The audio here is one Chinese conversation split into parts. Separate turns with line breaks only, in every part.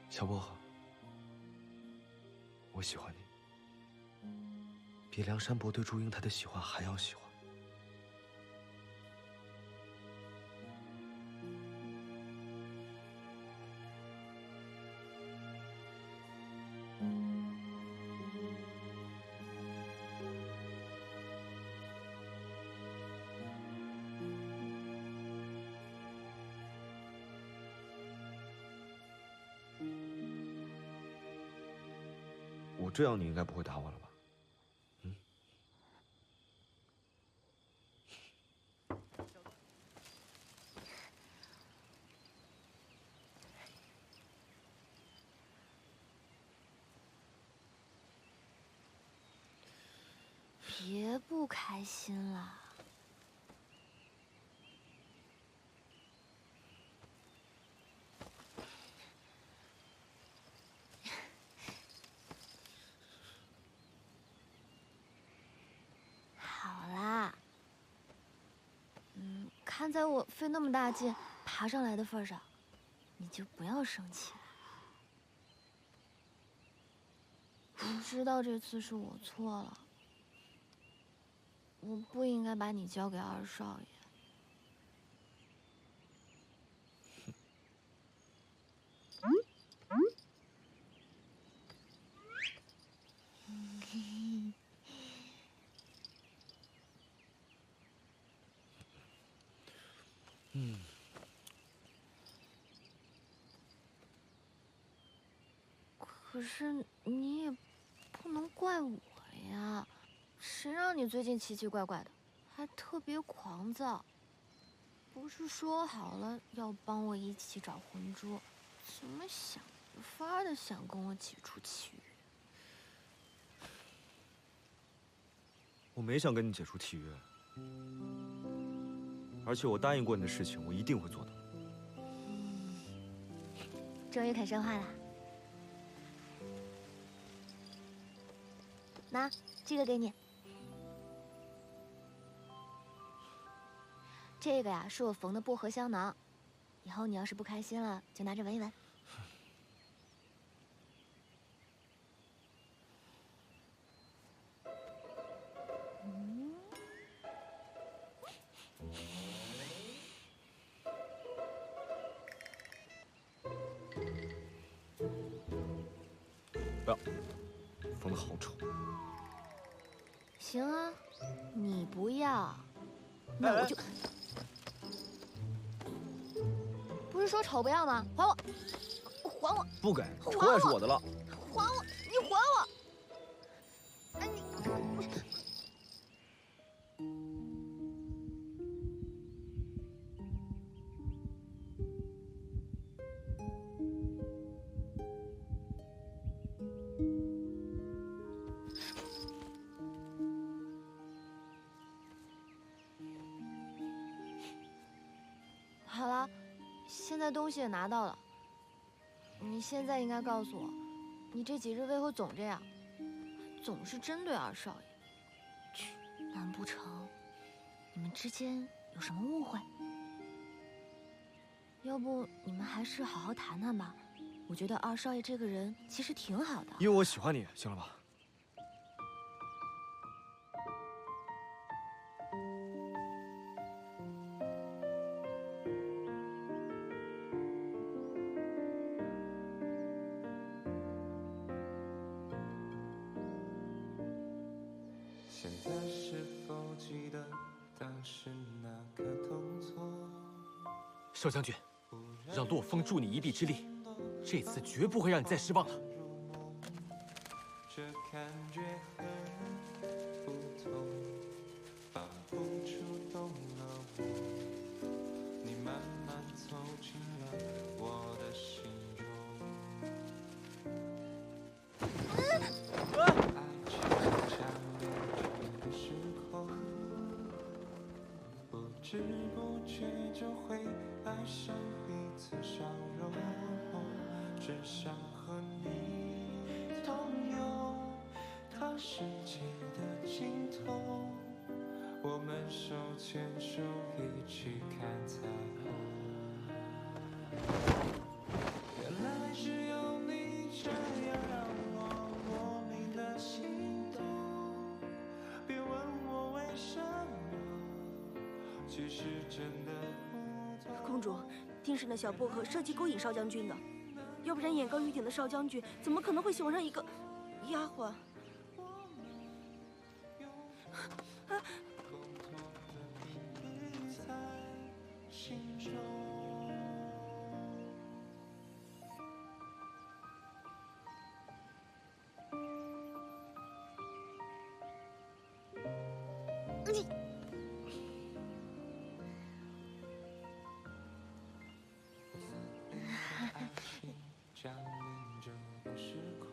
小薄荷，我喜欢你，比梁山伯对祝英台的喜欢还要喜欢。我这样你应该不会打我了吧？嗯。
别不开心了。好啦，看在我费那么大劲爬上来的份上，你就不要生气了。我知道这次是我错了，我不应该把你交给二少爷。可是你也不能怪我呀，谁让你最近奇奇怪怪的，还特别狂躁。不是说好了要帮我一起找魂珠，怎么想着法儿的想跟我解除契约？
我没想跟你解除契约，而且我答应过你的事情，我一定会做到。
终于肯说话了。拿这个给你，这个呀是我缝的薄荷香囊，以后你要是不开心了，就拿着闻一闻。
不要，缝的好丑。
行啊，你不要，那我就……不是说丑不要吗？还我！还我！
不给，丑也是我的了。
还我！你还我！哎你！好了，现在东西也拿到了。你现在应该告诉我，你这几日为何总这样，总是针对二少爷？去，难不成你们之间有什么误会？要不你们还是好好谈谈吧。我觉得二少爷这个人其实挺好的。
因为我喜欢你，行了吧？
现在是否记得当时那个动作？
少将军，让洛风助你一臂之力，这次绝不会让你再失望了。
这感觉很不同，仿佛触动了我，你慢慢走进了我的心中。爱情像流的时空，不知不觉就会爱上彼此笑容，只想和你同游到世界的尽头，我们手牵手一起看彩虹。原来只有其实真的不同。
公主，定是那小薄荷设计勾引少将军的，要不然眼高于顶的少将军怎么可能会喜欢上一个丫鬟？啊！
共同的秘密在心中。爱情降临这个时空，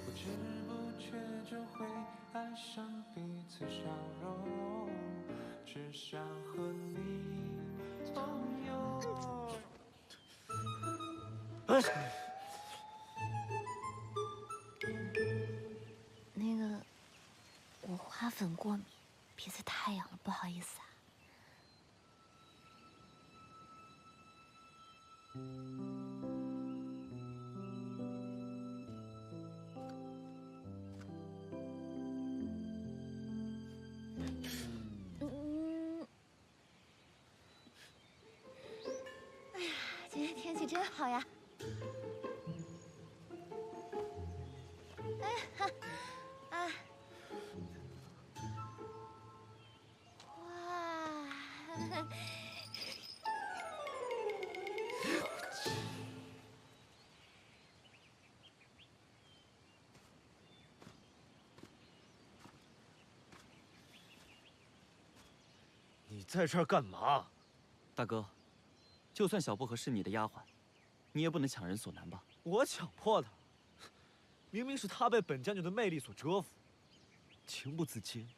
不知不觉就会爱上彼此笑容，只想和你同游。
那个，我花粉过敏，鼻子太痒了，不好意思啊。哎呀，今天天气真好呀！哎哈，啊，哇！
你在这儿干嘛？
大哥，就算小薄荷是你的丫鬟，你也不能强人所难吧？
我强迫他，明明是他被本将军的魅力所折服，情不自禁。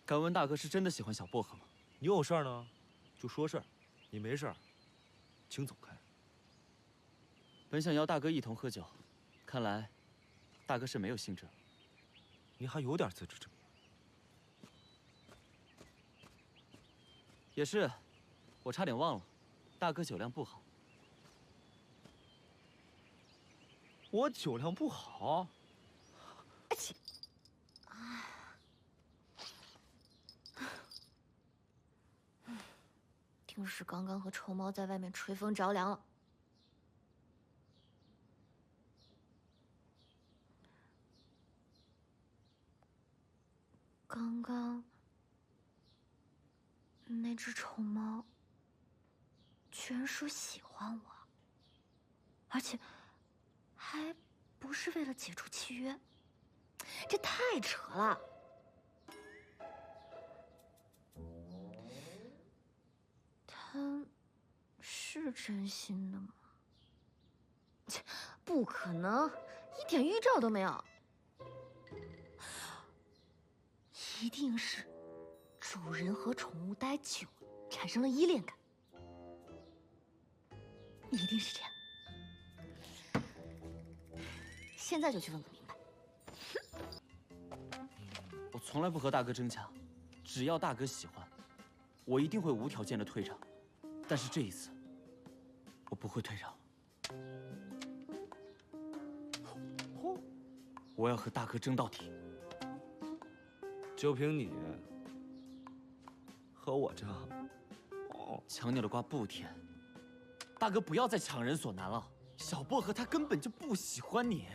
敢问大哥是真的喜欢小薄荷吗？
你有事儿呢，就说事儿；你没事儿，请走开。
本想邀大哥一同喝酒，看来大哥是没有兴致了。
你还有点自知之明。
也是，我差点忘了，大哥酒量不好。
我酒量不好？
定是刚刚和臭猫在外面吹风着凉了。刚刚那只丑猫居然说喜欢我，而且还不是为了解除契约，这太扯了。他是真心的吗？切，不可能，一点预兆都没有。一定是主人和宠物待久了，产生了依恋感，一定是这样。现在就去问个明白。
我从来不和大哥争抢，只要大哥喜欢，我一定会无条件的退让。但是这一次，我不会退让。我要和大哥争到底。
就凭你和我这，
强扭的瓜不甜。大哥不要再强人所难了，小薄荷他根本就不喜欢你。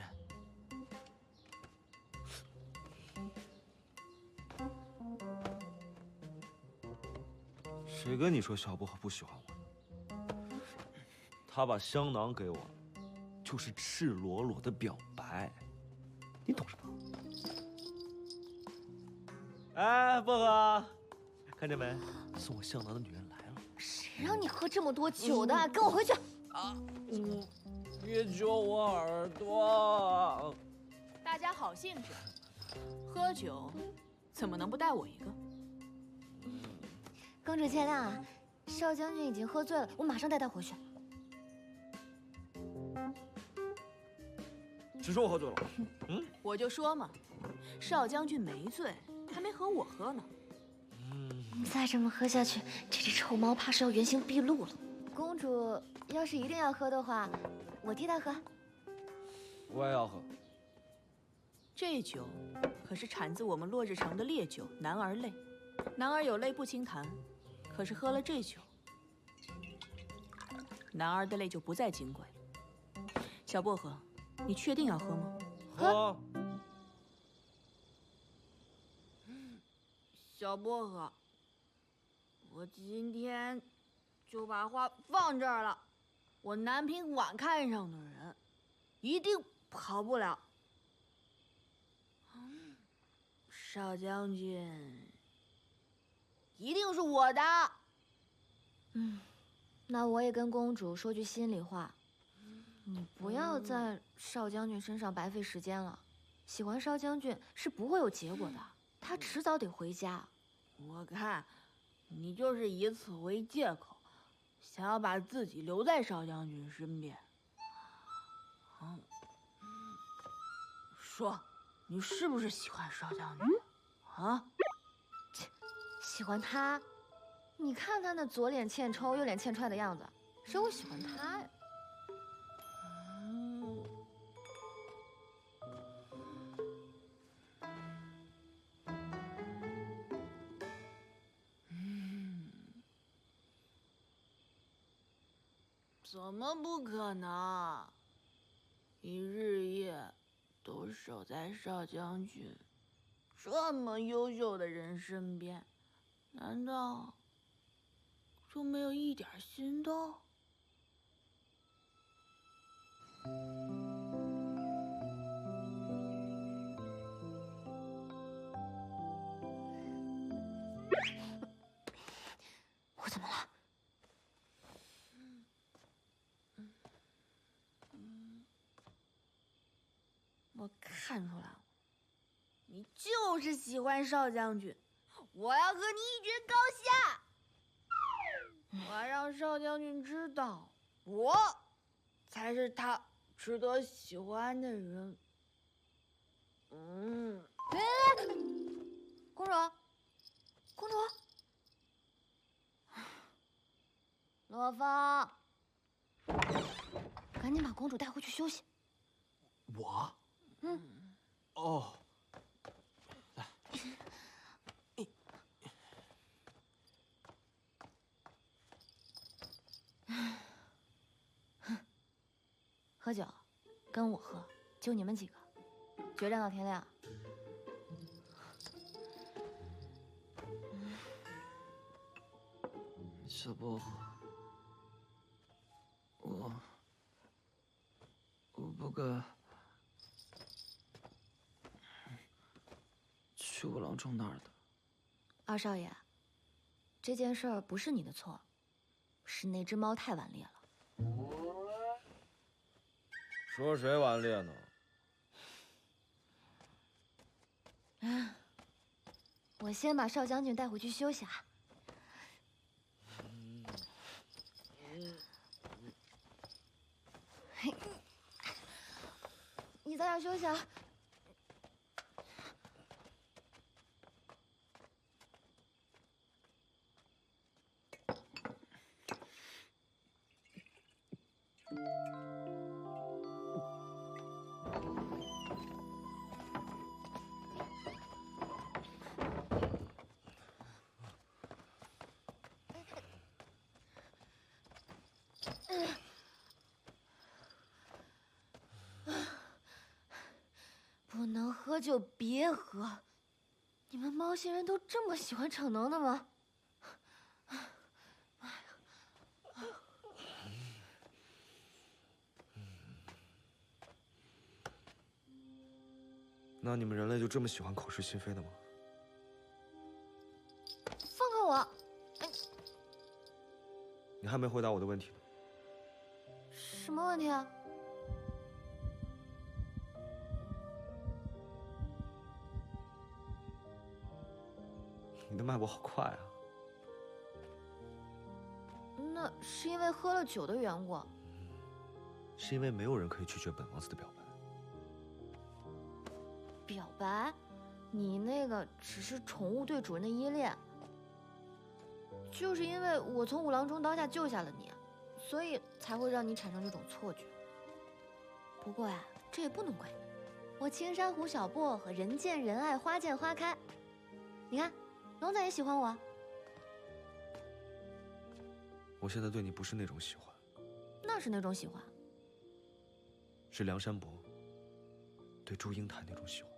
谁跟你说小薄荷不喜欢我？他把香囊给我，就是赤裸裸的表白，你懂什么？哎，薄荷，看见没？送我香囊的女人来了。
谁让你喝这么多酒的？跟我回去！
别揪我耳朵！
大家好兴致，喝酒怎么能不带我一个？
公主见谅啊，少将军已经喝醉了，我马上带他回去。
谁说我喝醉了？
我就说嘛，少将军没醉，还没和我喝呢。
再这么喝下去，这只臭猫怕是要原形毕露了。公主要是一定要喝的话，我替她喝。
我也要喝。
这酒可是产自我们落日城的烈酒南儿泪，男儿有泪不轻弹，可是喝了这酒，男儿的泪就不再金贵。小薄荷，你确定要喝吗？
喝。
小薄荷，我今天就把话放这儿了。我南平晚看上的人，一定跑不了。少将军，一定是我的。那我也跟公主说句心里话，你不要在少将军身上白费时间了。喜欢少将军是不会有结果的，他迟早得回家。我看，你就是以此为借口，想要把自己留在少将军身边。说，你是不是喜欢少将军？啊？喜欢他？你看他那左脸欠抽、右脸欠踹的样子，谁会喜欢他呀？怎么不可能？你日夜都守在少将军这么优秀的人身边，难道就没有一点心动？我怎么了？我看出来了，你就是喜欢少将军。我要和你一决高下。我要让少将军知道，我才是他值得喜欢的人。公主，公主，罗峰，赶紧把公主带回去休息。
我？哦，来，
喝酒，跟我喝，就你们几个，决战到天亮。
小薄荷，我不该去五郎中那儿的。
二少爷，这件事儿不是你的错，是那只猫太顽劣了。
说谁顽劣呢？
我先把少将军带回去休息啊。你早点休息啊。不能喝就别喝，你们猫星人都这么喜欢逞能的吗？
那你们人类就这么喜欢口是心非的吗？
放开我！
你还没回答我的问题呢。
什么问题啊？
你的脉搏好快啊！
那是因为喝了酒的缘故。
是因为没有人可以拒绝本王子的表白。
表白？你那个只是宠物对主人的依恋。就是因为我从五郎中刀下救下了你，所以才会让你产生这种错觉。不过呀，这也不能怪你。我青珊瑚小薄荷，人见人爱，花见花开。你看，龙仔也喜欢我。
我现在对你不是那种喜欢，
那是哪种喜欢？
是梁山伯对祝英台那种喜欢。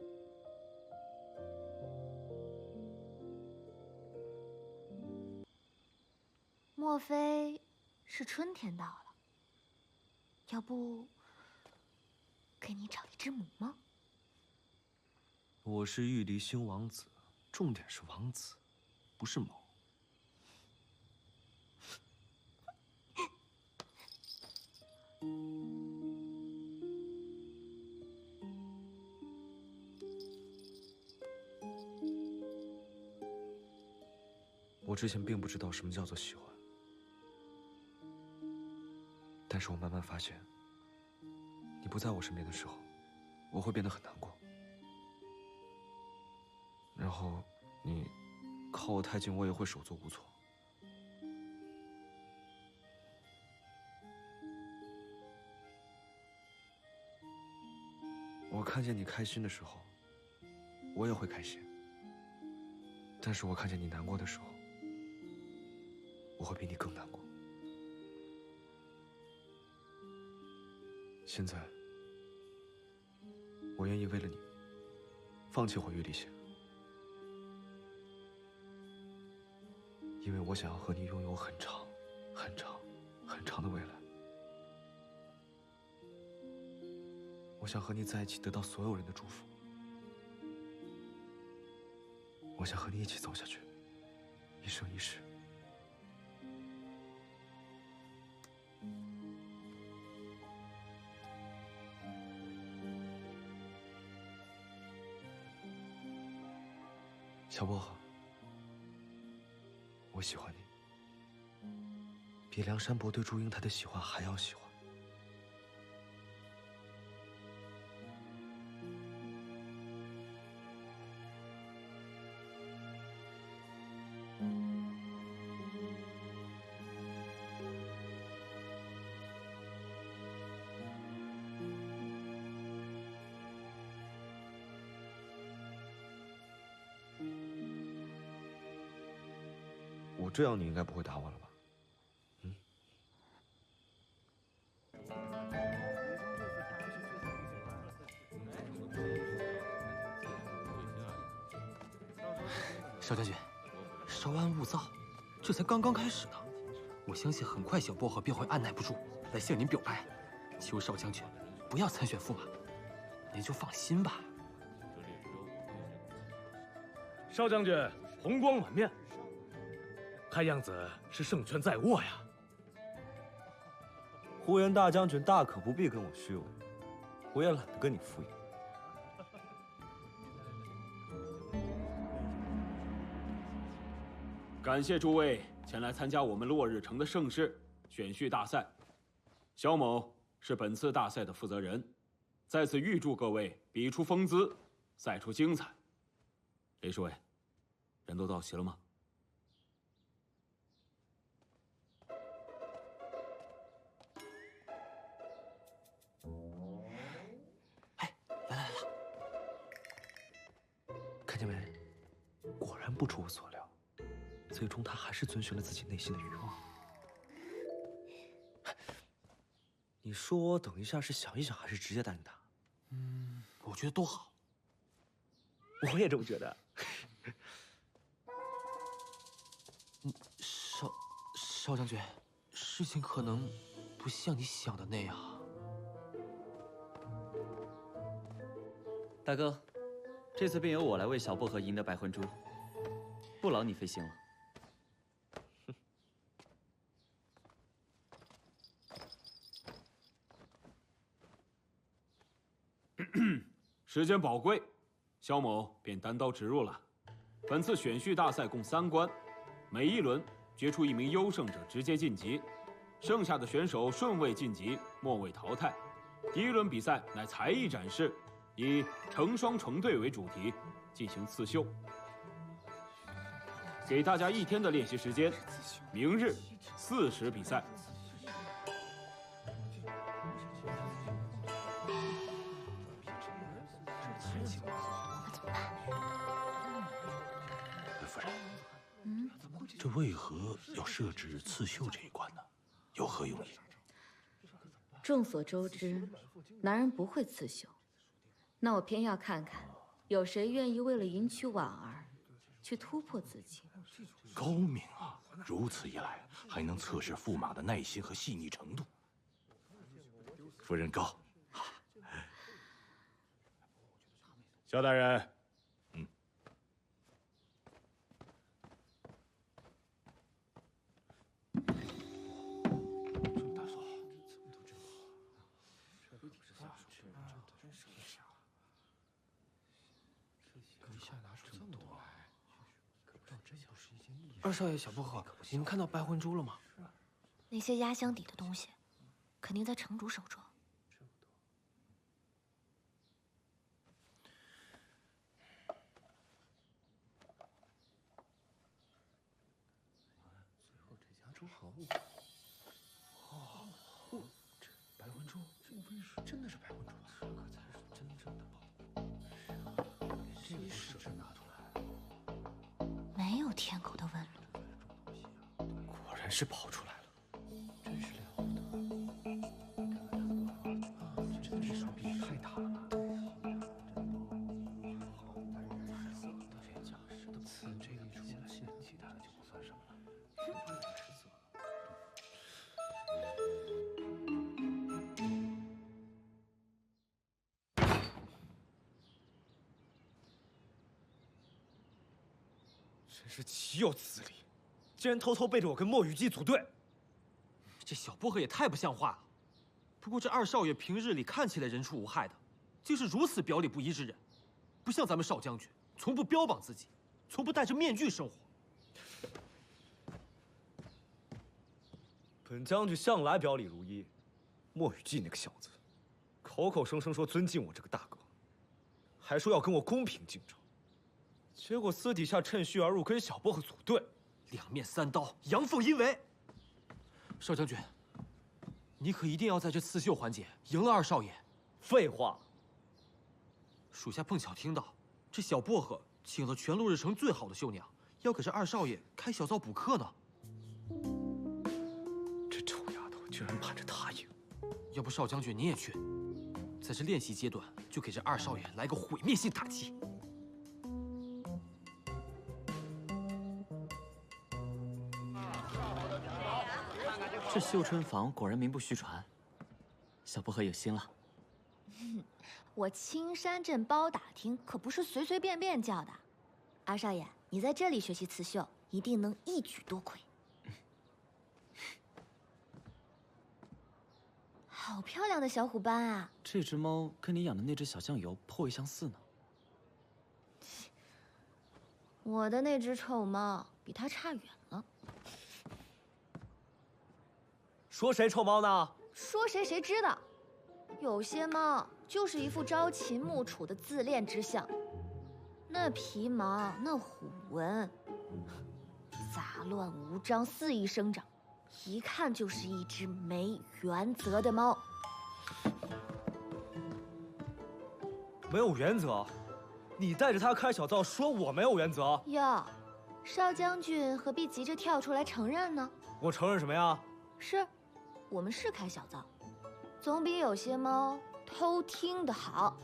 莫非是春天到了？要不给你找一只母猫？
我是玉离星王子，重点是王子，不是猫。我之前并不知道什么叫做喜欢，但是我慢慢发现，你不在我身边的时候，我会变得很难过。然后你靠我太近，我也会手足无措。我看见你开心的时候，我也会开心。但是我看见你难过的时候，我会比你更难过。现在，我愿意为了你，放弃毁玉离星，因为我想要和你拥有很长、很长、很长的未来。我想和你在一起，得到所有人的祝福。我想和你一起走下去，一生一世。小薄荷，我喜欢你，比梁山伯对祝英台的喜欢还要喜欢。我这样你应该不会打我了吧？嗯。
少将军，稍安勿躁，这才刚刚开始呢。我相信很快小薄荷便会按耐不住来向您表白，求少将军不要参选驸马，您就放心吧。
少将军红光满面，看样子是胜券在握呀。
呼延大将军大可不必跟我虚伪，我也懒得跟你敷衍。
感谢诸位前来参加我们落日城的盛事选婿大赛。萧某是本次大赛的负责人，在此预祝各位比出风姿，赛出精彩。雷侍卫，人都到齐了吗？
看见没？果然不出我所料，最终他还是遵循了自己内心的欲望。你说我等一下是想一想，还是直接带你打？
我觉得都好。
我也这么觉得。
少将军，事情可能不像你想的那样。
大哥，这次便由我来为小薄荷赢得白魂珠，不劳你费心了。
时间宝贵，萧某便单刀直入了。本次选婿大赛共3关，每一轮决出1名优胜者直接晋级，剩下的选手顺位晋级，末位淘汰。第1轮比赛乃才艺展示，以成双成对为主题进行刺绣。给大家1天的练习时间，明日4时比赛。
夫人，
这为何要设置刺绣这一关呢？有何用意？
众所周知，男人不会刺绣，那我偏要看看，有谁愿意为了迎娶婉儿，去突破自己。
高明啊！如此一来，还能测试驸马的耐心和细腻程度。夫人告。
萧大人。
二少爷、小薄荷，你们看到白魂珠了吗？
那些压箱底的东西，肯定在城主手中。
这白魂珠，真的是白魂珠，这可才是真正的宝。这个是真拿出来，
没有天狗的纹路。
果然是跑出来了，真是了不得！这手臂也太大了吧！刺这一出线，其他的就不算什么了。
真是岂有此理！ 竟然偷偷背着我跟莫雨姬组队，
这小薄荷也太不像话了。不过这二少爷平日里看起来人畜无害的，竟是如此表里不一之人，不像咱们少将军，从不标榜自己，从不戴着面具生活。
本将军向来表里如一，莫雨姬那个小子，口口声声说尊敬我这个大哥，还说要跟我公平竞争，结果私底下趁虚而入，跟小薄荷组队。
两面三刀，阳奉阴违。少将军，你可一定要在这刺绣环节赢了二少爷。
废话，
属下碰巧听到，这小薄荷请了全落日城最好的绣娘，要给这二少爷开小灶补课呢。
这臭丫头居然盼着他赢。
要不少将军你也去，在这练习阶段就给这二少爷来个毁灭性打击。
这绣春坊果然名不虚传，小薄荷有心了。
我青山镇包打听可不是随随便便叫的。二少爷，你在这里学习刺绣，一定能一举多魁。好漂亮的小虎斑啊！
这只猫跟你养的那只小酱油颇为相似呢。
我的那只丑猫比它差远了。
说谁臭猫呢？
说谁谁知道。有些猫就是一副朝秦暮楚的自恋之相，那皮毛、那虎纹，杂乱无章，肆意生长，一看就是一只没原则的猫。
没有原则？你带着他开小灶，说我没有原则？
哟，少将军何必急着跳出来承认呢？
我承认什么呀？
是。 我们是开小灶，总比有些猫偷听的好。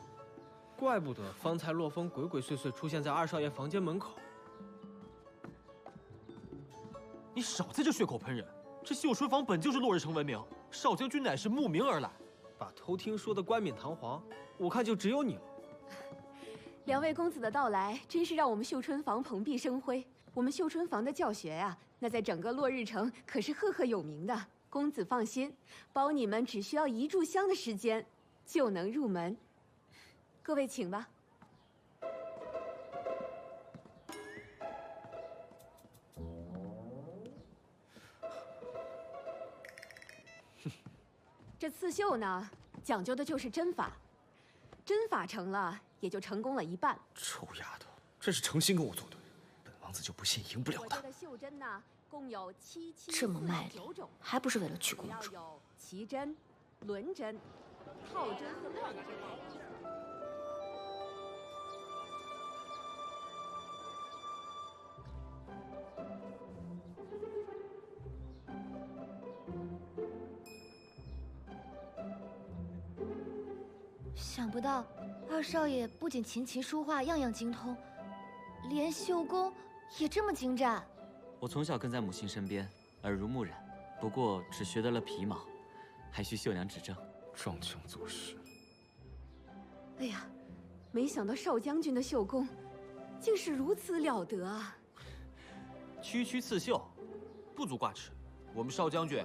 怪不得方才洛风鬼鬼祟祟出现在二少爷房间门口。
你少在这血口喷人！这绣春坊本就是落日城闻名，少将军乃是慕名而来，
把偷听说的冠冕堂皇，我看就只有你了。
两位公子的到来，真是让我们绣春坊蓬荜生辉。我们绣春坊的教学呀，那在整个落日城可是赫赫有名的。 公子放心，包你们只需要1炷香的时间，就能入门。各位请吧。这刺绣呢，讲究的就是针法，针法成了，也就成功了一半。
臭丫头，真是诚心跟我作对，本王子就不信赢不了她。
我这的绣针呢？ 共有
这么卖力，还不是为了娶公主？
有旗针、轮针、套针和乱针。
想不到二少爷不仅琴棋书画样样精通，连绣工也这么精湛。
我从小跟在母亲身边，耳濡目染，不过只学得了皮毛，还需秀娘指正。
装腔作势。
哎呀，没想到少将军的绣工，竟是如此了得啊！
区区刺绣，不足挂齿。我们少将军，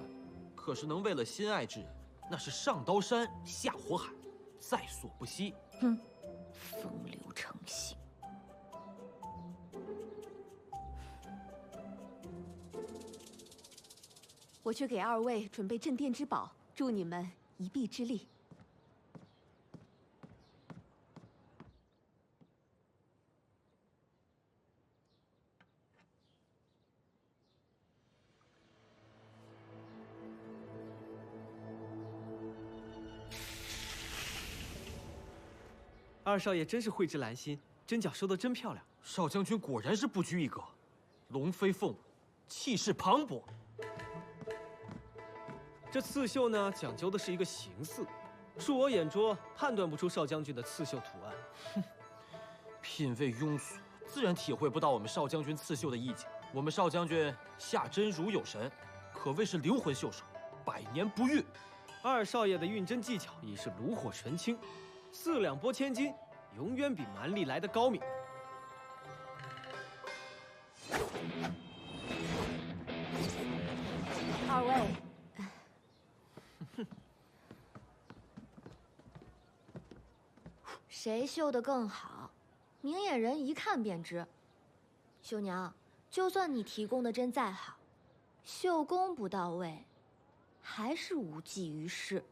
可是能为了心爱之人，那是上刀山下火海，在所不惜。
哼，风流成性。
我去给二位准备镇店之宝，助你们一臂之力。
二少爷真是蕙质兰心，针脚收得真漂亮。
少将军果然是不拘一格，龙飞凤舞，气势磅礴。
这刺绣呢，讲究的是一个形似，恕我眼拙，判断不出少将军的刺绣图案。
哼，品味庸俗，自然体会不到我们少将军刺绣的意境。我们少将军下针如有神，可谓是灵魂绣手，百年不遇。
二少爷的运针技巧已是炉火纯青，4两拨千斤，永远比蛮力来得高明。
二位。
谁绣得更好，明眼人一看便知。绣娘，就算你提供的针再好，绣工不到位，还是无济于事。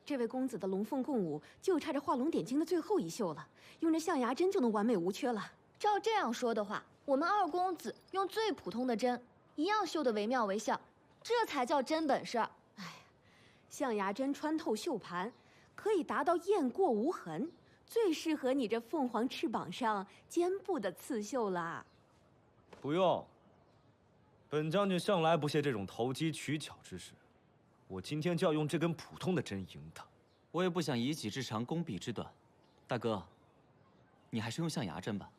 这位公子的龙凤共舞，就差这画龙点睛的最后一绣了，用这象牙针就能完美无缺了。
照这样说的话，我们二公子用最普通的针，一样绣得惟妙惟肖，这才叫真本事。
哎呀，象牙针穿透绣盘，可以达到雁过无痕。最适合你这凤凰翅膀上肩部的刺绣啦。
不用，本将军向来不屑这种投机取巧之事。我今天就要用这根普通的针赢他。
我也不想以己之长攻彼之短，大哥，你还是用象牙针吧。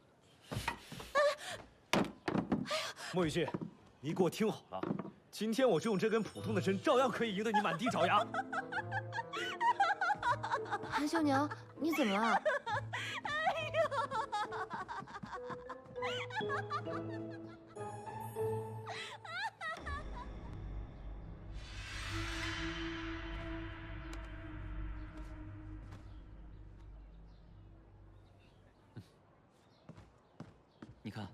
莫雨欣，你给我听好了，今天我就用这根普通的针，照样可以赢得你满地找牙。
韩绣娘，你怎么了？
你看，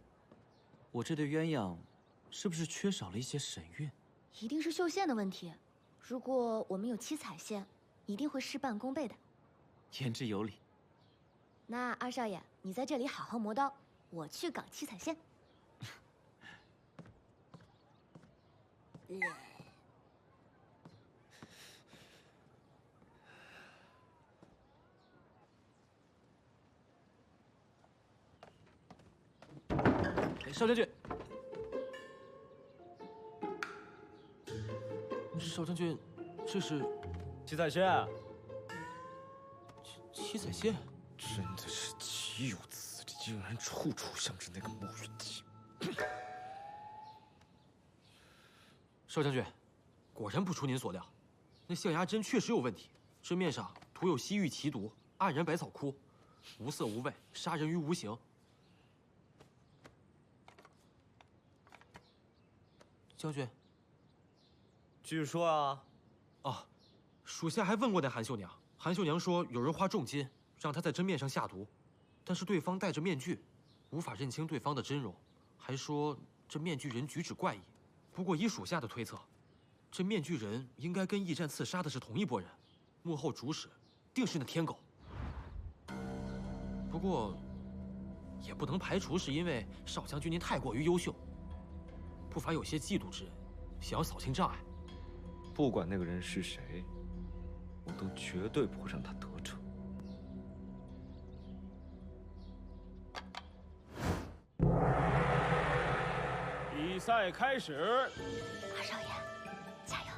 我这对鸳鸯，是不是缺少了一些神韵？
一定是绣线的问题。如果我们有7彩线，一定会事半功倍的。
言之有理。
那二少爷，你在这里好好磨刀，我去搞7彩线。
少将军，少将军，这是
7彩线。
7彩线，
真的是岂有此理！竟然处处像是那个莫云姬。
少将军，果然不出您所料，那象牙针确实有问题，针面上涂有西域奇毒、黯然百草枯，无色无味，杀人于无形。将军，
继续说啊！
啊，属下还问过那韩绣娘，韩绣娘说有人花重金让她在针面上下毒，但是对方戴着面具，无法认清对方的真容，还说这面具人举止怪异。不过依属下的推测，这面具人应该跟驿站刺杀的是同一拨人，幕后主使定是那天狗。不过，也不能排除是因为少将军您太过于优秀。不乏有些嫉妒之人，想要扫清障碍。
不管那个人是谁，我都绝对不会让他得逞。
比赛开始。
二少爷，加油！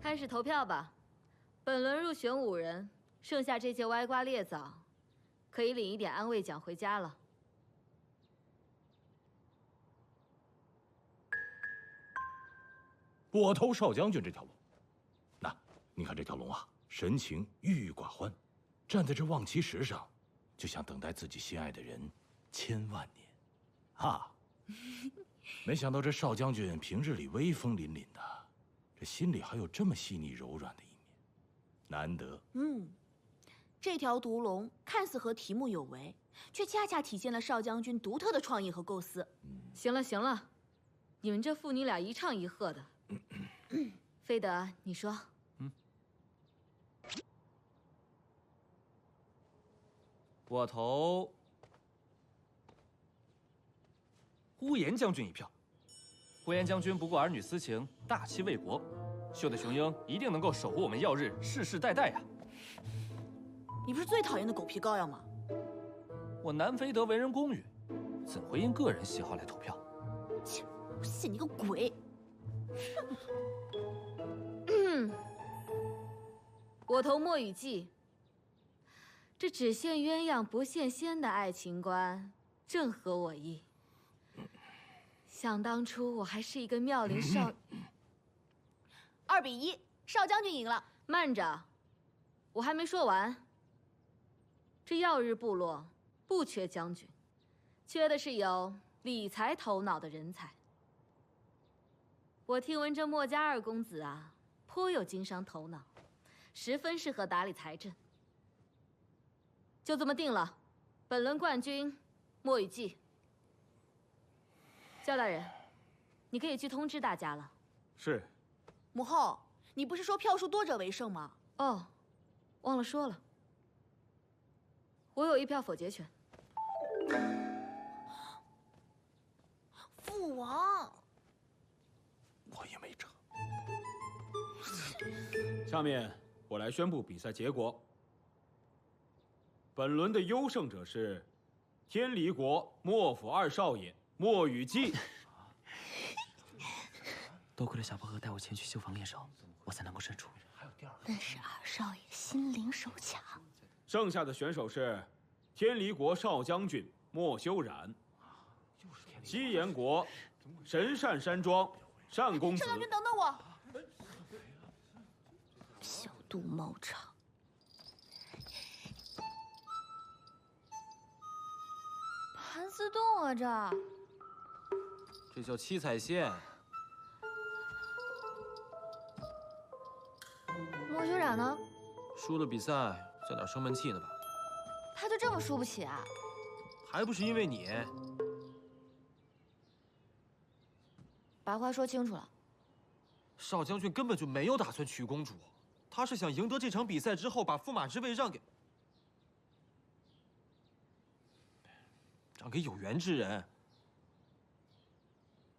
开始投票吧。本轮入选5人，剩下这些歪瓜裂枣，可以领一点安慰奖回家了。
我投少将军这条龙。那你看这条龙啊，神情郁郁寡欢，站在这望岐石上，就像等待自己心爱的人千万年。啊！没想到这少将军平日里威风凛凛的，这心里还有这么细腻柔软的一面，难得。
这条毒龙看似和题目有违，却恰恰体现了少将军独特的创意和构思。
行了行了，你们这父女俩一唱一和的。飞德，你说。
我投呼延将军一票。呼延将军不顾儿女私情，大气为国，绣的雄鹰一定能够守护我们耀日世世代代呀！
你不是最讨厌的狗皮膏药吗？
我南飞德为人公允，怎会因个人喜好来投票？
切，我信你个鬼！
我投墨雨季。这只羡鸳鸯不羡仙的爱情观，正合我意。想当初我还是一个妙龄少
，2比1，少将军赢了。
慢着，我还没说完。这耀日部落不缺将军，缺的是有理财头脑的人才。我听闻这墨家2公子啊，颇有经商头脑，十分适合打理财政。就这么定了，本轮冠军墨雨季。焦大人，你可以去通知大家了。
是。
母后，你不是说票数多者为胜吗？
哦，忘了说了，我有1票否决权。
父王，
我也没辙。
下面我来宣布比赛结果。本轮的优胜者是天离国莫府2少爷墨雨季。
多亏了小薄荷带我前去绣房练手，我才能够胜出。
那是2少爷心灵手巧。
剩下的选手是天离国少将军莫修染，西岩国神善山庄单公子。
少将军，等等我！小肚猫肠。
盘丝洞啊，
这叫七彩线。
莫修染呢？
输了比赛，在哪儿生闷气呢吧？
他就这么输不起啊？
还不是因为你。
把话说清楚了。
少将军根本就没有打算娶公主，他是想赢得这场比赛之后，把驸马之位让给有缘之人。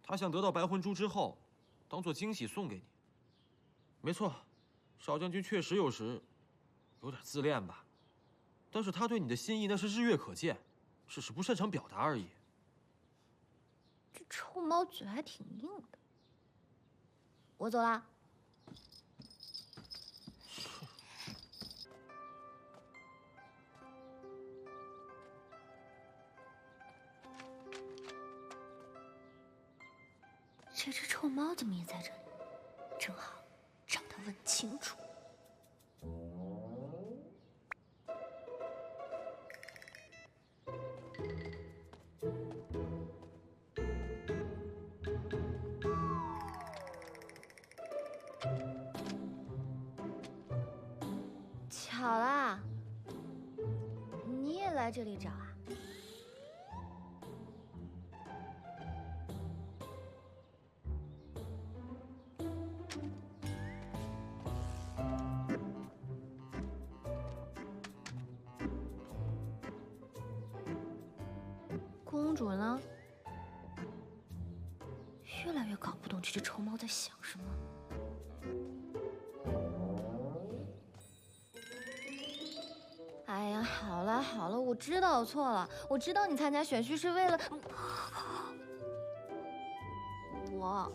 他想得到白魂珠之后，当做惊喜送给你。没错，少将军确实有时有点自恋吧，但是他对你的心意那是日月可见，只是不擅长表达而已。
这臭猫嘴还挺硬的。我走啦。这只臭猫怎么也在这里？正好找他问清楚。巧啦，你也来这里找啊？公主呢？越来越搞不懂这只臭猫在想什么。哎呀，好了，了好了，我知道我错了，我知道你参加选秀是为了我。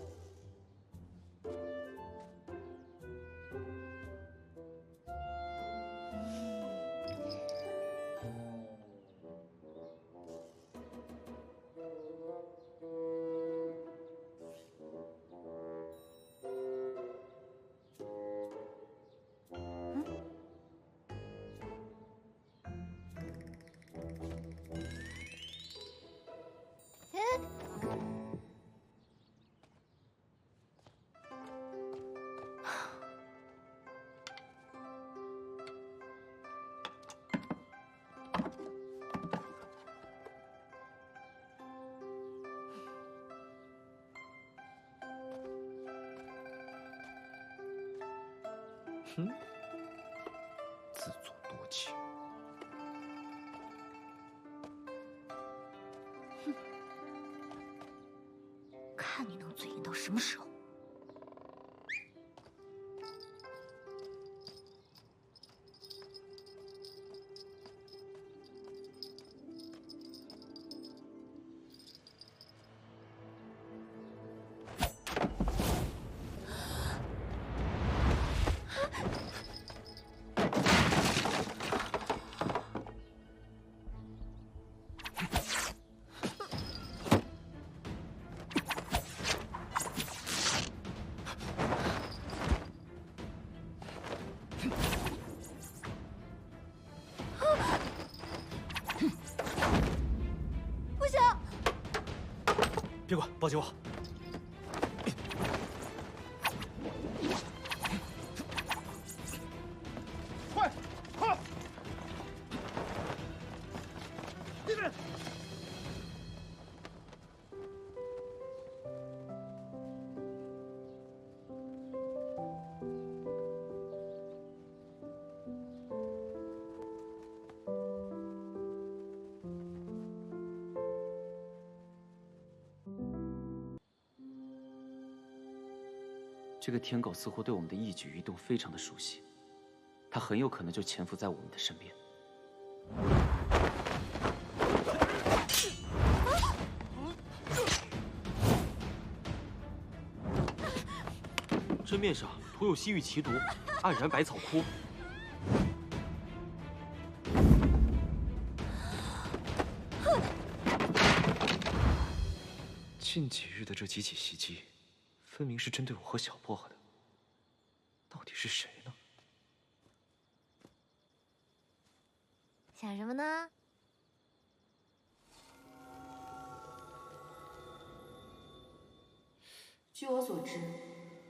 哼，自作多情。
哼，看你能嘴硬到什么时候。
别管，抱紧我。
快，快！那边。
这个天狗似乎对我们的一举一动非常的熟悉，他很有可能就潜伏在我们的身边。
针面上涂有西域奇毒，黯然百草枯。
近几日的这几起袭击，分明是针对我和小薄荷的。到底是谁呢？
想什么呢？
据我所知，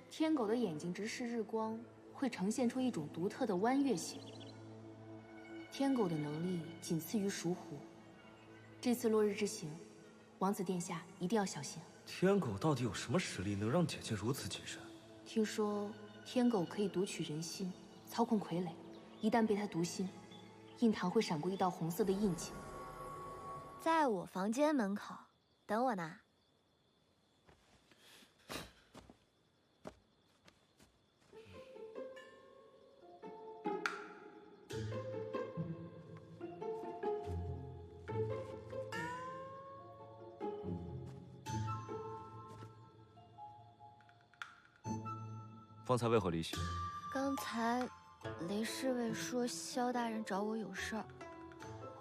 天狗的眼睛直视日光，会呈现出一种独特的弯月形。天狗的能力仅次于鼠虎。这次落日之行，王子殿下一定要小心。
天狗到底有什么实力，能让姐姐如此谨慎？
听说天狗可以读取人心，操控傀儡，一旦被它读心，印堂会闪过一道红色的印记。
在我房间门口等我呢。
方才为何离席？
刚才雷侍卫说萧大人找我有事儿，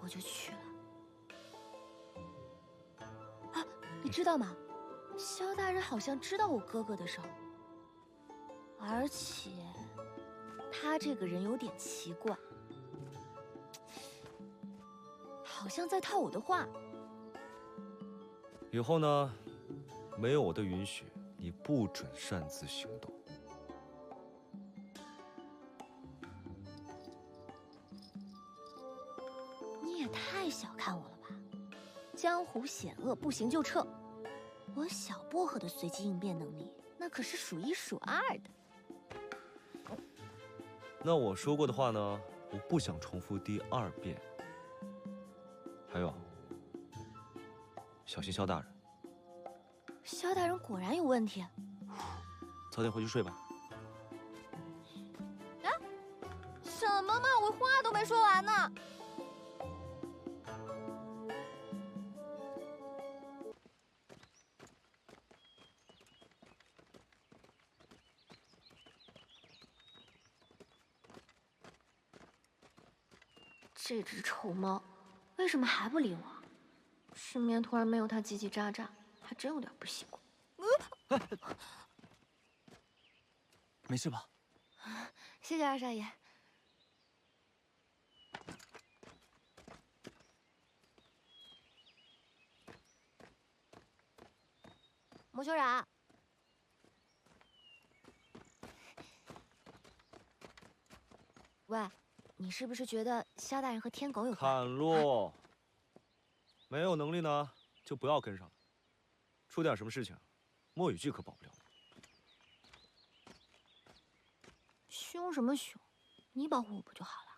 我就去了。啊，你知道吗？萧大人好像知道我哥哥的事儿，而且他这个人有点奇怪，好像在套我的话。
以后呢，没有我的允许，你不准擅自行动。
你也太小看我了吧！江湖险恶，不行就撤。我小薄荷的随机应变能力，那可是数一数二的。
那我说过的话呢，我不想重复第二遍。还有，小心萧大人。
萧大人果然有问题。
早点回去睡吧。
啊？什么嘛！我话都没说完呢。这只丑猫，为什么还不理我？身边突然没有它叽叽喳喳，还真有点不习惯。
没事吧？
谢谢二少爷。莫修冉，喂，你是不是觉得萧大人和天狗有关？
砍路，没有能力呢，就不要跟上了。出点什么事情，莫雨季可保不了。
凶什么凶？你保护我不就好了？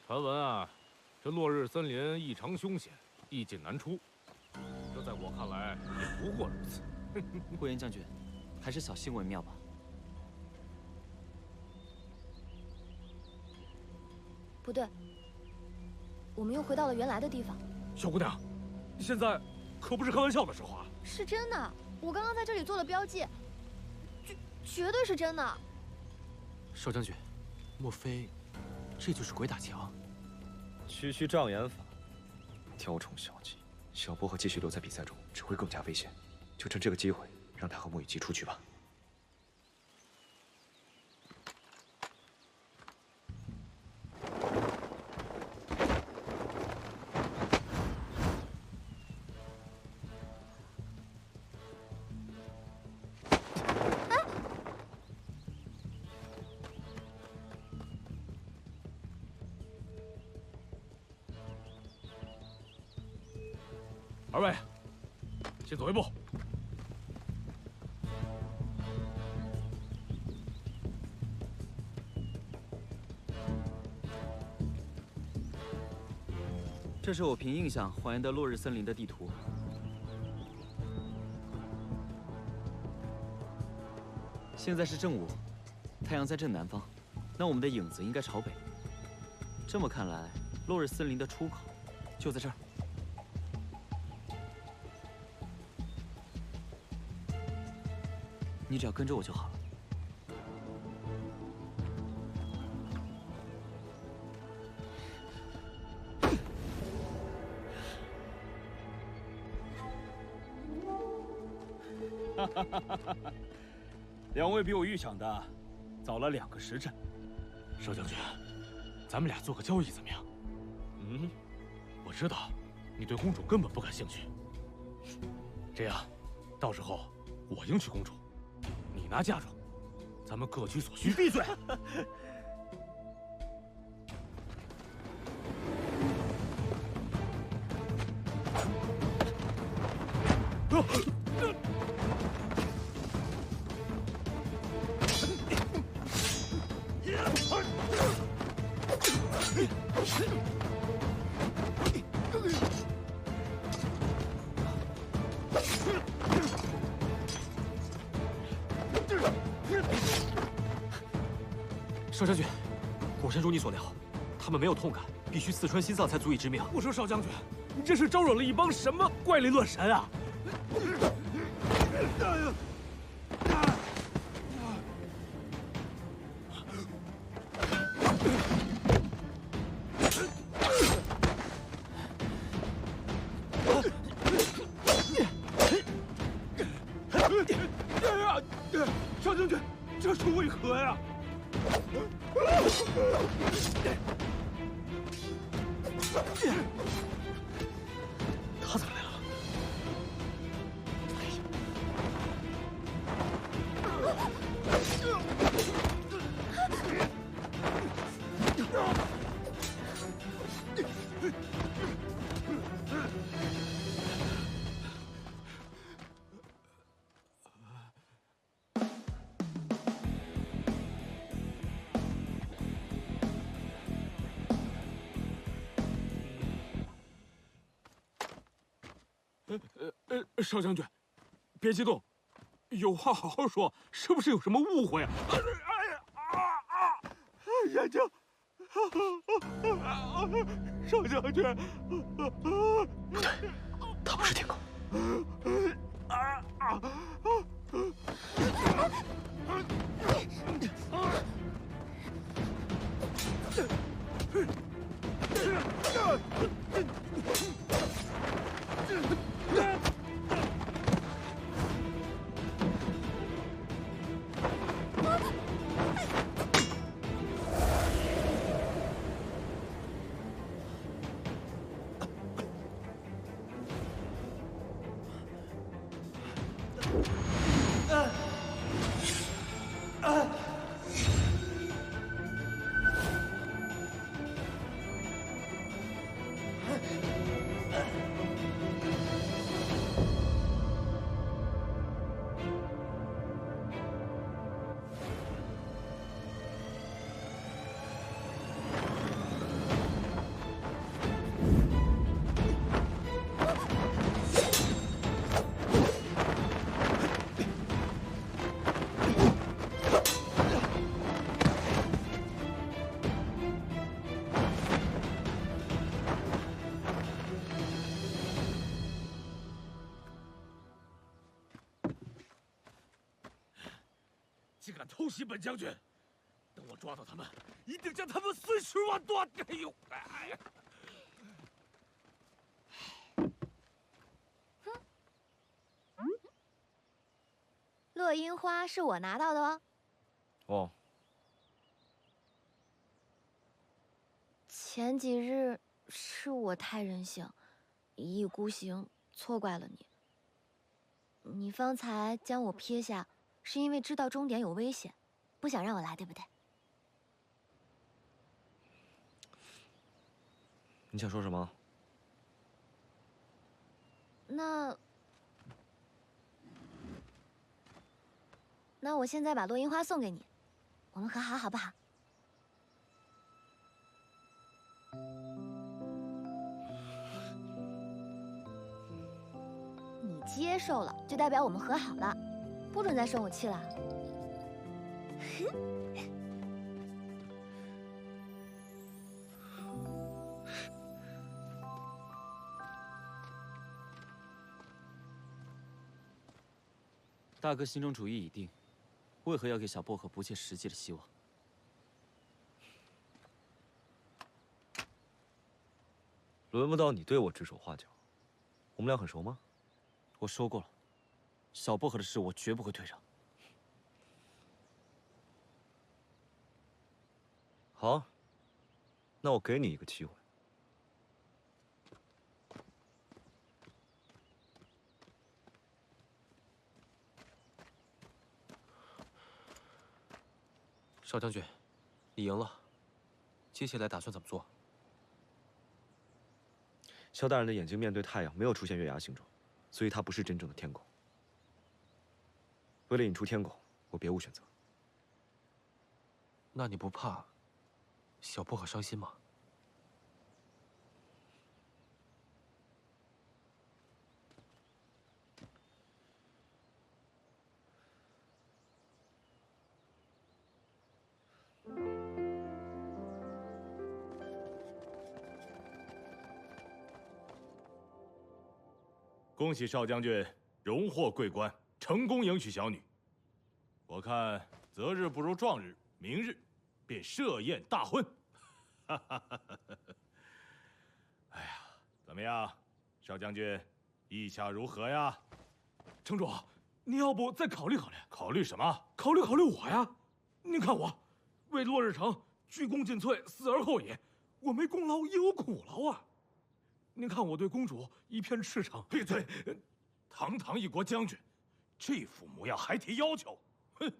传闻啊，这落日森林异常凶险，易进难出。这在我看来也不过如此。
顾延将军，还是小心为妙吧。
不对，我们又回到了原来的地方。
小姑娘，现在可不是开玩笑的时候啊！
是真的，我刚刚在这里做了标记，绝对是真的。
少将军，莫非这就是鬼打墙？
区区障眼法，雕虫小技。小薄荷继续留在比赛中，只会更加危险。就趁这个机会，让他和莫雨季出局吧。
二位，先走一步。
这是我凭印象还原的落日森林的地图。现在是正午，太阳在正南方，那我们的影子应该朝北。这么看来，落日森林的出口就在这儿。你只要跟着我就好了。
两位比我预想的早了2个时辰。
少将军，咱们俩做个交易怎么样？
嗯，
我知道你对公主根本不感兴趣。这样，到时候我迎娶公主，你拿嫁妆，咱们各取所需。
闭嘴！
少将军，果真如你所料，他们没有痛感，必须刺穿心脏才足以致命。
我说少将军，你这是招惹了一帮什么怪力乱神啊！少将军，这是为何呀？
他怎么来了？
少将军，别激动，有话好好说，是不是有什么误会啊？眼睛，少将军，
不对，他不是天狗，
竟敢偷袭本将军！等我抓到他们，一定将他们碎尸万段！哎呦，哎呀！
落樱花是我拿到的哦。
哦。
前几日是我太任性，一意孤行，错怪了你。你方才将我撇下，是因为知道终点有危险，不想让我来，对不对？
你想说什么？
那我现在把落樱花送给你，我们和好好不好？你接受了，就代表我们和好了，不准再生我气了。
大哥心中主意已定，为何要给小薄荷不切实际的希望？
轮不到你对我指手画脚。我们俩很熟吗？
我说过了，小薄荷的事我绝不会退让。
好，那我给你一个机会。
少将军，你赢了，接下来打算怎么做？
萧大人的眼睛面对太阳，没有出现月牙形状，所以他不是真正的天狗。为了引出天狗，我别无选择。
那你不怕小薄荷伤心吗？
恭喜少将军荣获桂冠，成功迎娶小女。我看择日不如撞日，明日便设宴大婚。哎呀，怎么样，少将军，意下如何呀？
城主，你要不再考虑考虑？
考虑什么？
考虑考虑我呀！您看我，为落日城鞠躬尽瘁，死而后已，我没功劳也有苦劳啊！您看我对公主一片赤诚。
闭嘴！堂堂一国将军，这副模样还提要求，哼！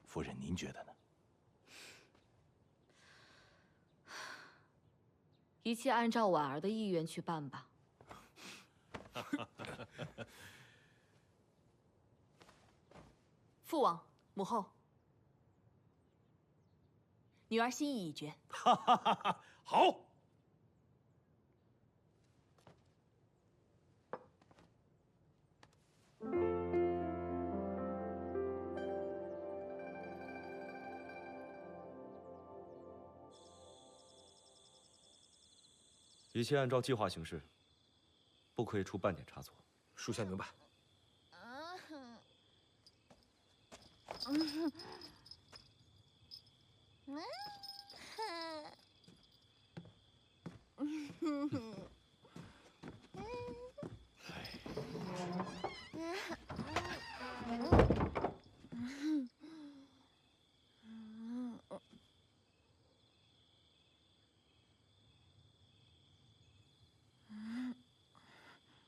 夫人，您觉得呢？
一切按照婉儿的意愿去办吧。
父王、母后，女儿心意已决。
好。
一切按照计划行事。不可以出半点差错。
属下明白。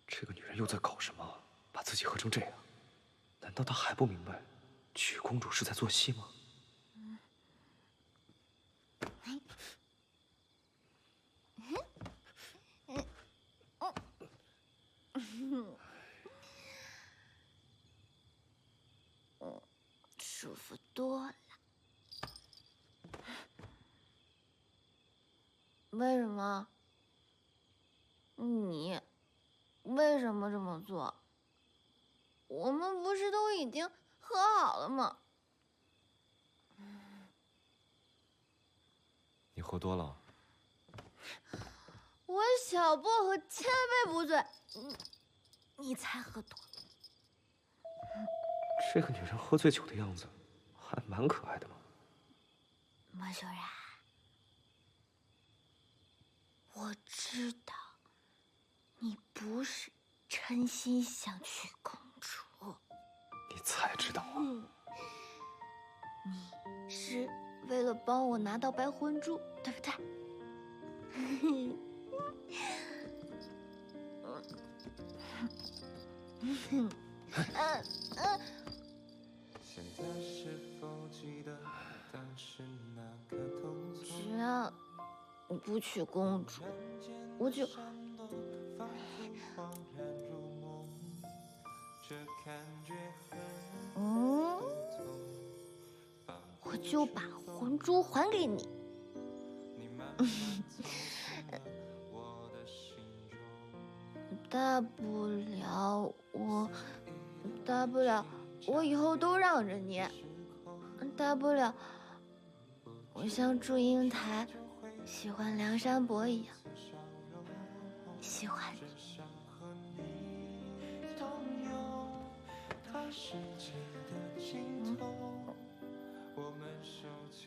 这个女人又在搞什么？把自己喝成这样，难道她还不明白，娶公主是在做戏吗？
舒服多了。为什么？你为什么这么做？我们不是都已经和好了吗？
你喝多了。
我小薄荷千杯不醉，你才喝多。
这个女人喝醉酒的样子，还蛮可爱的嘛。
莫修然，我知道你不是真心想娶公主，
你才知道啊！
你是为了帮我拿到白魂珠，对不对？只要你不娶公主，我就……我就把魂珠还给你。大不了我以后都让着你，大不了我像祝英台喜欢梁山伯一样喜欢你。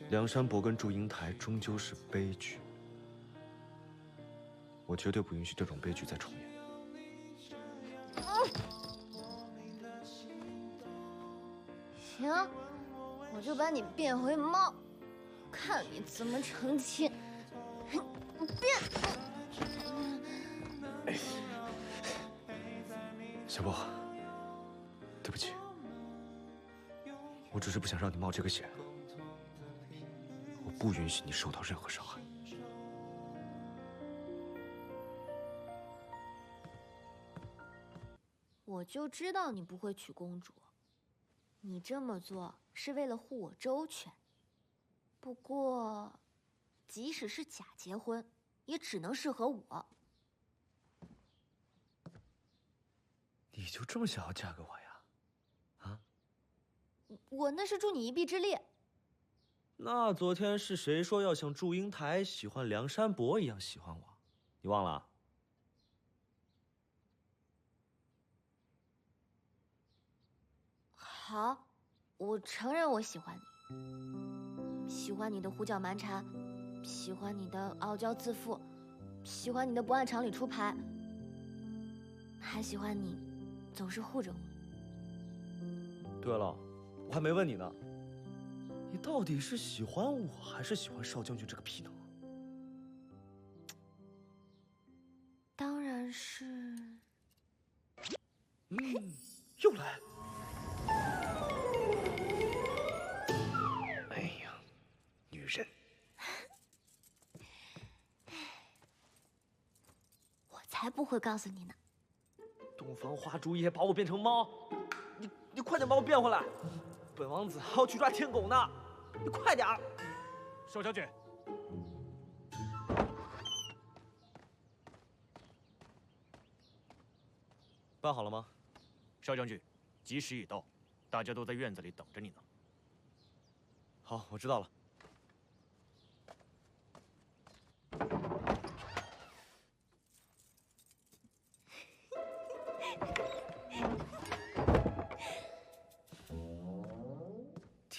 梁山伯跟祝英台终究是悲剧，我绝对不允许这种悲剧再重演。
行，我就把你变回猫，看你怎么成亲。变！
小波，对不起，我只是不想让你冒这个险。我不允许你受到任何伤害。
我就知道你不会娶公主，你这么做是为了护我周全。不过，即使是假结婚，也只能适合我。
你就这么想要嫁给我呀？啊？
我那是助你一臂之力。
那昨天是谁说要像祝英台喜欢梁山伯一样喜欢我？你忘了？
好，我承认我喜欢你，喜欢你的胡搅蛮缠，喜欢你的傲娇自负，喜欢你的不按常理出牌，还喜欢你总是护着我。
对了，我还没问你呢，你到底是喜欢我还是喜欢邵将军这个皮囊？
当然是……
又来。哎呀，女人！
我才不会告诉你呢。
东方花烛夜把我变成猫，你快点把我变回来！本王子还要去抓天狗呢，你快点儿！
邵将军，
办好了吗？
邵将军，吉时已到，大家都在院子里等着你呢。
好，我知道了。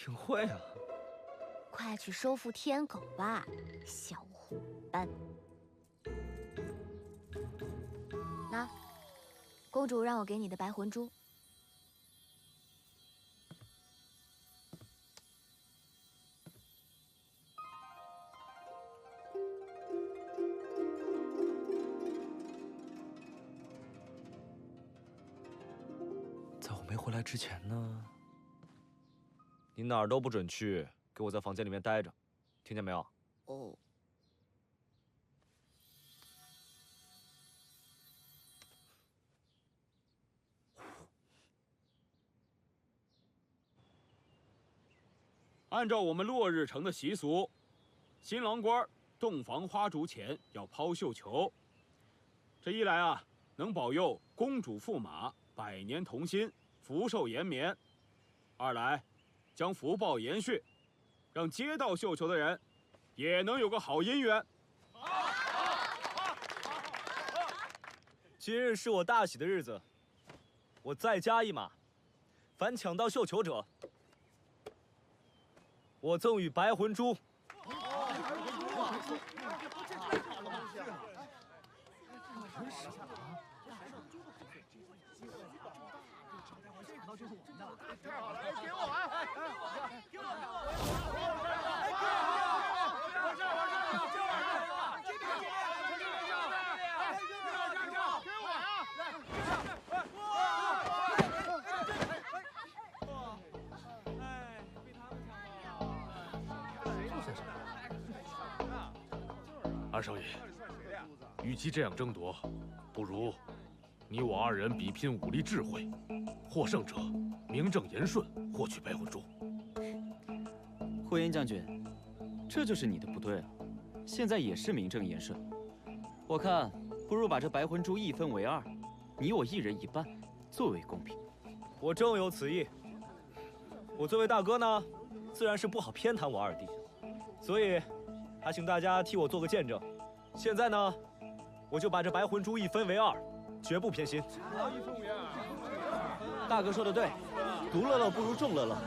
挺会啊。
快去收服天狗吧，小伙伴。那，公主让我给你的白魂珠。
在我没回来之前呢，你哪儿都不准去，给我在房间里面待着，听见没有？
哦。
按照我们落日城的习俗，新郎官洞房花烛前要抛绣球。这一来啊，能保佑公主驸马百年同心，福寿延绵；二来，将福报延续，让接到绣球的人也能有个好姻缘。
今日是我大喜的日子，我再加一码，凡抢到绣球者，我赠予白魂珠。
二少爷，与其这样争夺，不如你我二人比拼武力智慧，获胜者名正言顺获取白魂珠。
呼延将军，这就是你的不对啊！现在也是名正言顺，我看不如把这白魂珠一分为二，你我一人一半，最为公平。
我正有此意。我作为大哥呢，自然是不好偏袒我二弟，所以还请大家替我做个见证。现在呢，我就把这白魂珠一分为二，绝不偏心。
大哥说的对，独乐乐不如众乐乐。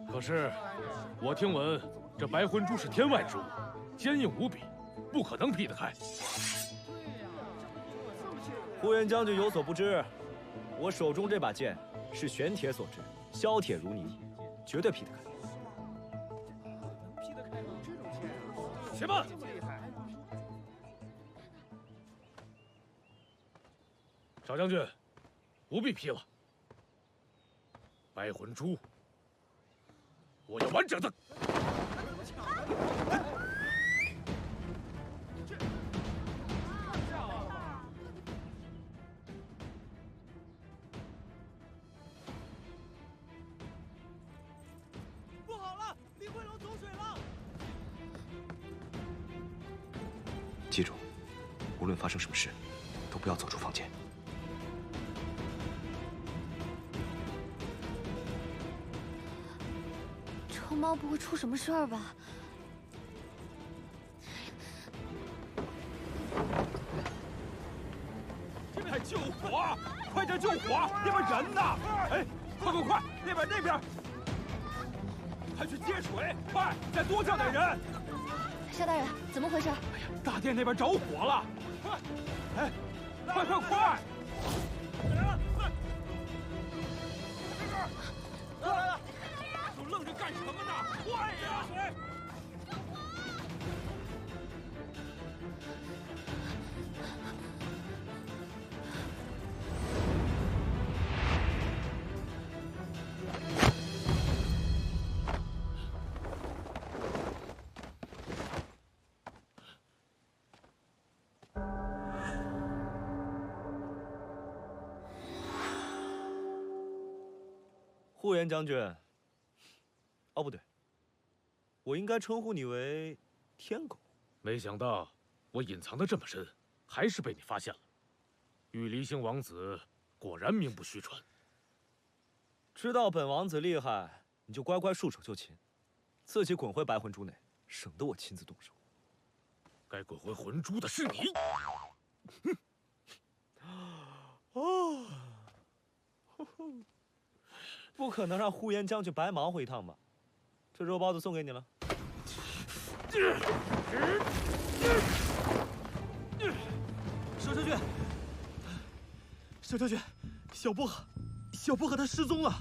可是，我听闻这白魂珠是天外之物，坚硬无比，不可能劈得开。
呼延将军有所不知，我手中这把剑是玄铁所制，削铁如泥，绝对劈得开。
且慢！少将军，不必劈了。白魂珠，我要完整的。
不好了，李慧龙走水了！记住，无论发生什么事，都不要走出房间。
臭猫不会出什么事儿吧？
快救火！快点救火！那边人呢？哎，快！那边！快去接水！快，再多叫点人！
沙大人，怎么回事？
哎呀，大殿那边着火了！快！哎，快！来了！都愣着干什么呢？快呀！
呼延将军，哦不对，我应该称呼你为天狗。
没想到我隐藏的这么深，还是被你发现了。玉离星王子果然名不虚传。
知道本王子厉害，你就乖乖束手就擒，自己滚回白魂珠内，省得我亲自动手。
该滚回魂珠的是你。
哦，不可能让呼延将军白忙活一趟吧？这肉包子送给你了。
少将军，少将军，小薄荷他失踪了。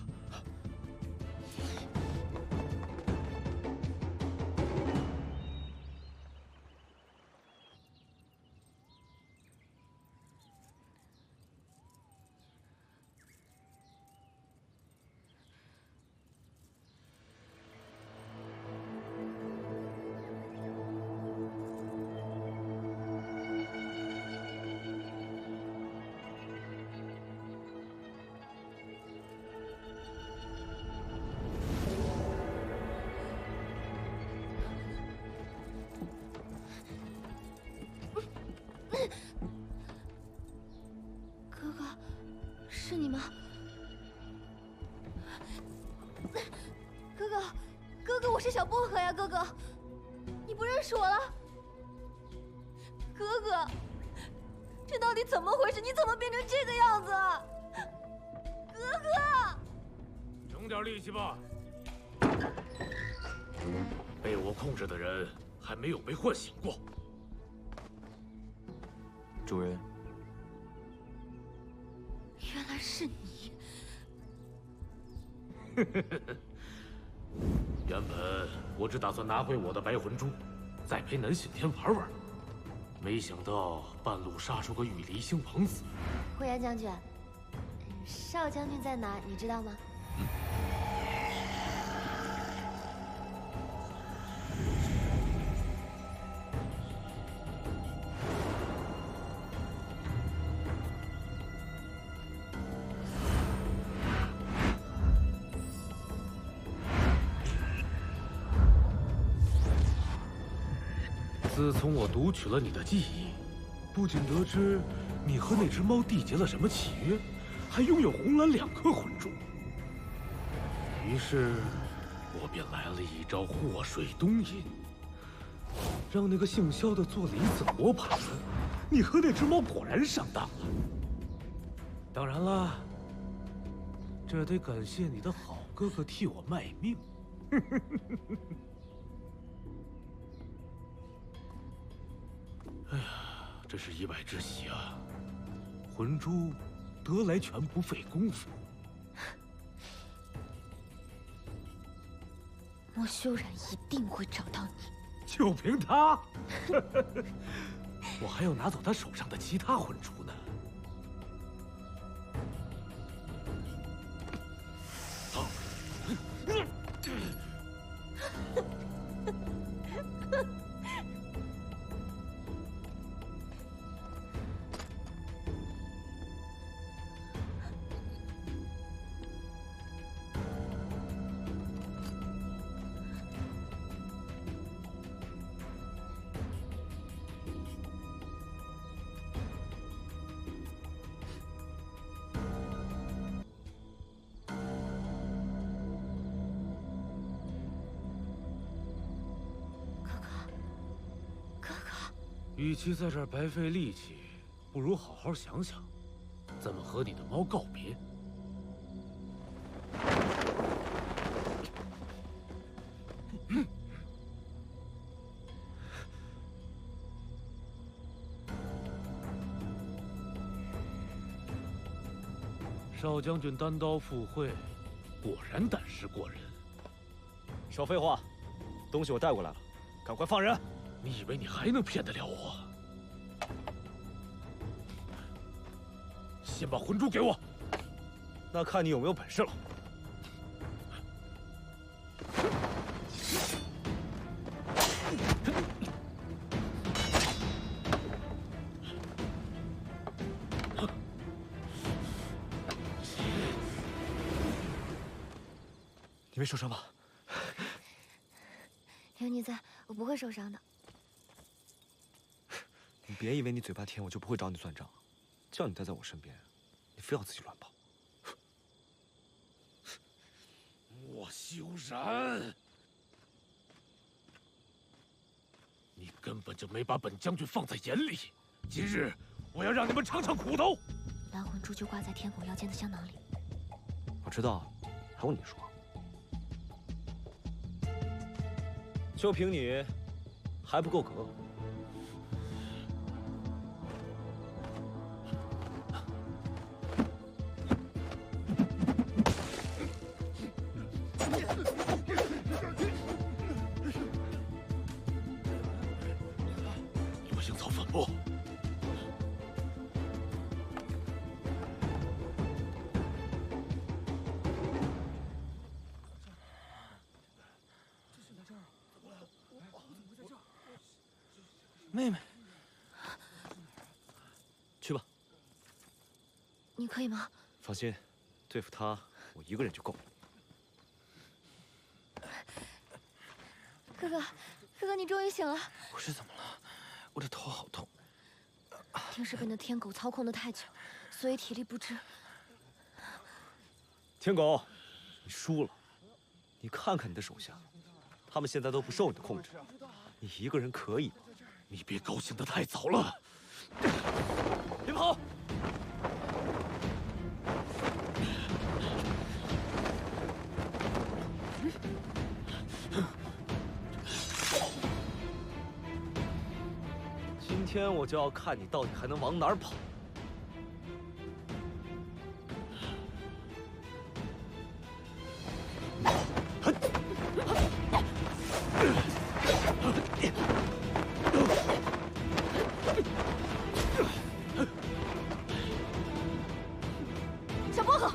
哥哥，是你吗？哥哥，我是小薄荷呀，哥哥，你不认识我了？哥哥，这到底怎么回事？你怎么变成这个样子？哥哥，
省点力气吧。被我控制的人还没有被唤醒过。
主人，
原来是你。
原本我只打算拿回我的白魂珠，再陪南信天玩玩，没想到半路杀出个羽离星朋子。
霍元将军，少将军在哪？你知道吗？
自从我读取了你的记忆，不仅得知你和那只猫缔结了什么契约，还拥有红蓝2颗魂珠。于是，我便来了一招祸水东引，让那个姓萧的做了一次活盘。你和那只猫果然上当了。当然了，这得感谢你的好哥哥替我卖命。哎呀，真是意外之喜啊！魂珠得来全不费功夫。
莫修然一定会找到你。
就凭他，我还要拿走他手上的其他魂珠呢。好。与其在这儿白费力气，不如好好想想，怎么和你的猫告别。少将军单刀赴会，果然胆识过人。
少废话，东西我带过来了，赶快放人！
你以为你还能骗得了我？先把魂珠给我。
那看你有没有本事了。你没受伤吧？
有你在，我不会受伤的。
你别以为你嘴巴甜，我就不会找你算账。叫你待在我身边，你非要自己乱跑。
莫修然，你根本就没把本将军放在眼里。今日我要让你们尝尝苦头。
蓝魂珠就挂在天狗腰间的香囊里。
我知道，还用你说？就凭你，还不够格？
多星草粉末。
妹妹，
去吧。
你可以吗？
放心，对付他，我一个人就够了。
哥哥，哥哥，你终于醒了。
我是怎么了？我的头好痛。
定是被那天狗操控的太久，所以体力不支。
天狗，你输了。你看看你的手下，他们现在都不受你的控制，你一个人可以吗？
你别高兴得太早了，
别跑！今天我就要看你到底还能往哪儿跑！
小薄荷，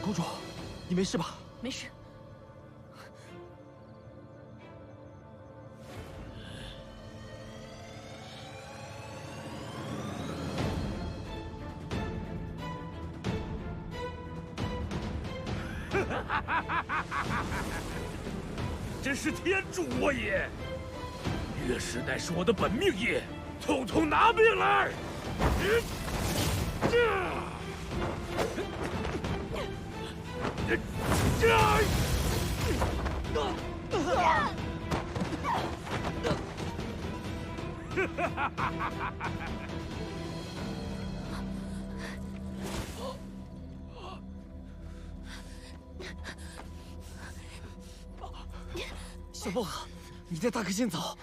公主，你没事吧？
没事。
真是天助我也！月氏乃是我的本命也，统统拿命来！
小薄荷，你带大哥先走。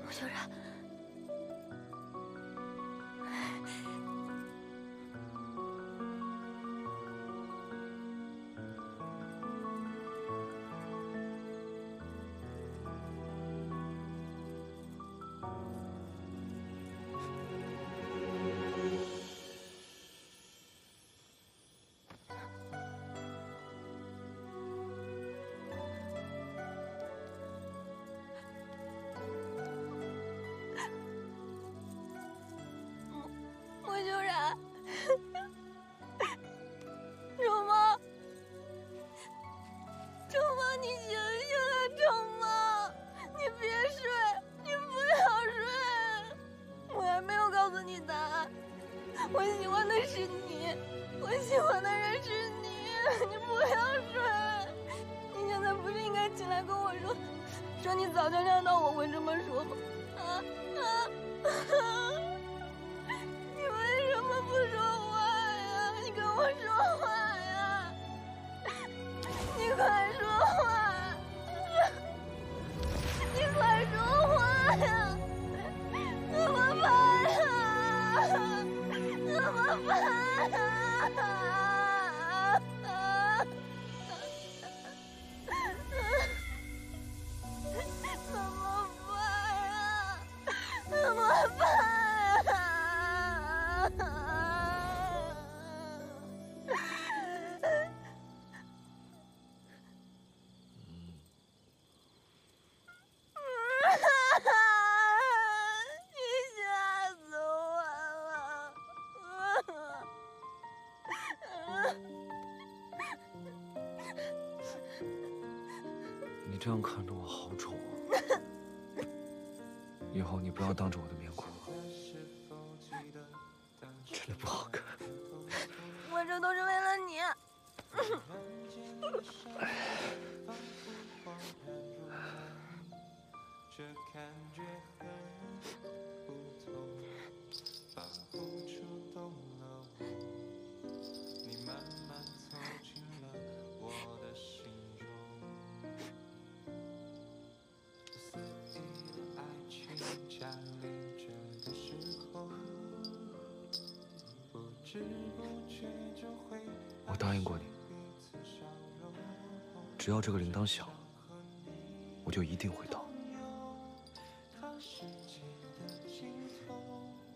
穆修然，穆修然，周妈，周妈，你醒醒啊，周妈，你别睡，你不要睡，我还没有告诉你答案，我喜欢的是你，我喜欢的人是你，你不要睡，你现在不是应该起来跟我说你早就料到我会这么说吗？你为什么不说话呀？你跟我说话呀！你快说话！你快说话呀！怎么办呀？怎么办呀？怎么办呀？怎么办？
这样看着我好丑啊！以后你不要当着我的面哭，真的不好看。
我这都是为了你。
我答应过你，只要这个铃铛响了，我就一定会到。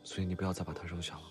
所以你不要再把它扔下了。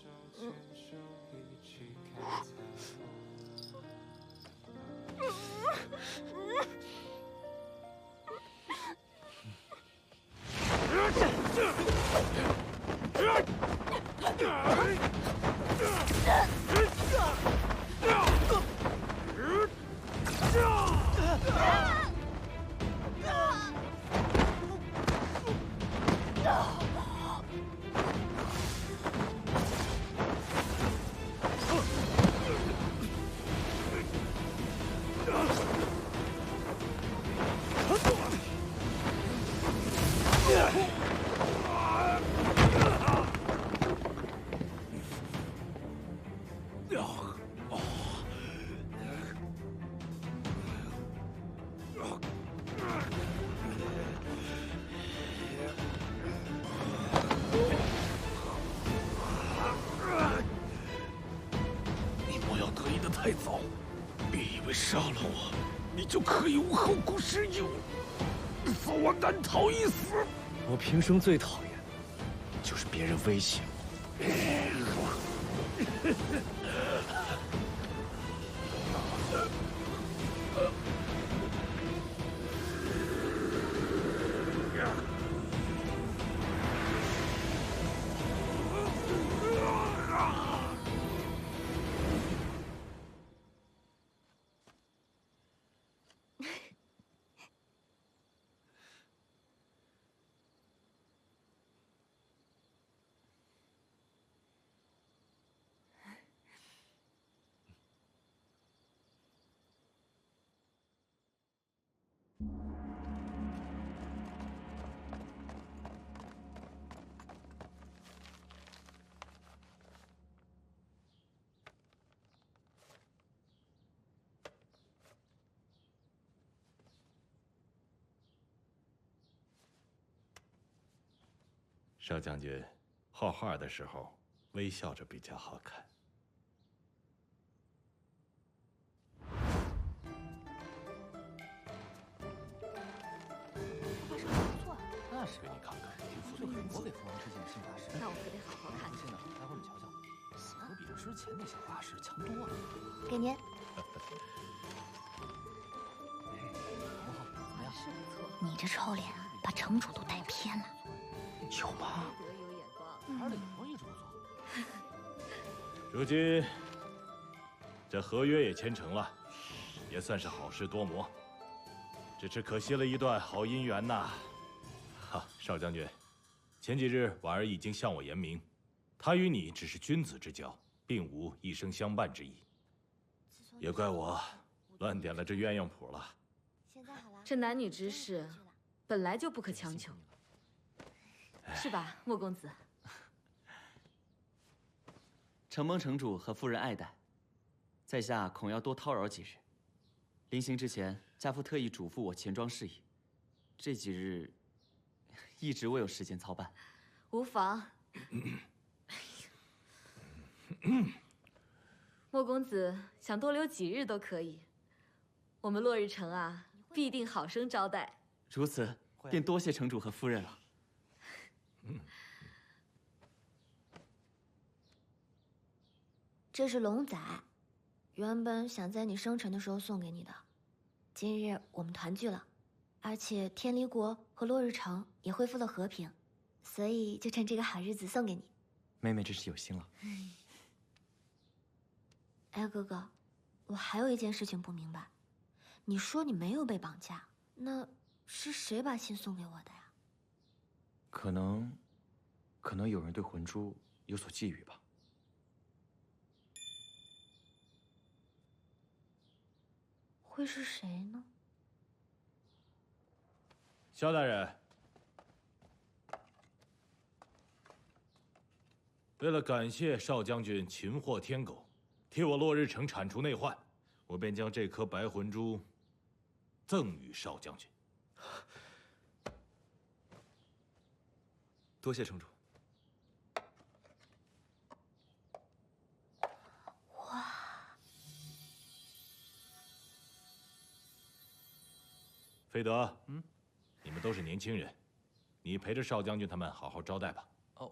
你莫要得意的太早，别以为杀了我，你就可以无后顾之忧，早晚难逃一死。
我平生最讨厌就是别人威胁我。
少将军，画画的时候微笑着比较好看。
那是给你看看，我给父王之前的圣法师，
那我可得好好看看。
现在待会儿你瞧瞧，可比之前那些画师强多了。
给您。
是不错。
你这臭脸把城主都带偏了。
有吗？
得有眼光，
孩儿的眼光一直不错。
诸君，这合约也签成了，也算是好事多磨。只是可惜了一段好姻缘呐。哈，少将军，前几日婉儿已经向我言明，她与你只是君子之交，并无一生相伴之意。也怪我乱点了这鸳鸯谱了。
这男女之事，本来就不可强求，是吧，莫公子？
承蒙城主和夫人爱戴，在下恐要多叨扰几日。临行之前，家父特意嘱咐我钱庄事宜，这几日一直未有时间操办。
无妨。莫公子想多留几日都可以，我们落日城啊，必定好生招待。
如此，便多谢城主和夫人了。
这是龙仔，原本想在你生辰的时候送给你的，今日我们团聚了，而且天离国和落日城也恢复了和平，所以就趁这个好日子送给你。
妹妹真是有心了。
哎，哥哥，我还有一件事情不明白，你说你没有被绑架，那是谁把信送给我的呀？
可能有人对魂珠有所觊觎吧。
会是谁呢？
萧大人，为了感谢少将军擒获天狗，替我落日城铲除内患，我便将这颗白魂珠赠予少将军。
多谢城主。
哇！
飞德，你们都是年轻人，你陪着少将军他们好好招待吧。
哦，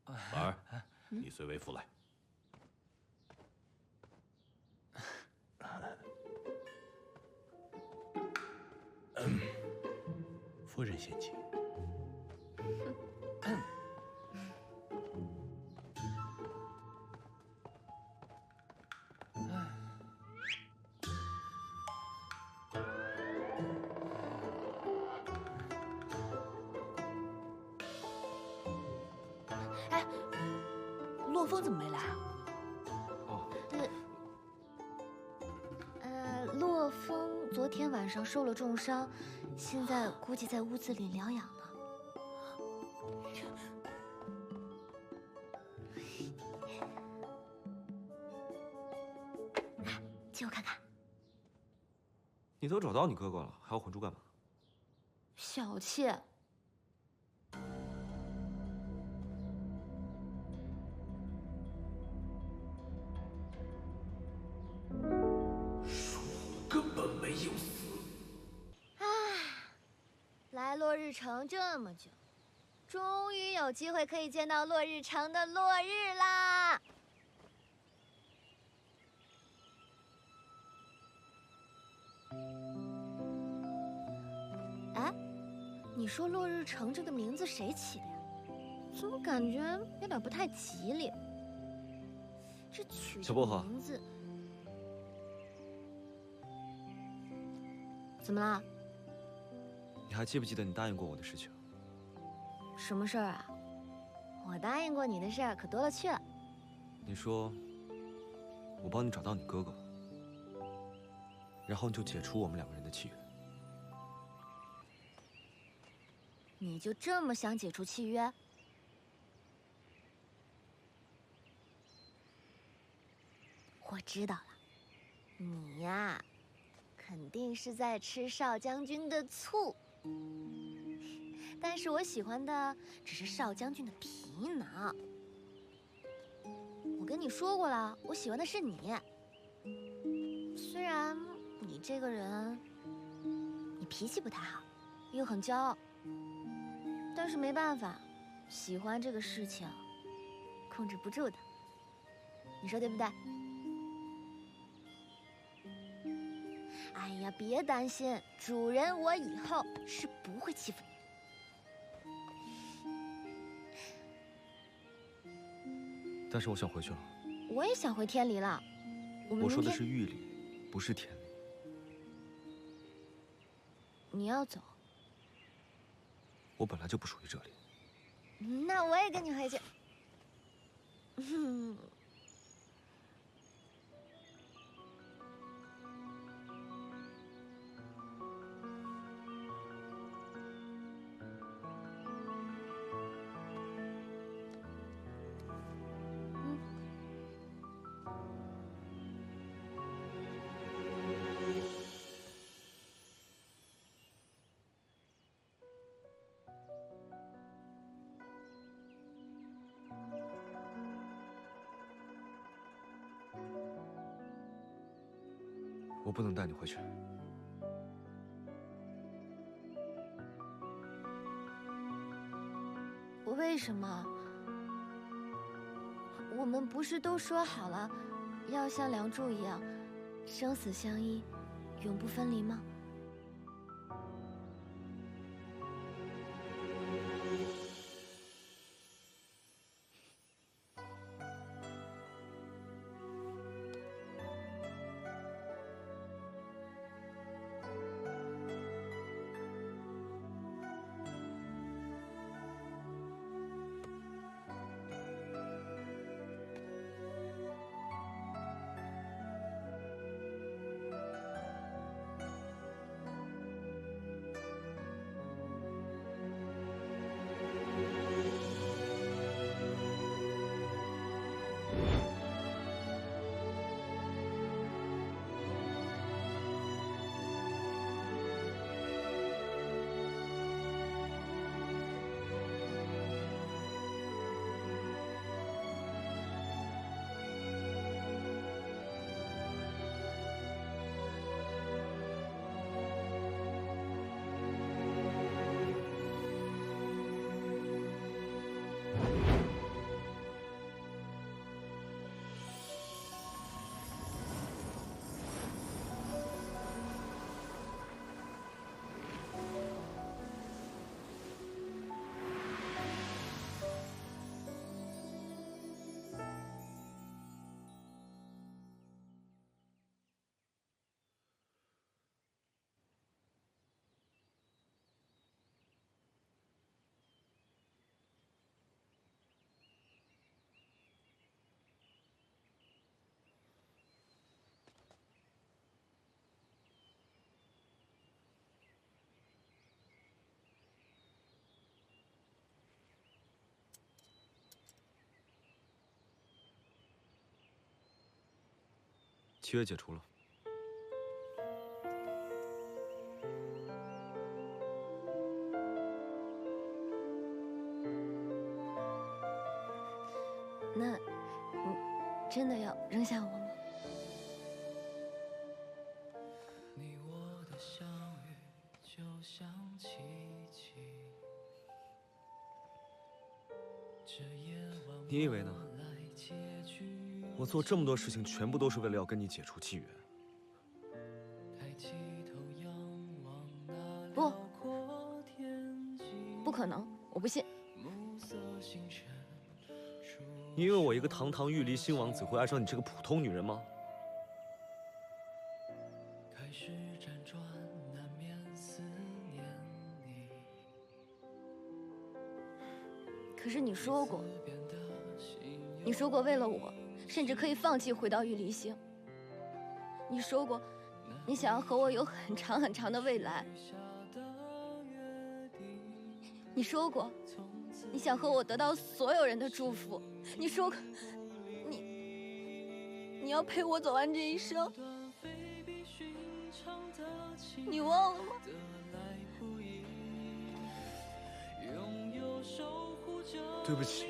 婉儿，你随为父来。夫人先请。
哎，洛风怎么没来啊？
洛风昨天晚上受了重伤，现在估计在屋子里疗养呢。借我看看。
你都找到你哥哥了，还要魂珠干嘛？
小气。
根本没有死。
唉，来落日城这么久，终于有机会可以见到落日城的落日啦！哎，你说落日城这个名字谁起的呀？怎么感觉有点不太吉利？这取这个名字，怎么啦？
你还记不记得你答应过我的事情？
什么事儿啊？我答应过你的事儿可多了去了。
你说，我帮你找到你哥哥，然后你就解除我们两个人的契约。
你就这么想解除契约？我知道了，你呀，肯定是在吃少将军的醋。但是我喜欢的只是少将军的皮囊。我跟你说过了，我喜欢的是你。虽然你这个人，你脾气不太好，又很骄傲，但是没办法，喜欢这个事情，控制不住的。你说对不对？哎呀，别担心，主人我以后是不会欺负你。
但是我想回去了。
我也想回天离了。
我说的是玉里，不是天里。
你要走？
我本来就不属于这里。
那我也跟你回去。
我不能带你回去。
为什么？我们不是都说好了，要像梁祝一样，生死相依，永不分离吗？
契约解除了。
那，你真的要扔下我吗？
你我的相遇就像奇迹。
你以为呢？我做这么多事情，全部都是为了要跟你解除契约。
不，不可能，我不信。
你以为我一个堂堂玉离星王子会爱上你这个普通女人吗？
可是你说过，你说过为了我，甚至可以放弃回到玉离星。你说过，你想要和我有很长很长的未来。你说过，你想和我得到所有人的祝福。你说过，你要陪我走完这一生。你忘了吗？
对不起，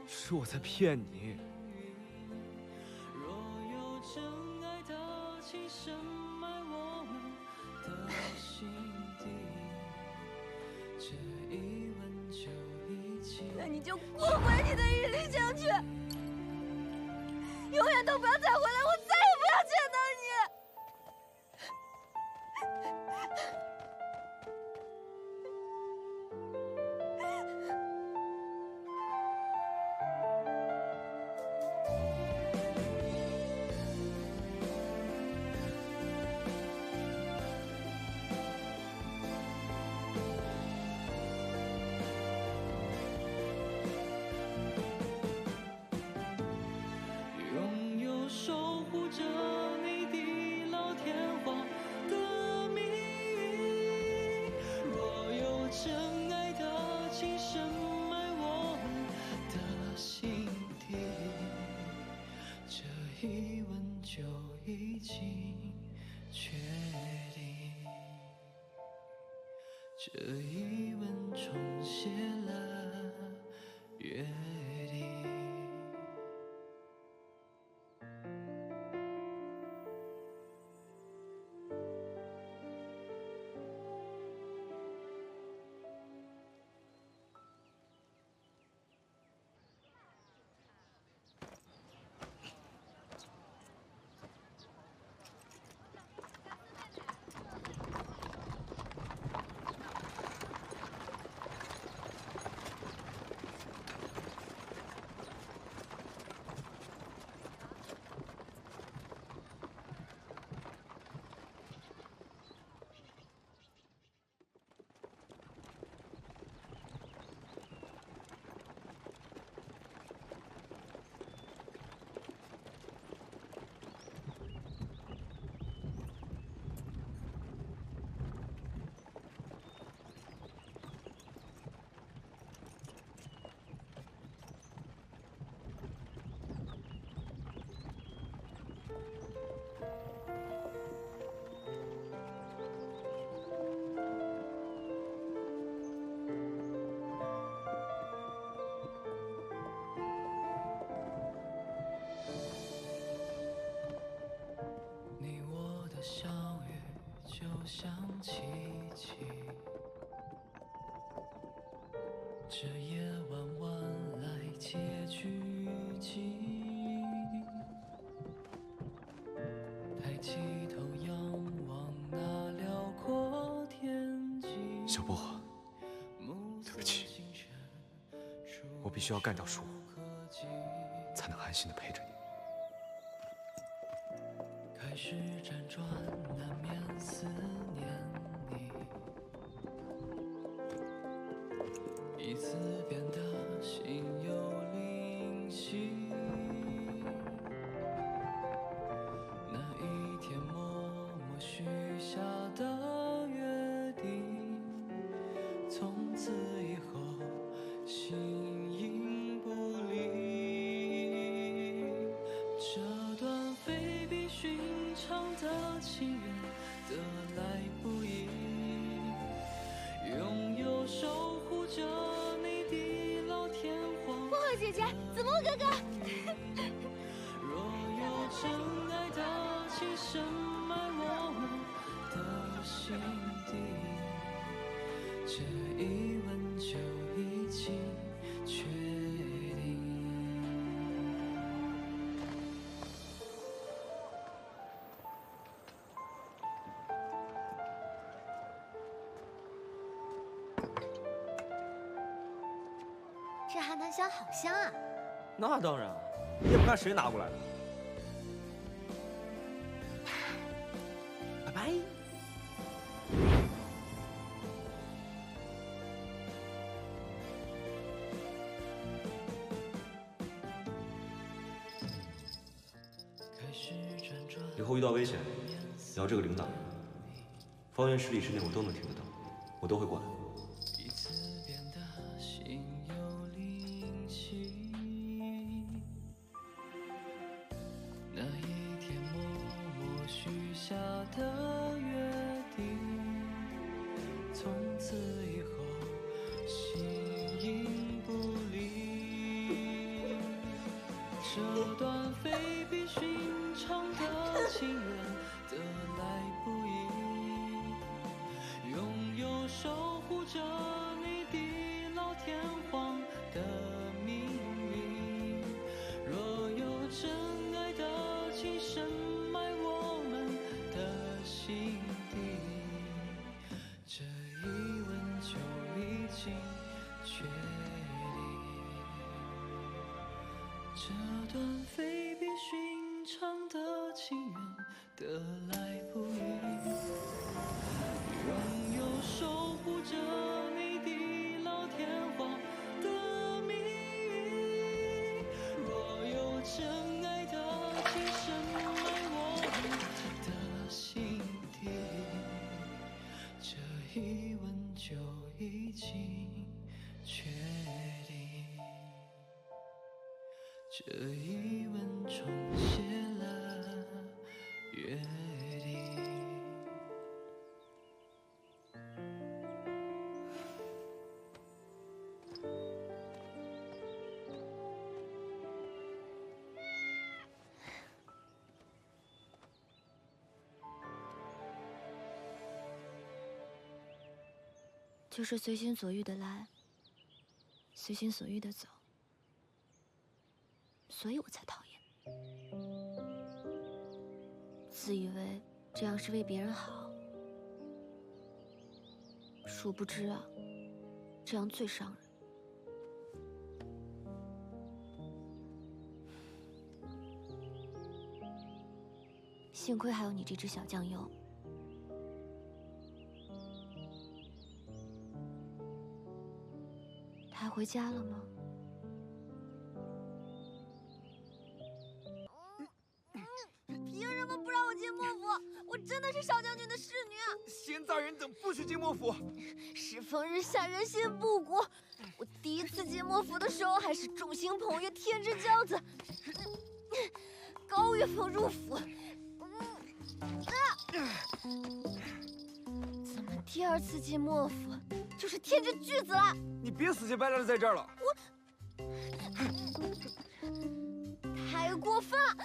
是我在骗你。
那你就滚回你的玉离将军，永远都不要再回来，我再也不要见到你。
这一吻重写了约定。相遇就像奇迹，这夜晚晚来结局记。抬起头仰望那辽阔天际。
小薄荷，对不起，我必须要干掉树，才能安心的陪着你。
开始辗转，难免思念你，一次变得心有灵犀。那一天默默许下的约定，从此以后形影不离。这段
檀香好香啊！
那当然，你也不看谁拿过来的。拜拜。以后遇到危险，聊这个领导，方圆10里之内我都能听得到，我都会过来。
那一天默默许下的约定，从此以后形影不离。这段非比寻常的情缘得来不易，拥有守护着你的老天荒的秘密。若有真爱的情深埋我们的心底，这一吻就已经确定。这段非比寻常的情缘得来不易，拥有守护着你的老天荒的秘密。若有真爱的情深埋我们的心底，这一吻就已经确定。这一吻重写了约定。
就是随心所欲的来，随心所欲的走，所以我才讨厌。自以为这样是为别人好，殊不知啊，这样最伤人。幸亏还有你这只小酱油。他回家了吗？
凭什么不让我进幕府？我真的是少将军的侍女。
闲杂人等不许进幕府。
世风日下，人心不古。我第一次进幕府的时候还是众星捧月，天之骄子。高岳峰入府，怎么第二次进幕府就是天之巨子了？
你别死乞白赖的在这儿了。
太过分了！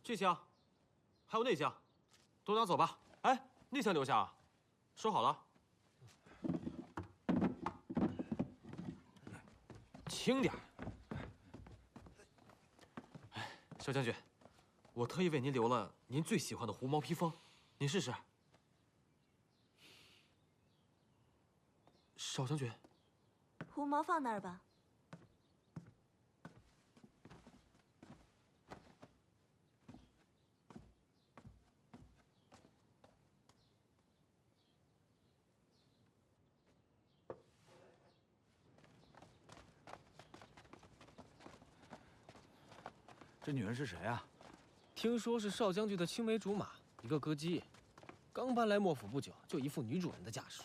这箱，还有那箱，都拿走吧。哎，那箱留下啊，收好了。轻点。哎，小将军，我特意为您留了您最喜欢的狐毛披风，您试试。少将军，
狐毛放那儿吧。
这女人是谁啊？
听说是少将军的青梅竹马，一个歌姬，刚搬来莫府不久，就一副女主人的架势。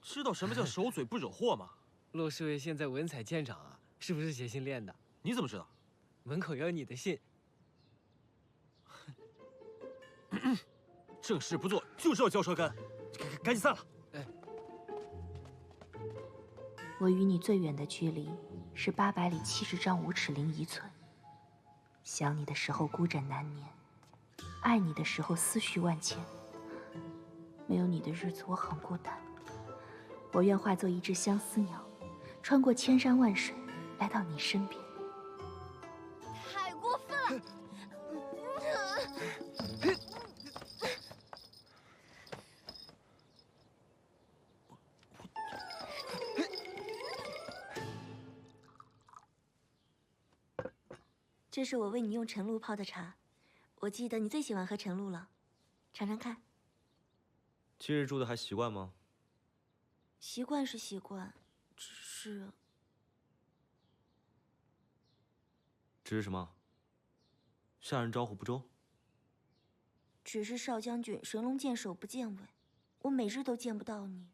知道什么叫守嘴不惹祸吗？
骆侍卫现在文采见长啊，是不是写信练的？
你怎么知道？
门口有你的信。
正事不做就是要嚼舌根，赶紧散了。
我与你最远的距离是800里70丈5尺01寸。想你的时候孤枕难眠，爱你的时候思绪万千。没有你的日子我很孤单，我愿化作一只相思鸟，穿过千山万水，来到你身边。
太过分了！
这是我为你用晨露泡的茶，我记得你最喜欢喝晨露了，尝尝看。
今日住的还习惯吗？
习惯是习惯，只是
什么？下人招呼不周？
只是少将军神龙见首不见尾，我每日都见不到你，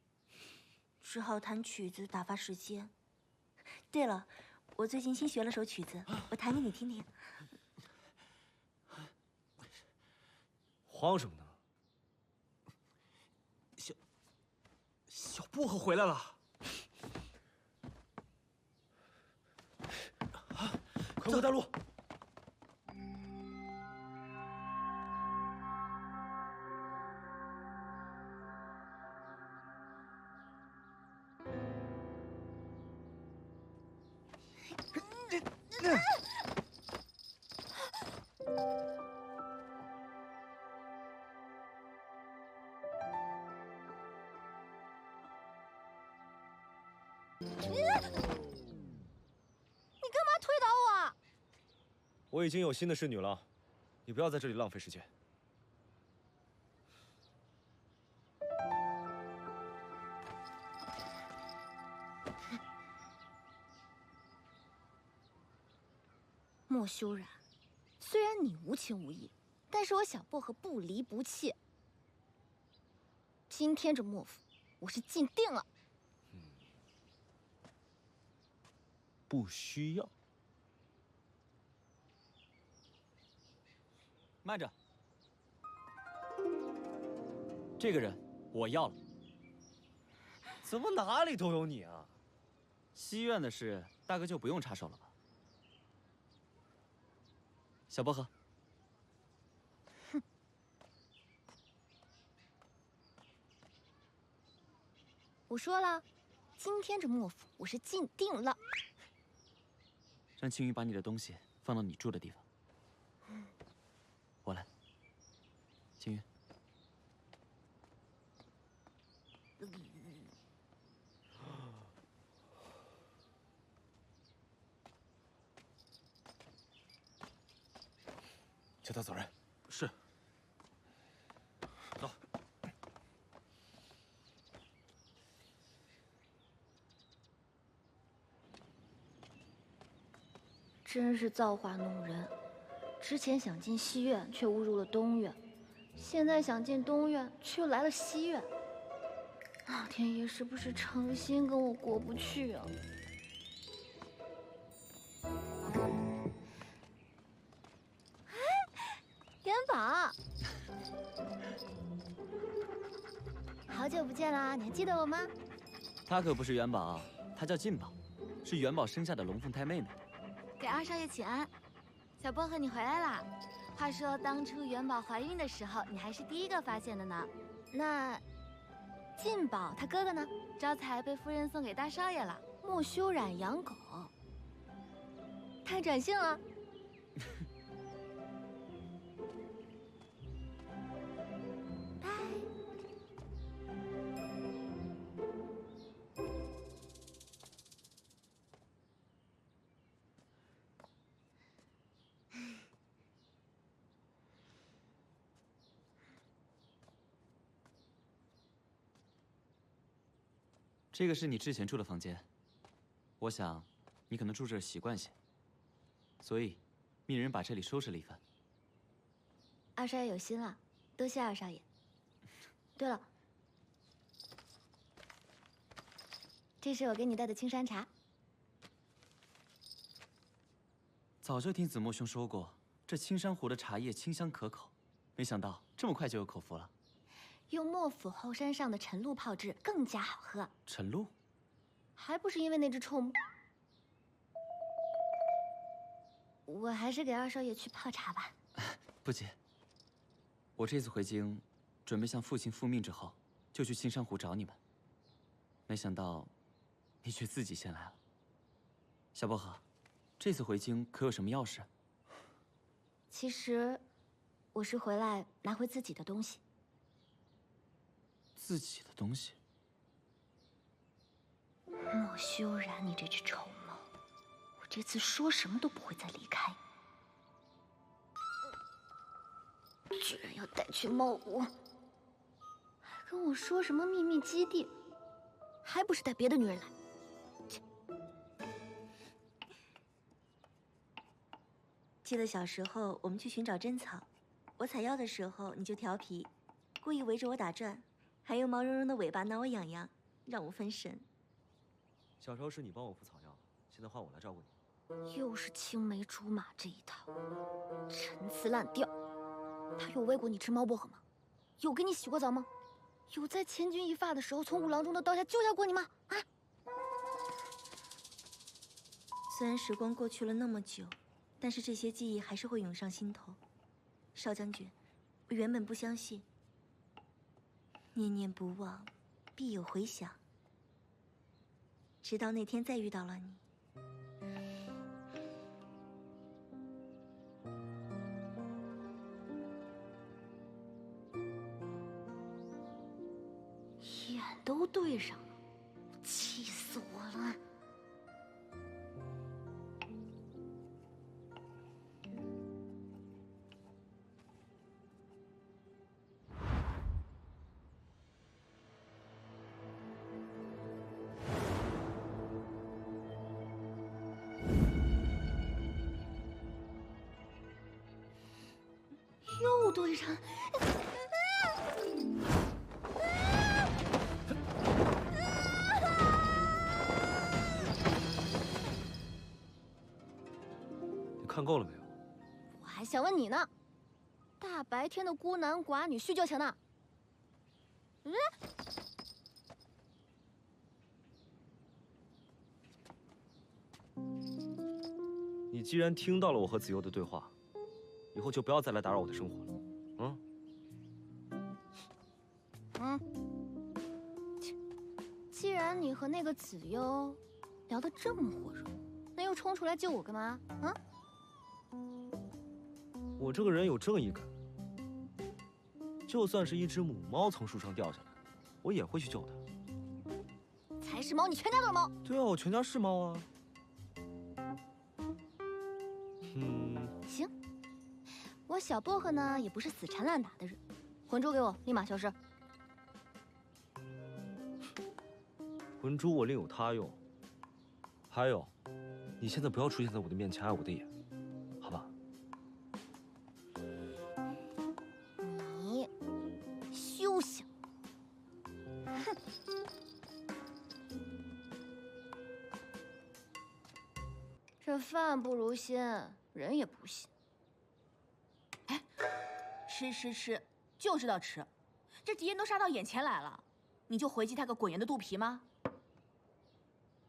只好弹曲子打发时间。对了，我最近新学了首曲子，我弹给你听听。
慌什么呢？
小薄荷回来了，
快回大路！
你干嘛推倒我？
我已经有新的侍女了，你不要在这里浪费时间。
莫修然，虽然你无情无义，但是我小薄荷不离不弃。今天这莫府，我是进定了。
不需要。
慢着，这个人我要了。
怎么哪里都有你啊？
西院的事，大哥就不用插手了吧？小薄荷，
我说了，今天这莫府我是进定了。
让青云把你的东西放到你住的地方。我来，青云。
叫他走人。
是。
走。
真是造化弄人！之前想进西院，却误入了东院；现在想进东院，却又来了西院。老天爷是不是诚心跟我过不去啊？元宝，好久不见啦！你还记得我吗？
她可不是元宝，她叫进宝，是元宝生下的龙凤胎妹妹。
给二少爷请安，小薄荷，你回来啦！话说当初元宝怀孕的时候，你还是第一个发现的呢。那进宝他哥哥呢？招财被夫人送给大少爷了。莫修染养狗，他转性了。拜。
这个是你之前住的房间，我想你可能住这儿习惯些，所以命人把这里收拾了一番。
二少爷有心了，多谢二少爷。对了，这是我给你带的青山茶。
早就听子墨兄说过，这青山湖的茶叶清香可口，没想到这么快就有口福了。
用莫府后山上的晨露泡制，更加好喝。
晨露，
还不是因为那只臭猫。我还是给二少爷去泡茶吧。
不急，我这次回京，准备向父亲复命之后，就去青山湖找你们。没想到，你却自己先来了。小薄荷，这次回京可有什么要事？
其实，我是回来拿回自己的东西。
自己的东西。
莫修然，你这只丑猫，我这次说什么都不会再离开你。居然要带去猫屋，还跟我说什么秘密基地，还不是带别的女人来？
记得小时候我们去寻找真草，我采药的时候你就调皮，故意围着我打转，还用毛茸茸的尾巴挠我痒痒，让我分神。
小时候是你帮我服草药，现在换我来照顾你。
又是青梅竹马这一套，陈词滥调。他有喂过你吃猫薄荷吗？有给你洗过澡吗？有在千钧一发的时候从五郎中的刀下救下过你吗？啊！
虽然时光过去了那么久，但是这些记忆还是会涌上心头。少将军，我原本不相信，念念不忘，必有回响。直到那天再遇到了你。
眼都对上了，气死我了！又对上。
你看够了没有？
我还想问你呢，大白天的孤男寡女叙旧情呢？
你既然听到了我和子悠的对话，以后就不要再来打扰我的生活了，
既然你和那个子悠聊得这么火热，那又冲出来救我干嘛？啊？
我这个人有正义感，就算是一只母猫从树上掉下来，我也会去救它。
才是猫，你全家都是猫。
对啊，我全家是猫啊。
行，我小薄荷呢也不是死缠烂打的人，魂珠给我，立马消失。
魂珠我另有他用。还有，你现在不要出现在我的面前碍我的眼，好吧？
你休想！哼！这饭不如心，人也不信。
哎，吃，就知道吃。这敌人都杀到眼前来了，你就回击他个滚圆的肚皮吗？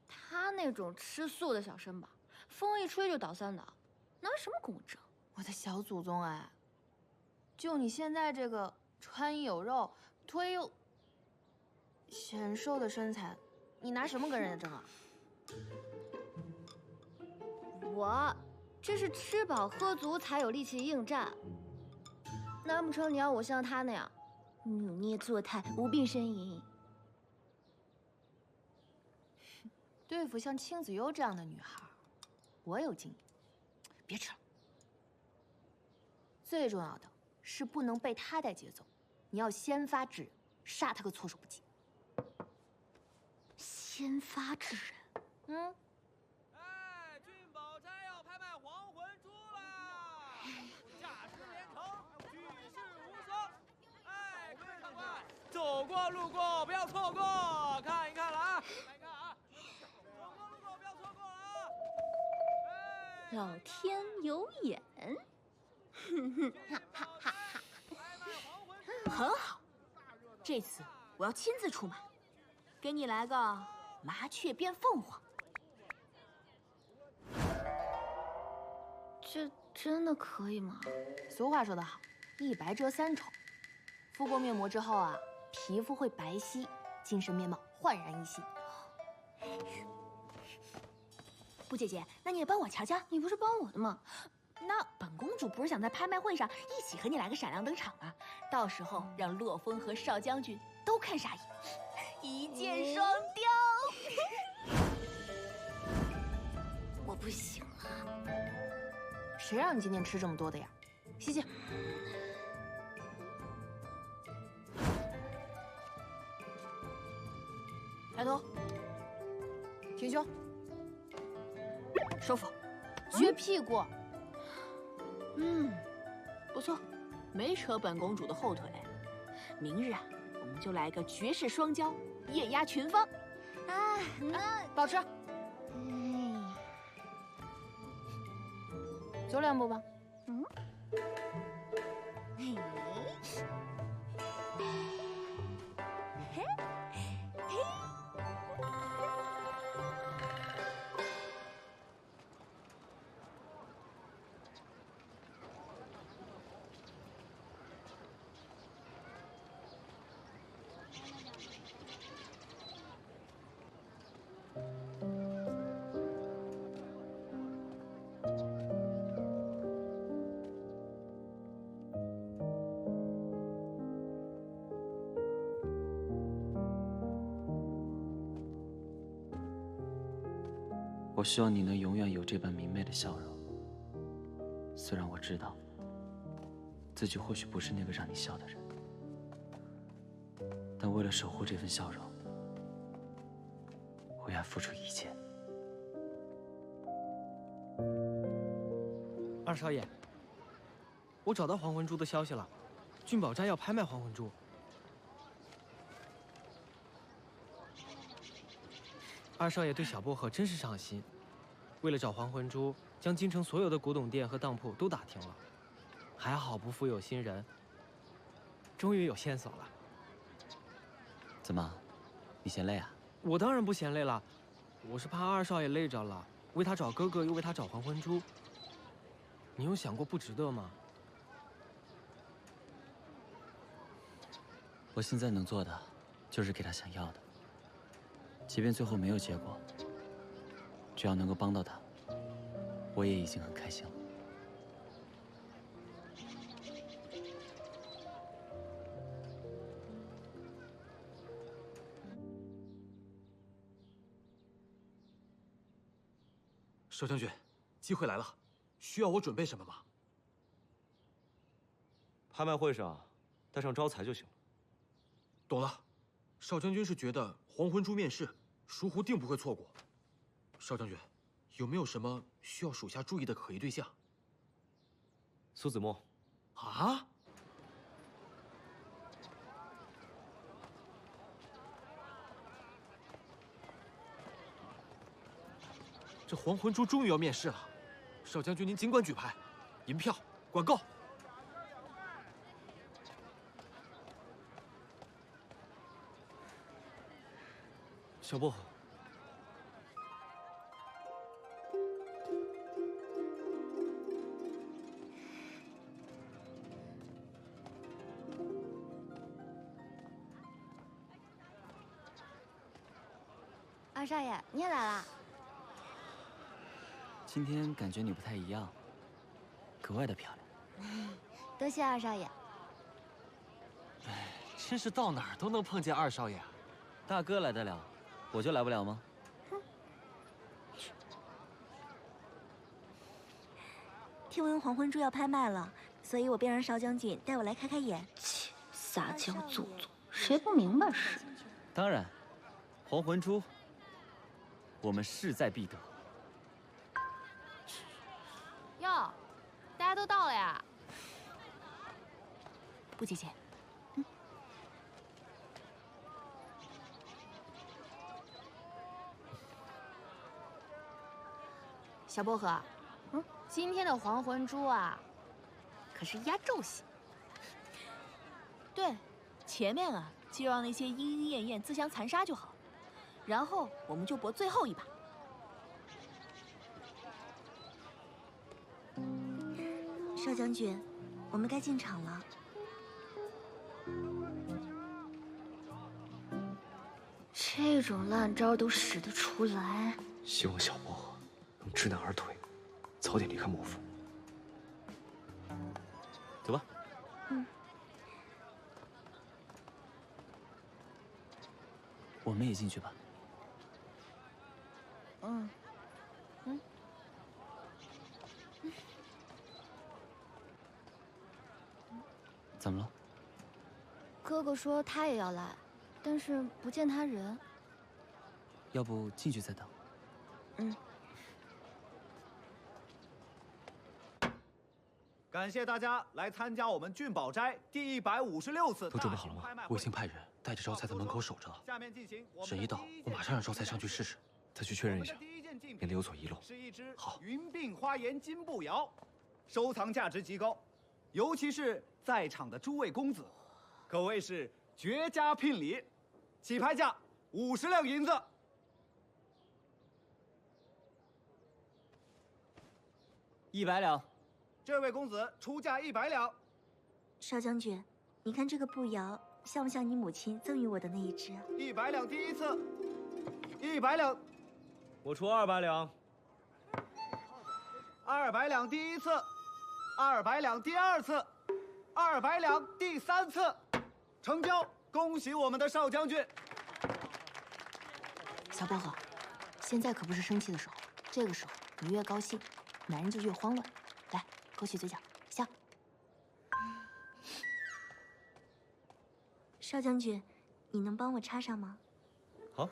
他那种吃素的小身板，风一吹就倒3倒，拿什么跟我争？
我的小祖宗哎，就你现在这个穿衣有肉、腿又显瘦的身材，你拿什么跟人家争啊？
我这是吃饱喝足才有力气应战，难不成你要我像他那样，努捏作态、无病呻吟？
对付像青子悠这样的女孩，我有经验。别吃了，最重要的是不能被她带节奏，你要先发制人，杀她个措手不及。
先发制人？
哎，俊宝斋要拍卖黄魂珠啦！价值连城，举世无双。哎，各位看官，走过路过不要错过，看一看了啊！来看啊！走过路过不要错过了啊！
老天有眼，很好，这次我要亲自出马，给你来个麻雀变凤凰。
这真的可以吗？
俗话说得好，一白遮三丑。敷过面膜之后啊，皮肤会白皙，精神面貌焕然一新。顾姐姐，那你也帮我瞧瞧。
你不是帮我的吗？
那本公主不是想在拍卖会上一起和你来个闪亮登场吗？到时候让洛风和少将军都看傻眼，一箭双雕。
我不行了。
谁让你今天吃这么多的呀？西西。抬头，挺胸，收腹，撅屁股。
不错，没扯本公主的后腿。明日啊，我们就来个绝世双骄，艳压群芳。
保持。走两步吧。
我希望你能永远有这般明媚的笑容。虽然我知道，自己或许不是那个让你笑的人，但为了守护这份笑容，我愿付出一切。
二少爷，我找到黄魂珠的消息了，俊宝斋要拍卖黄魂珠。二少爷对小薄荷真是上心，为了找黄魂珠，将京城所有的古董店和当铺都打听了，还好不负有心人，终于有线索了。
怎么，你嫌累啊？
我当然不嫌累了，我是怕二少爷累着了，为他找哥哥又为他找黄魂珠，你有想过不值得吗？
我现在能做的，就是给他想要的。即便最后没有结果，只要能够帮到他，我也已经很开心了。
少将军，机会来了，需要我准备什么吗？
拍卖会上带上招财就行了。
懂了，少将军是觉得黄魂珠面世，疏忽定不会错过。少将军，有没有什么需要属下注意的可疑对象？
苏子墨。
啊？这黄魂珠终于要面世了，少将军您尽管举牌，银票管够。
小薄荷，
二少爷，你也来啦？
今天感觉你不太一样，格外的漂亮。
多谢二少爷。
哎，真是到哪儿都能碰见二少爷。
大哥来得了，我就来不了吗？
听闻黄魂珠要拍卖了，所以我便让少将军带我来开开眼。
切，撒娇做作，谁不明白是？
当然，黄魂珠，我们势在必得。
哟，大家都到了呀？
顾姐姐，
小薄荷，今天的黄魂珠啊，可是压轴戏。
对，前面啊就让那些莺莺燕燕自相残杀就好，然后我们就搏最后一把。
少将军，我们该进场了。
这种烂招都使得出来，
希望小薄荷能知难而退，早点离开莫府。走吧。
我们也进去吧。怎么了？
哥哥说他也要来，但是不见他人。
要不进去再等？
嗯。
感谢大家来参加我们俊宝斋第156次。
都准备好了吗？我已经派人带着招财在门口守着了。
下面进行
人一到，我马上让招财上去试试。
再去确认一下，别留错遗漏。
是一只云鬓花颜金步摇，收藏价值极高，尤其是在场的诸位公子，可谓是绝佳聘礼。起拍价50两银子。
100两。
这位公子出价100两。
少将军，你看这个步摇像不像你母亲赠予我的那一只
？100两第一次，100两。
我出200两。
200两第一次，200两第二次，200两第三次，成交！恭喜我们的少将军。
小薄荷，现在可不是生气的时候，这个时候你越高兴，男人就越慌乱。来，勾起嘴角，笑。
少将军，你能帮我插上吗？
好。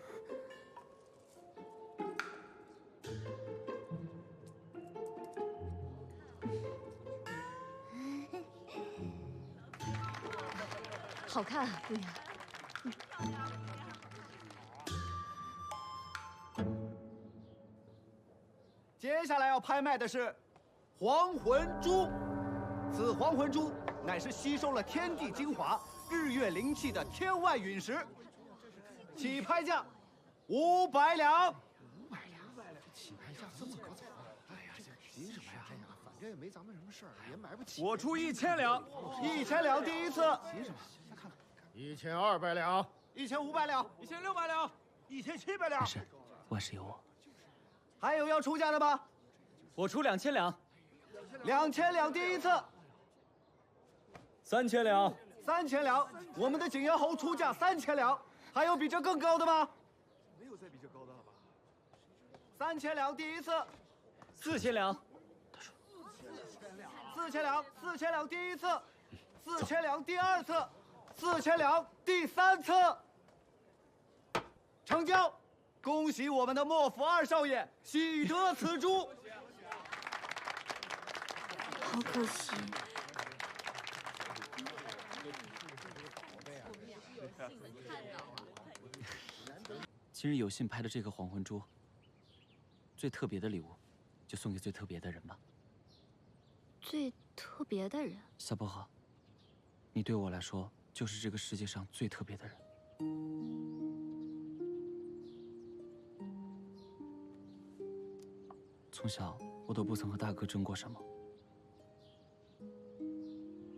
好看啊，姑娘。
接下来要拍卖的是黄魂珠。此黄魂珠乃是吸收了天地精华、日月灵气的天外陨石，起拍价500两。
起拍价这么高，哎呀，这凭什么呀？反正也没咱们什么事儿，也买不起。
我出1000两，1000两第一次。
凭什么？再看看，1200两
，1500两
，1600两
，1700两。
没事，万事有我。
还有要出价的吗？
我出2000两
，2000两第一次。
3000两
，3000两。我们的景阳侯出价3000两，还有比这更高的吗？
没有再比这高的了吧
？3000两第一次。
4000两。
4000两，4000两第一次，4000两第二次，4000两第三次。成交！恭喜我们的莫府二少爷喜得此珠。
好可惜。
今日有幸拍的这个黄魂珠，最特别的礼物，就送给最特别的人吧。
最特别的人，
小薄荷，你对我来说就是这个世界上最特别的人。从小我都不曾和大哥争过什么，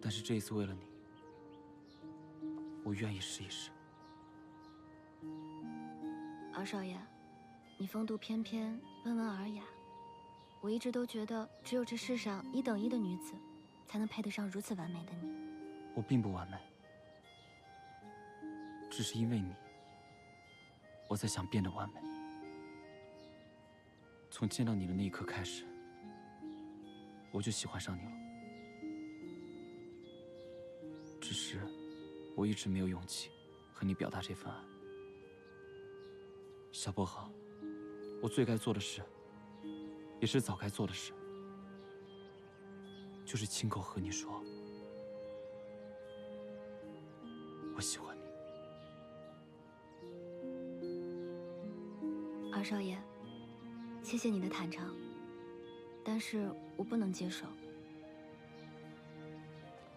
但是这一次为了你，我愿意试一试。
敖少爷，你风度翩翩，温文尔雅。 我一直都觉得，只有这世上1等1的女子，才能配得上如此完美的你。
我并不完美，只是因为你，我才想变得完美。从见到你的那一刻开始，我就喜欢上你了。只是，我一直没有勇气和你表达这份爱。小薄荷，我最该做的事。 也是早该做的事，就是亲口和你说，我喜欢你。
敖少爷，谢谢你的坦诚，但是我不能接受，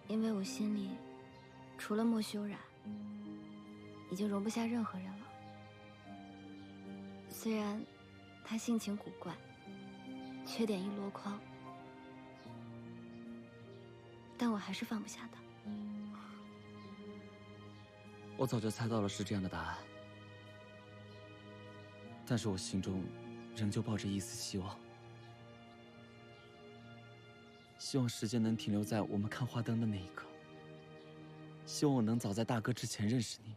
因为我心里除了莫修染，已经容不下任何人了。虽然他性情古怪。 缺点一箩筐，但我还是放不下他。
我早就猜到了是这样的答案，但是我心中仍旧抱着一丝希望，希望时间能停留在我们看花灯的那一刻，希望我能早在大哥之前认识你，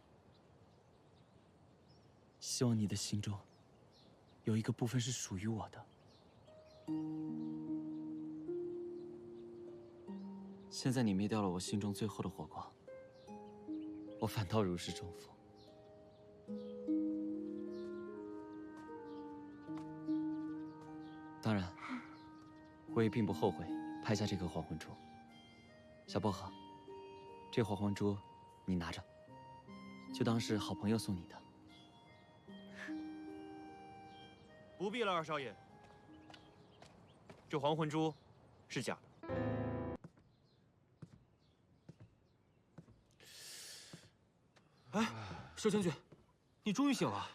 希望你的心中有一个部分是属于我的。 现在你灭掉了我心中最后的火光，我反倒如释重负。当然，我也并不后悔拍下这颗黄魂珠。小薄荷，这黄魂珠你拿着，就当是好朋友送你的。
不必了，二少爷。这黄魂珠是假的。
哎，少将军，你终于醒了。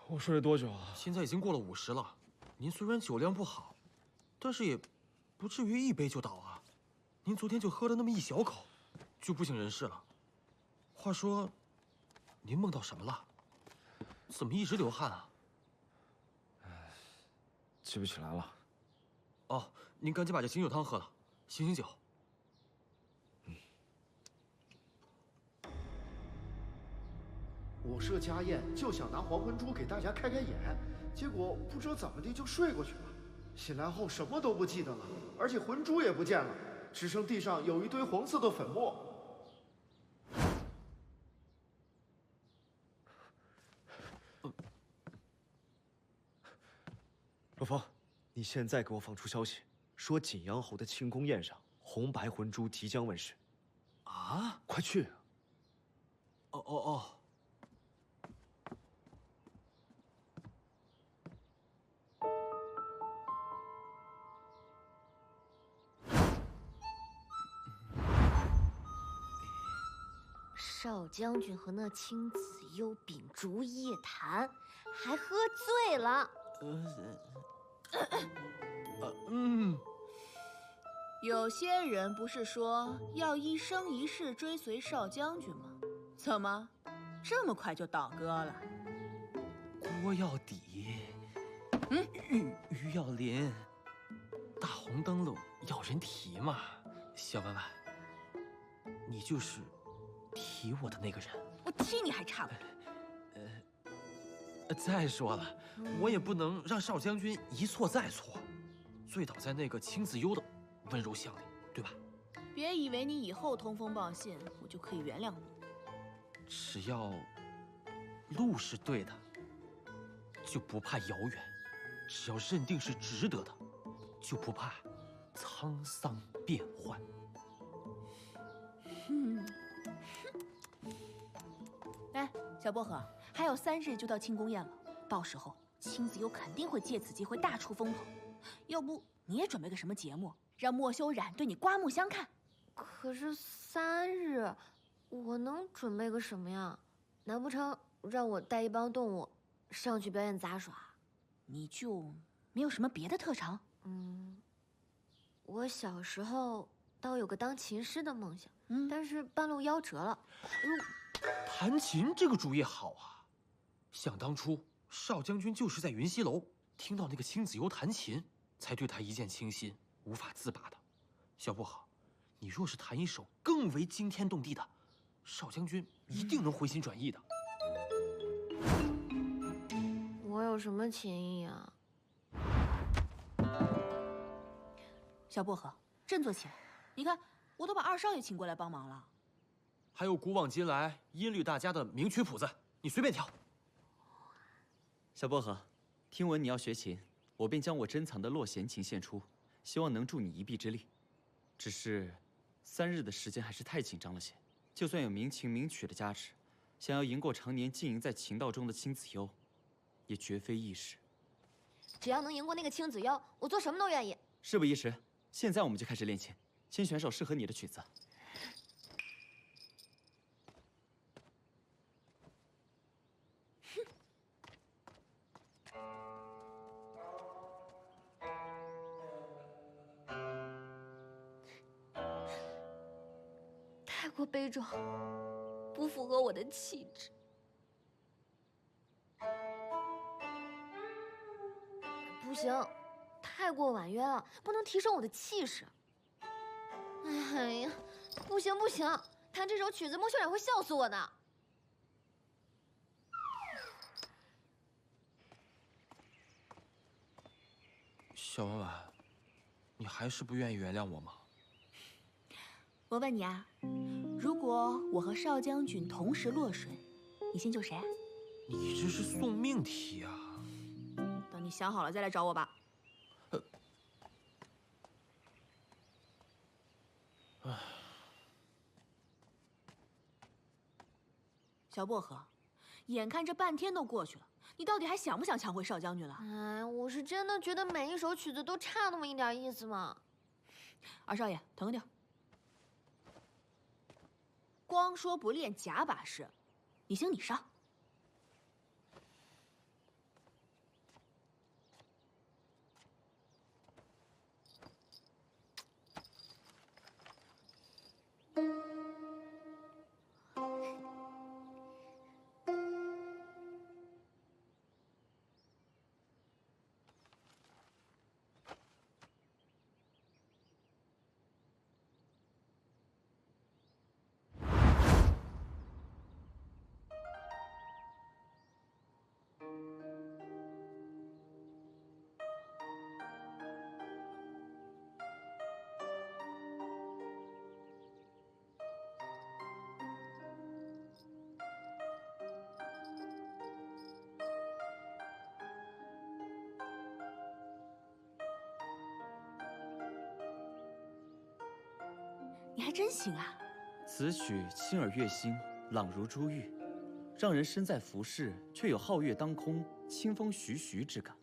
我睡了多久啊？
现在已经过了50了。您虽然酒量不好，但是也不至于一杯就倒啊。您昨天就喝了那么一小口，就不省人事了。话说，您梦到什么了？怎么一直流汗啊？
记不起来了。
哦，您赶紧把这醒酒汤喝了，醒醒酒。
我设家宴就想拿黄魂珠给大家开开眼，结果不知道怎么的就睡过去了。醒来后什么都不记得了，而且魂珠也不见了，只剩地上有一堆黄色的粉末。
若风，你现在给我放出消息，说景阳侯的庆功宴上红白魂珠即将问世。
啊！
快去！
哦。
少将军和那青子幽秉烛夜谈，还喝醉了。
有些人不是说要一生一世追随少将军吗？怎么，这么快就倒戈了？
锅要底，鱼要鳞，大红灯笼要人提嘛。小婉婉，你就是提我的那个人。
我踢你还差不多。
再说了，我也不能让少将军一错再错，醉倒在那个青子幽的温柔乡里，对吧？
别以为你以后通风报信，我就可以原谅你。
只要路是对的，就不怕遥远；只要认定是值得的，就不怕沧桑变幻。
哎，小薄荷，还有3日就到庆功宴了，到时候青子幽肯定会借此机会大出风头。要不你也准备个什么节目，让莫修染对你刮目相看？
可是3日，我能准备个什么呀？难不成让我带一帮动物上去表演杂耍？
你就没有什么别的特长？
我小时候倒有个当琴师的梦想，但是半路夭折了。
弹琴这个主意好啊！想当初少将军就是在云溪楼听到那个青子幽弹琴，才对他一见倾心，无法自拔的。小薄荷，你若是弹一首更为惊天动地的，少将军一定能回心转意的。
我有什么琴艺啊？
小薄荷，振作起来！你看，我都把2少爷请过来帮忙了。
还有古往今来音律大家的名曲谱子，你随便挑。
小薄荷，听闻你要学琴，我便将我珍藏的洛弦琴献出，希望能助你一臂之力。只是3日的时间还是太紧张了些，就算有名琴名曲的加持，想要赢过常年浸淫在琴道中的青子幽，也绝非易事。
只要能赢过那个青子幽，我做什么都愿意。
事不宜迟，现在我们就开始练琴，先选首适合你的曲子。
太过悲壮，不符合我的气质。不行，太过婉约了，不能提升我的气势。哎呀，不行不行，弹这首曲子，莫修染会笑死我的。
小婉婉，你还是不愿意原谅我吗？
我问你啊，如果我和少将军同时落水，你先救谁啊？
你这是送命题啊！
等你想好了再来找我吧。小薄荷，眼看这半天都过去了，你到底还想不想抢回少将军了？
哎，我是真的觉得每一首曲子都差那么一点意思嘛。
二少爷，停停！光说不练假把式，你行你上。你还真行啊！
此曲清耳悦心，朗如珠玉，让人身在浮世，却有皓月当空、清风徐徐之感。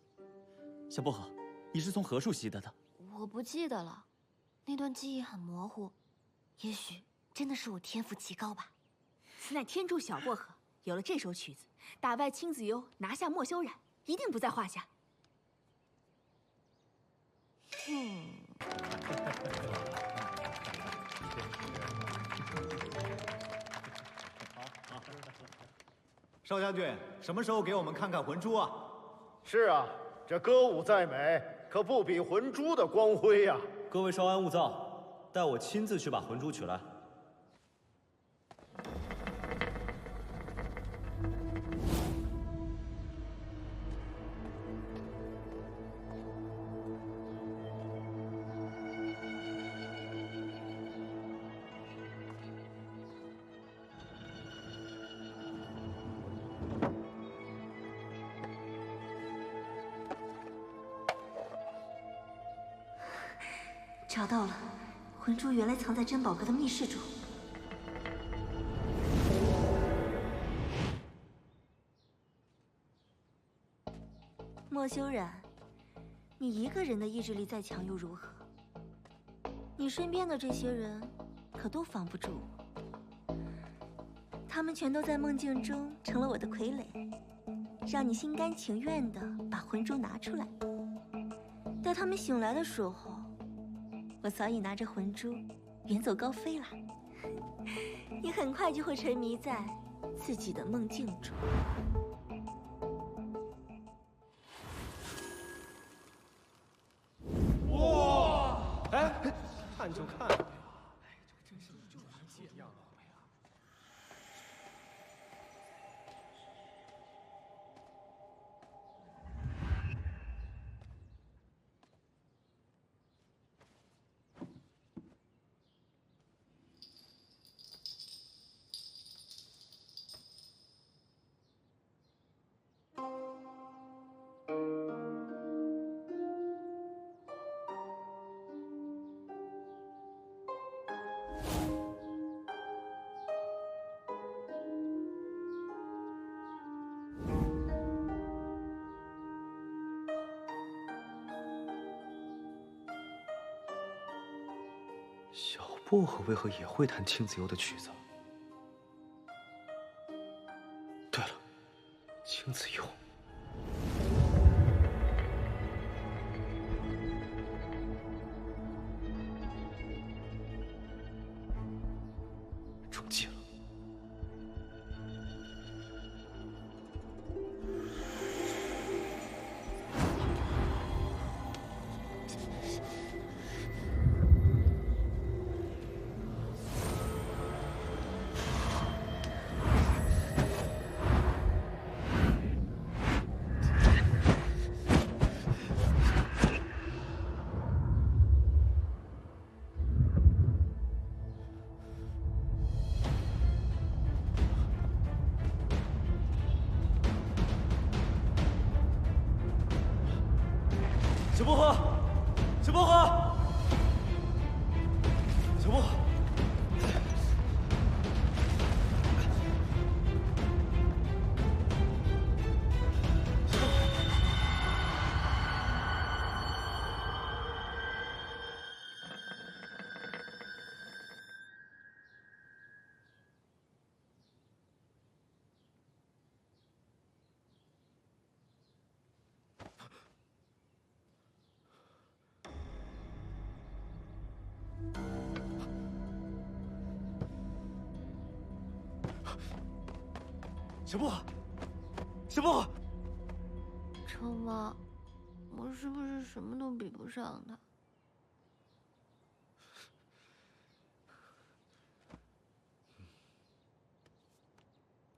小薄荷，你是从何处习得的？
我不记得了，那段记忆很模糊，也许真的是我天赋极高吧。
此乃天助小薄荷，有了这首曲子，打败青子幽，拿下莫修染，一定不在话下。
少将军，什么时候给我们看看魂珠啊？
是啊，这歌舞再美，可不比魂珠的光辉呀。
各位稍安勿躁，待我亲自去把魂珠取来。
找到了，魂珠原来藏在珍宝阁的密室中。莫修染，你一个人的意志力再强又如何？你身边的这些人，可都防不住我。他们全都在梦境中成了我的傀儡，让你心甘情愿地把魂珠拿出来。待他们醒来的时候，我早已拿着魂珠远走高飞了。你很快就会沉迷在自己的梦境中。
哇！哎，看就看。小薄荷为何也会弹青子幽的曲子？对了，青子幽。中计了。小薄荷，小薄荷，小薄荷。 小薄荷，小薄荷，
臭猫，我是不是什么都比不上他？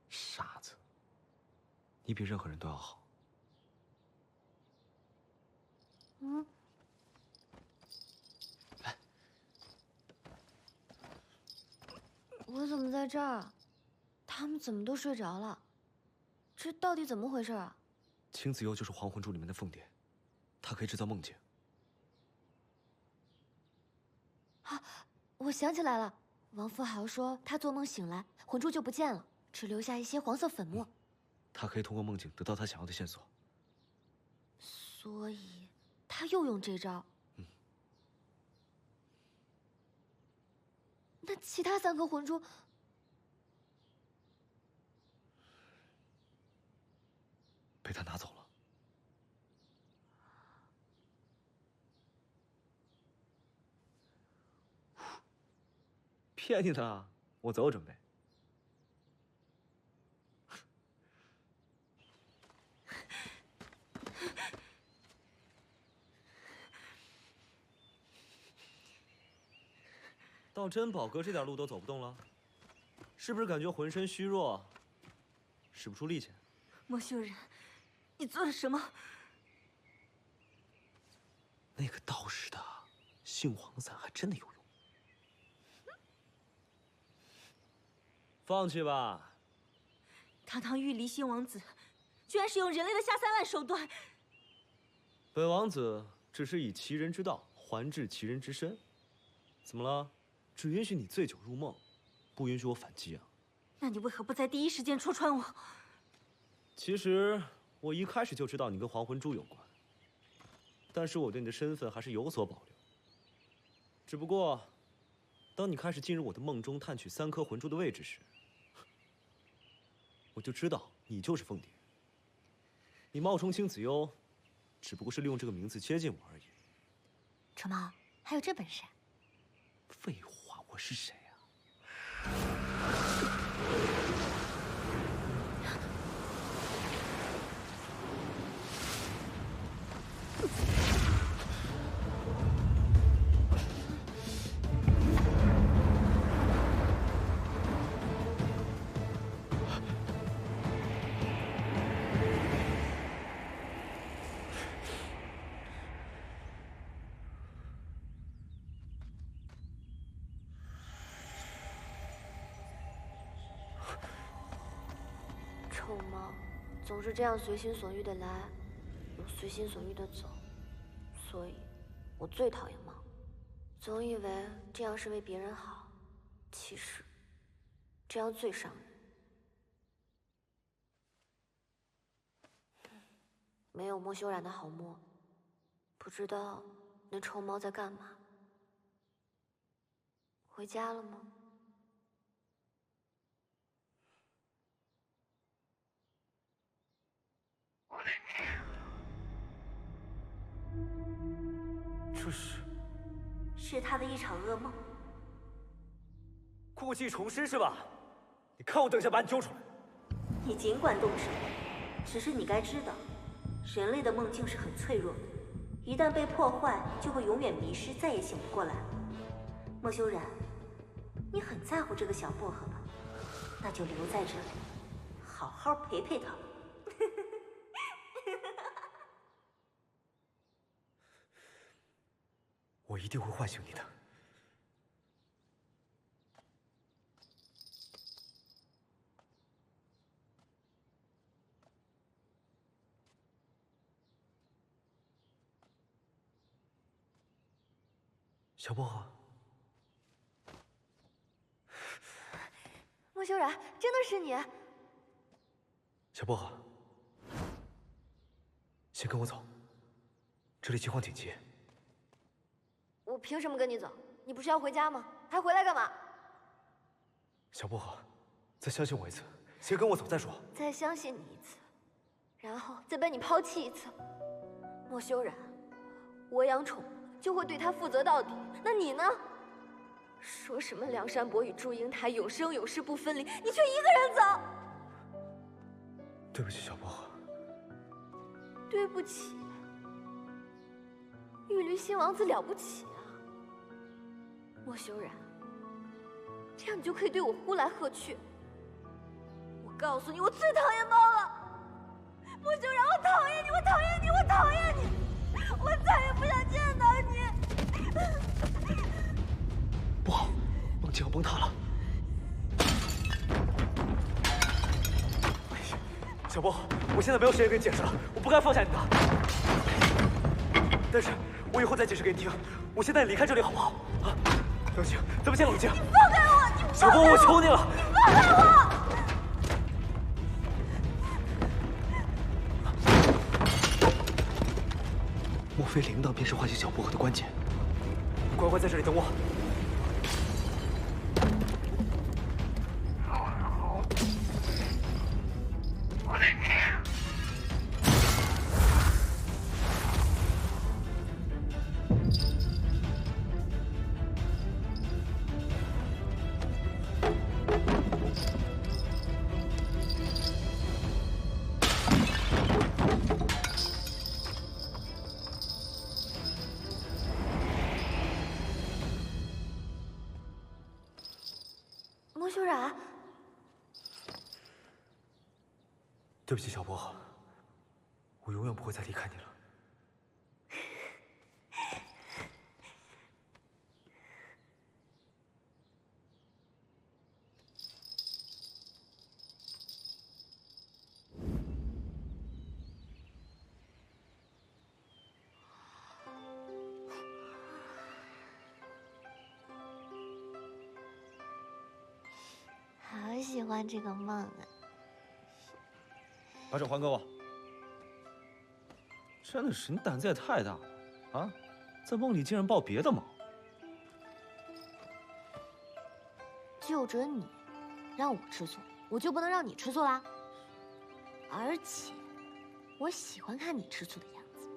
傻子，你比任何人都要好。
嗯。我怎么在这儿？他们怎么都睡着了？这到底怎么回事啊？
青子幽就是还魂珠里面的凤蝶，它可以制造梦境。
啊，我想起来了，王富豪说他做梦醒来，魂珠就不见了，只留下一些黄色粉末。
他可以通过梦境得到他想要的线索。
所以，他又用这招。那其他3颗魂珠？
被他拿走了。骗你的，我早有准备。到珍宝阁这点路都走不动了，是不是感觉浑身虚弱，使不出力气？
莫修然。 你做了什么？
那个道士的杏黄伞还真的有用。放弃吧。
堂堂玉离心王子，居然使用人类的下三滥手段。
本王子只是以其人之道还治其人之身。怎么了？只允许你醉酒入梦，不允许我反击啊？
那你为何不在第一时间戳穿我？
其实。 我一开始就知道你跟还魂珠有关，但是我对你的身份还是有所保留。只不过，当你开始进入我的梦中探取3颗魂珠的位置时，我就知道你就是凤蝶。你冒充青子幽，只不过是利用这个名字接近我而已。
臭猫，还有这本事？
废话，我是谁啊？
臭猫，总是这样随心所欲的来，又随心所欲的走，所以，我最讨厌猫。总以为这样是为别人好，其实，这样最伤人。没有莫修然的好摸，不知道那臭猫在干嘛。回家了吗？
这
是他的一场噩梦。
故技重施是吧？你看我等下把你揪出来。
你尽管动手，只是你该知道，人类的梦境是很脆弱的，一旦被破坏，就会永远迷失，再也醒不过来。莫修然，你很在乎这个小薄荷吧？那就留在这里，好好陪陪他吧。
我一定会唤醒你的。小薄荷，
莫修然，真的是你！
小薄荷，先跟我走，这里情况紧急。
我凭什么跟你走？你不是要回家吗？还回来干嘛？
小薄荷，再相信我一次，先跟我走再说。
再相信你一次，然后再被你抛弃一次。莫修然，我养宠物就会对它负责到底，那你呢？说什么梁山伯与祝英台永生永世不分离，你却一个人走。
对不起，小薄荷。
对不起，玉驴新王子了不起啊！莫修然，这样你就可以对我呼来喝去。我告诉你，我最讨厌猫了。莫修然，我讨厌你，我讨厌你，我讨厌你，我再也不想见到你。
不好，梦境要崩塌了。小波，我现在没有时间跟你解释了，我不该放下你的。但是，我以后再解释给你听。我现在离开这里好不好？啊，冷静，咱们先冷静。
你放开我！你
小波，我求你了，
你放开我！
莫非铃铛便是唤醒小薄荷的关键？乖乖在这里等我。
莫修然，
对不起，小薄荷，我永远不会再离开你了。
好喜欢这个梦啊！
把手还给我！真的是，你胆子也太大了啊！在梦里竟然抱别的猫。
就准你让我吃醋，我就不能让你吃醋啦。而且，我喜欢看你吃醋的样子。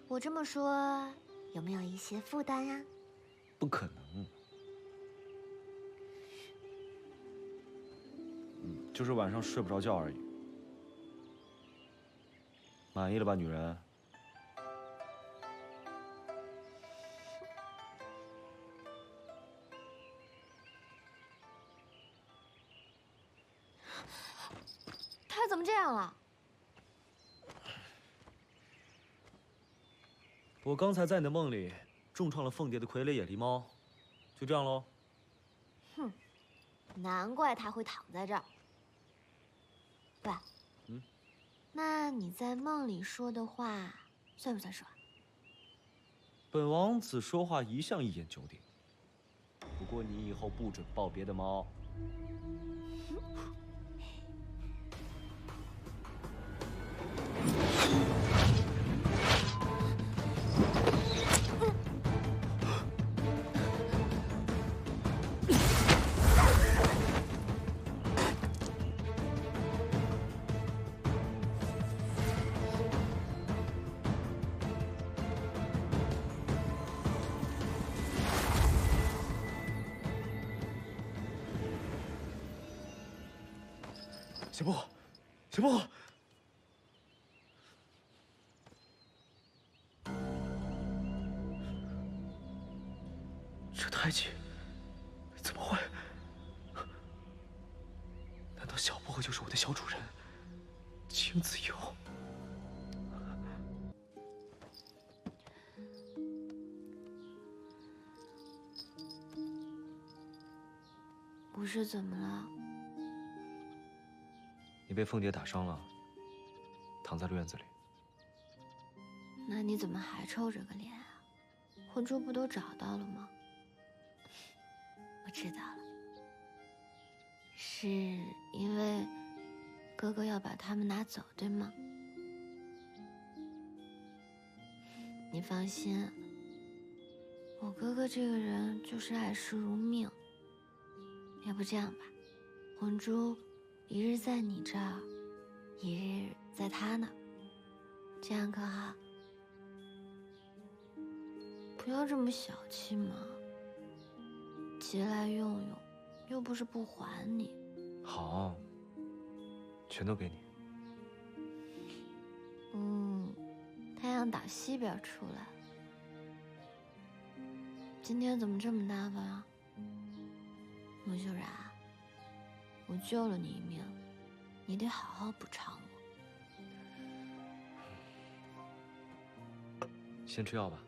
我这么说，有没有一些负担呀？
不可能。就是晚上睡不着觉而已。满意了吧，女人？
他怎么这样了？
我刚才在你的梦里重创了凤蝶的傀儡野狸猫，就这样喽。
哼，难怪他会躺在这儿。喂，那你在梦里说的话算不算数啊？
本王子说话一向一言九鼎，不过你以后不准抱别的猫。小薄荷，小薄荷，这胎记怎么会？难道小薄荷就是我的小主人青子由？
不是怎么了？
你被凤蝶打伤了，躺在了院子里。
那你怎么还臭着个脸啊？魂珠不都找到了吗？我知道了，是因为哥哥要把他们拿走，对吗？你放心，我哥哥这个人就是爱惜如命。要不这样吧，魂珠一日在你这儿，一日在他那儿，这样可好？不要这么小气嘛，借来用用，又不是不还你。
好，全都给你。
太阳打西边出来，今天怎么这么大方啊？穆秀然，我救了你一命，你得好好补偿我。
先吃药吧。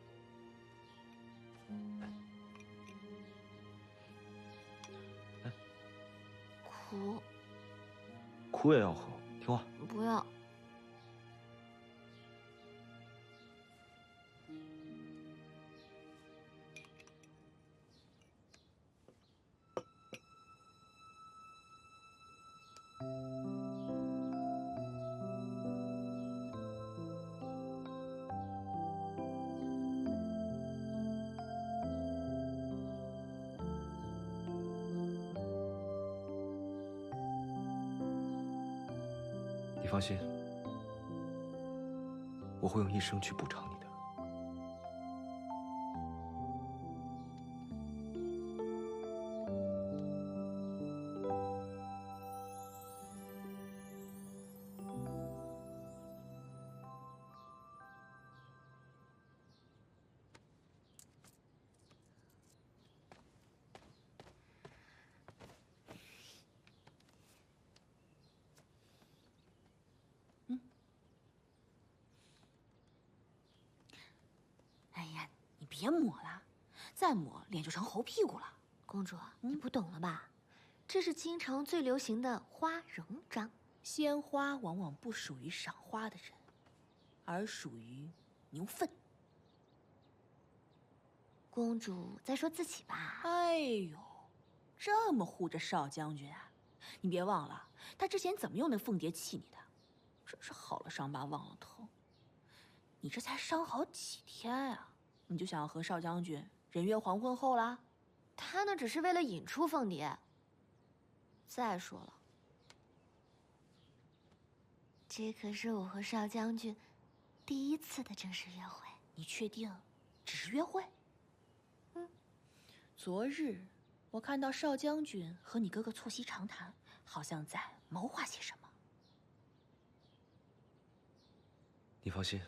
苦，
苦也要喝，听话。
不要。
你放心，我会用一生去补偿你的。
别抹了，再抹脸就成猴屁股了。
公主，你不懂了吧？这是京城最流行的花容妆。
鲜花往往不属于赏花的人，而属于牛粪。
公主在说自己吧？
哎呦，这么护着少将军啊！你别忘了，他之前怎么用那凤蝶气你的，真是好了伤疤忘了疼。你这才伤好几天啊！你就想要和少将军人约黄昏后啦？
他那只是为了引出凤蝶。再说了，这可是我和少将军第一次的正式约会。
你确定只是约会？昨日我看到少将军和你哥哥促膝长谈，好像在谋划些什么。
你放心。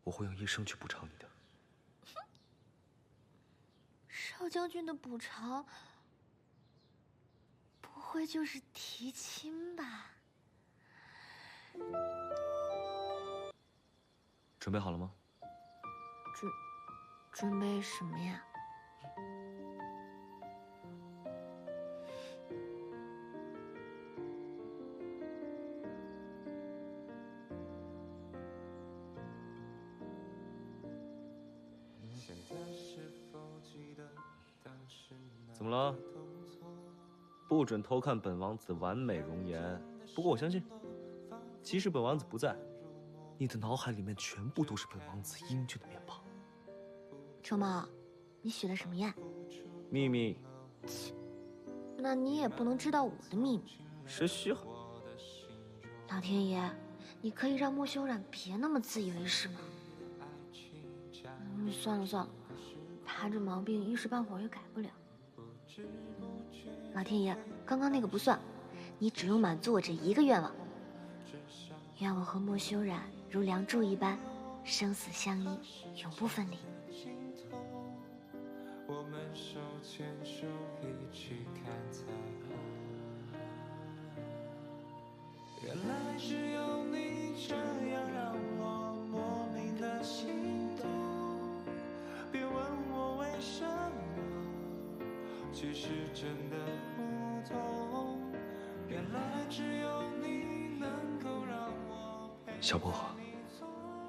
我会用一生去补偿你的。
少将军的补偿，不会就是提亲吧？
准备好了吗？
准备什么呀？
怎么了？不准偷看本王子完美容颜。不过我相信，即使本王子不在，你的脑海里面全部都是本王子英俊的面庞。
周茂，你许了什么愿？
秘密。
那你也不能知道我的秘密。
谁稀罕？
老天爷，你可以让莫修染别那么自以为是吗？算了，他这毛病一时半会儿也改不了。老天爷，刚刚那个不算，你只用满足我这一个愿望，愿我和莫修染如梁祝一般，生死相依，永不分离。
我们手牵手一起看彩虹，原来只有你这样让我莫名的心动。别问我为什么，其实真的不懂。原来只有你能够让我
小薄荷，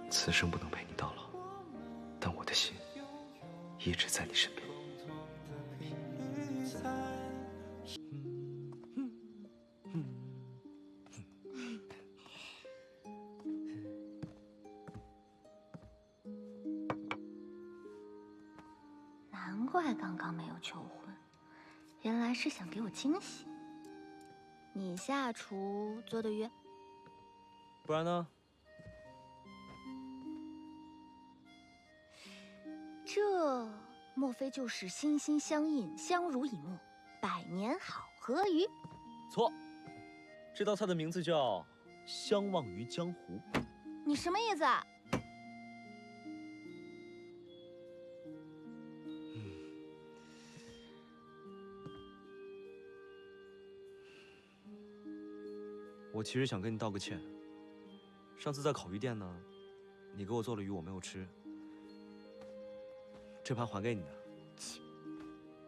此生不能陪你到老，但我的心一直在你身边。
难怪刚刚没有求婚，原来是想给我惊喜。你下厨做的鱼，
不然呢？
这莫非就是心心相印、相濡以沫、百年好合鱼？
错，这道菜的名字叫相忘于江湖。
你什么意思啊？
我其实想跟你道个歉。上次在烤鱼店呢，你给我做了鱼，我没有吃，这盘还给你的。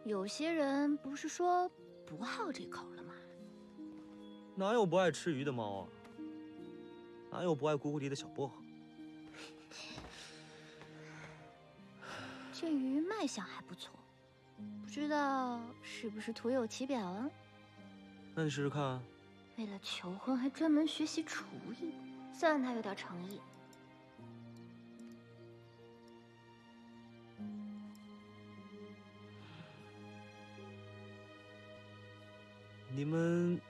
有些人不是说不好这口了吗？
哪有不爱吃鱼的猫啊？哪有不爱咕咕啼的小薄荷？
这鱼卖相还不错，不知道是不是徒有其表啊？
那你试试看。
为了求婚还专门学习厨艺，算他有点诚意。
你们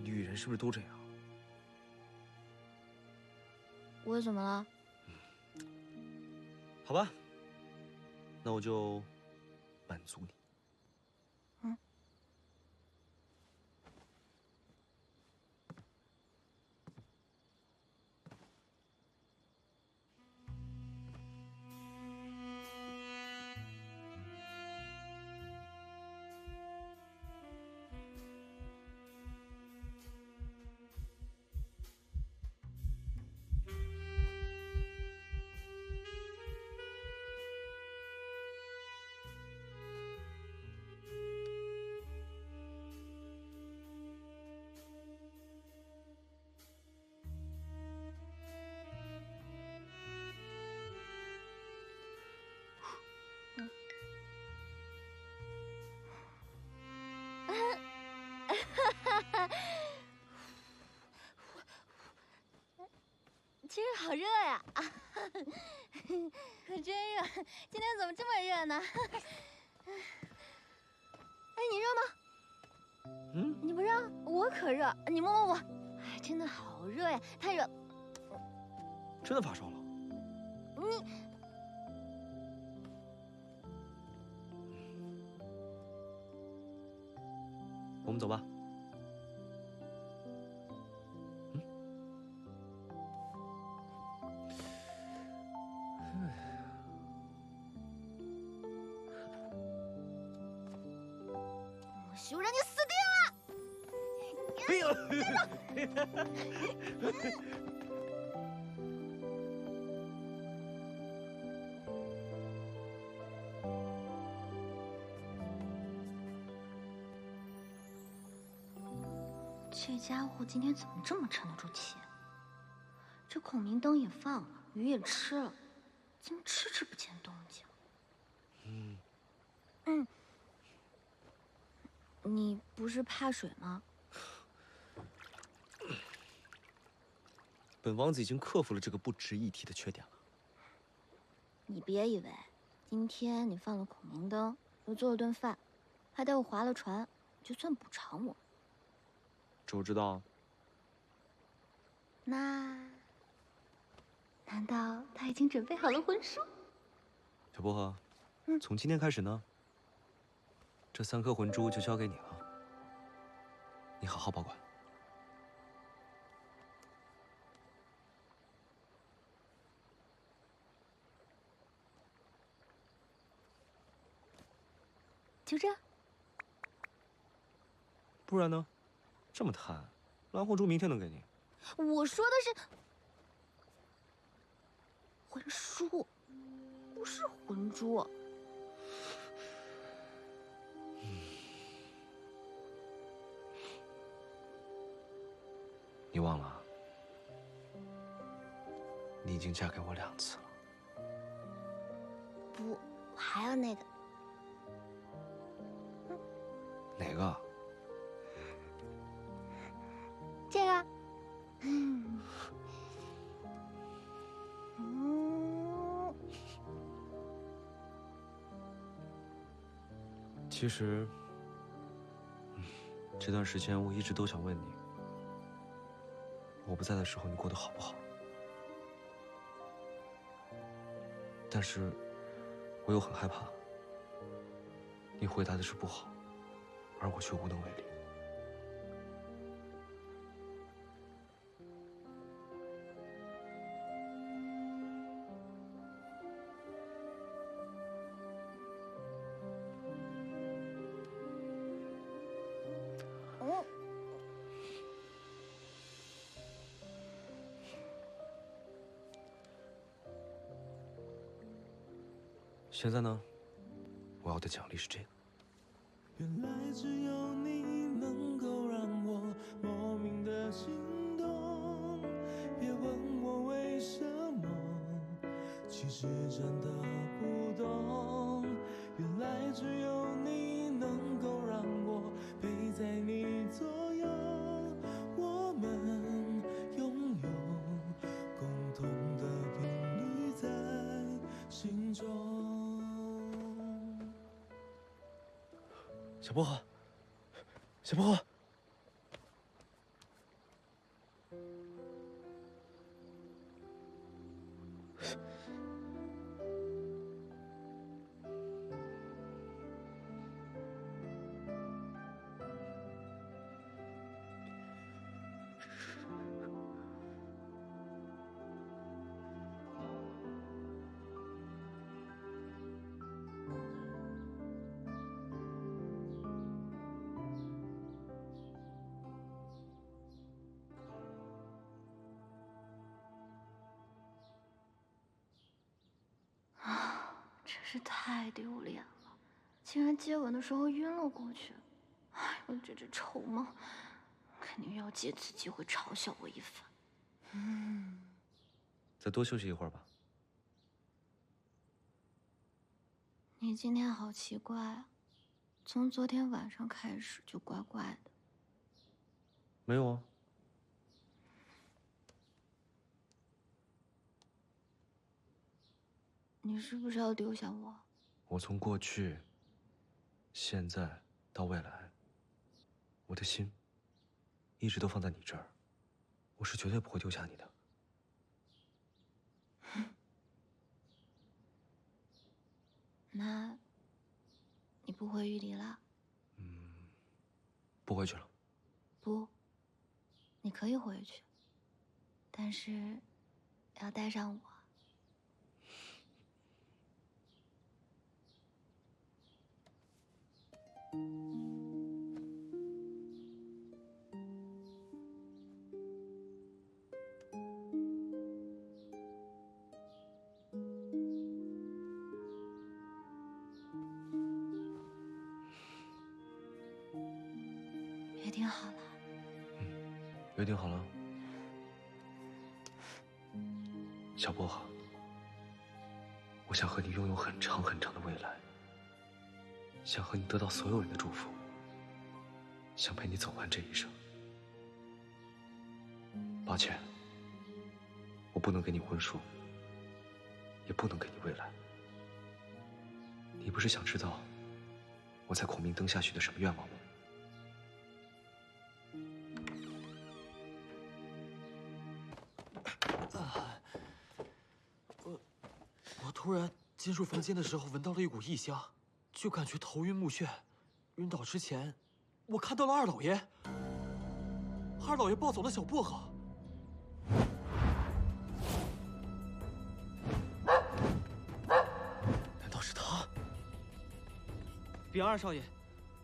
女人是不是都这样？
我怎么了？
好吧，那我就满足你。
今儿好热呀！可真热，今天怎么这么热呢？哎，你热吗？你不热，我可热。你摸摸我，哎，真的好热呀，太热。
真的发烧了？我们走吧。
就让你死定了！
哎呦！
这家伙今天怎么这么沉得住气？这孔明灯也放了，鱼也吃了，怎么迟迟不见动静？你不是怕水吗？
本王子已经克服了这个不值一提的缺点了。
你别以为今天你放了孔明灯，又做了顿饭，还带我划了船，就算补偿我。
这我知道。
那难道他已经准备好了婚书？
小薄荷，从今天开始呢，这3颗魂珠就交给你了，你好好保管。
就这？
不然呢？这么贪，蓝魂珠明天能给你。
我说的是魂书，不是魂珠。
你忘了？你已经嫁给我2次了。
不，我还有那个。
哪个？
这个。
其实，这段时间我一直都想问你，我不在的时候你过得好不好？但是，我又很害怕，你回答的是不好，而我却无能为力。现在呢，我要的奖励是这个。
原来只有你能够让我莫名的心动，别问我为什么，其实真的不懂。原来只有你能够让我陪在你左右，我们拥有共同的频率在心中。
小薄荷，小薄荷，
真是太丢脸了，竟然接吻的时候晕了过去。哎呦，这只臭猫，肯定要借此机会嘲笑我一番。
再多休息一会儿吧。
你今天好奇怪啊，从昨天晚上开始就怪怪的。
没有啊。
你是不是要丢下我？
我从过去、现在到未来，我的心一直都放在你这儿，我是绝对不会丢下你的。
那，你不回玉里了？
不回去了。
不，你可以回去，但是要带上我。约定好了。
约定好了。小薄荷，我想和你拥有很长很长的未来，想和你得到所有人的祝福，想陪你走完这一生。抱歉，我不能给你婚书，也不能给你未来。你不是想知道我在孔明灯下许的什么愿望吗？
我突然进入房间的时候，闻到了一股异香，就感觉头晕目眩。晕倒之前，我看到了二老爷。二老爷抱走了小薄荷。难道是他？
禀二少爷，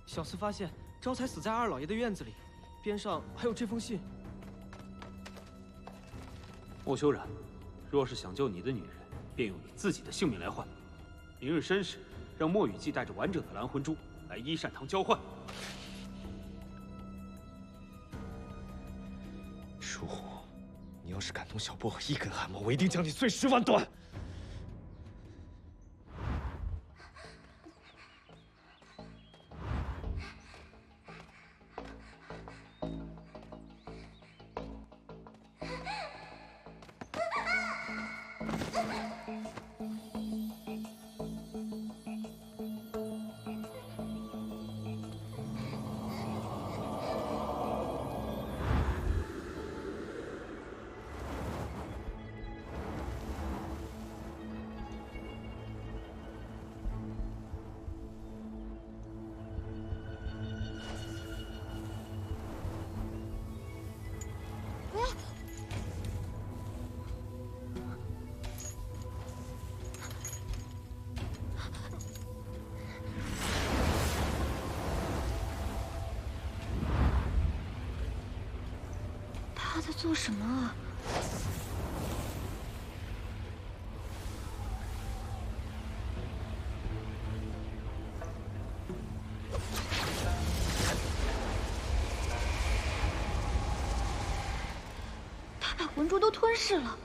小厮发现招财死在二老爷的院子里，边上还有这封信。
莫修然，若是想救你的女人，便用你自己的性命来换。明日申时，让莫雨季带着完整的蓝魂珠来依善堂交换。
疏忽，你要是敢动小薄荷一根汗毛，我一定将你碎尸万段。
在做什么啊？他把魂珠都吞噬了。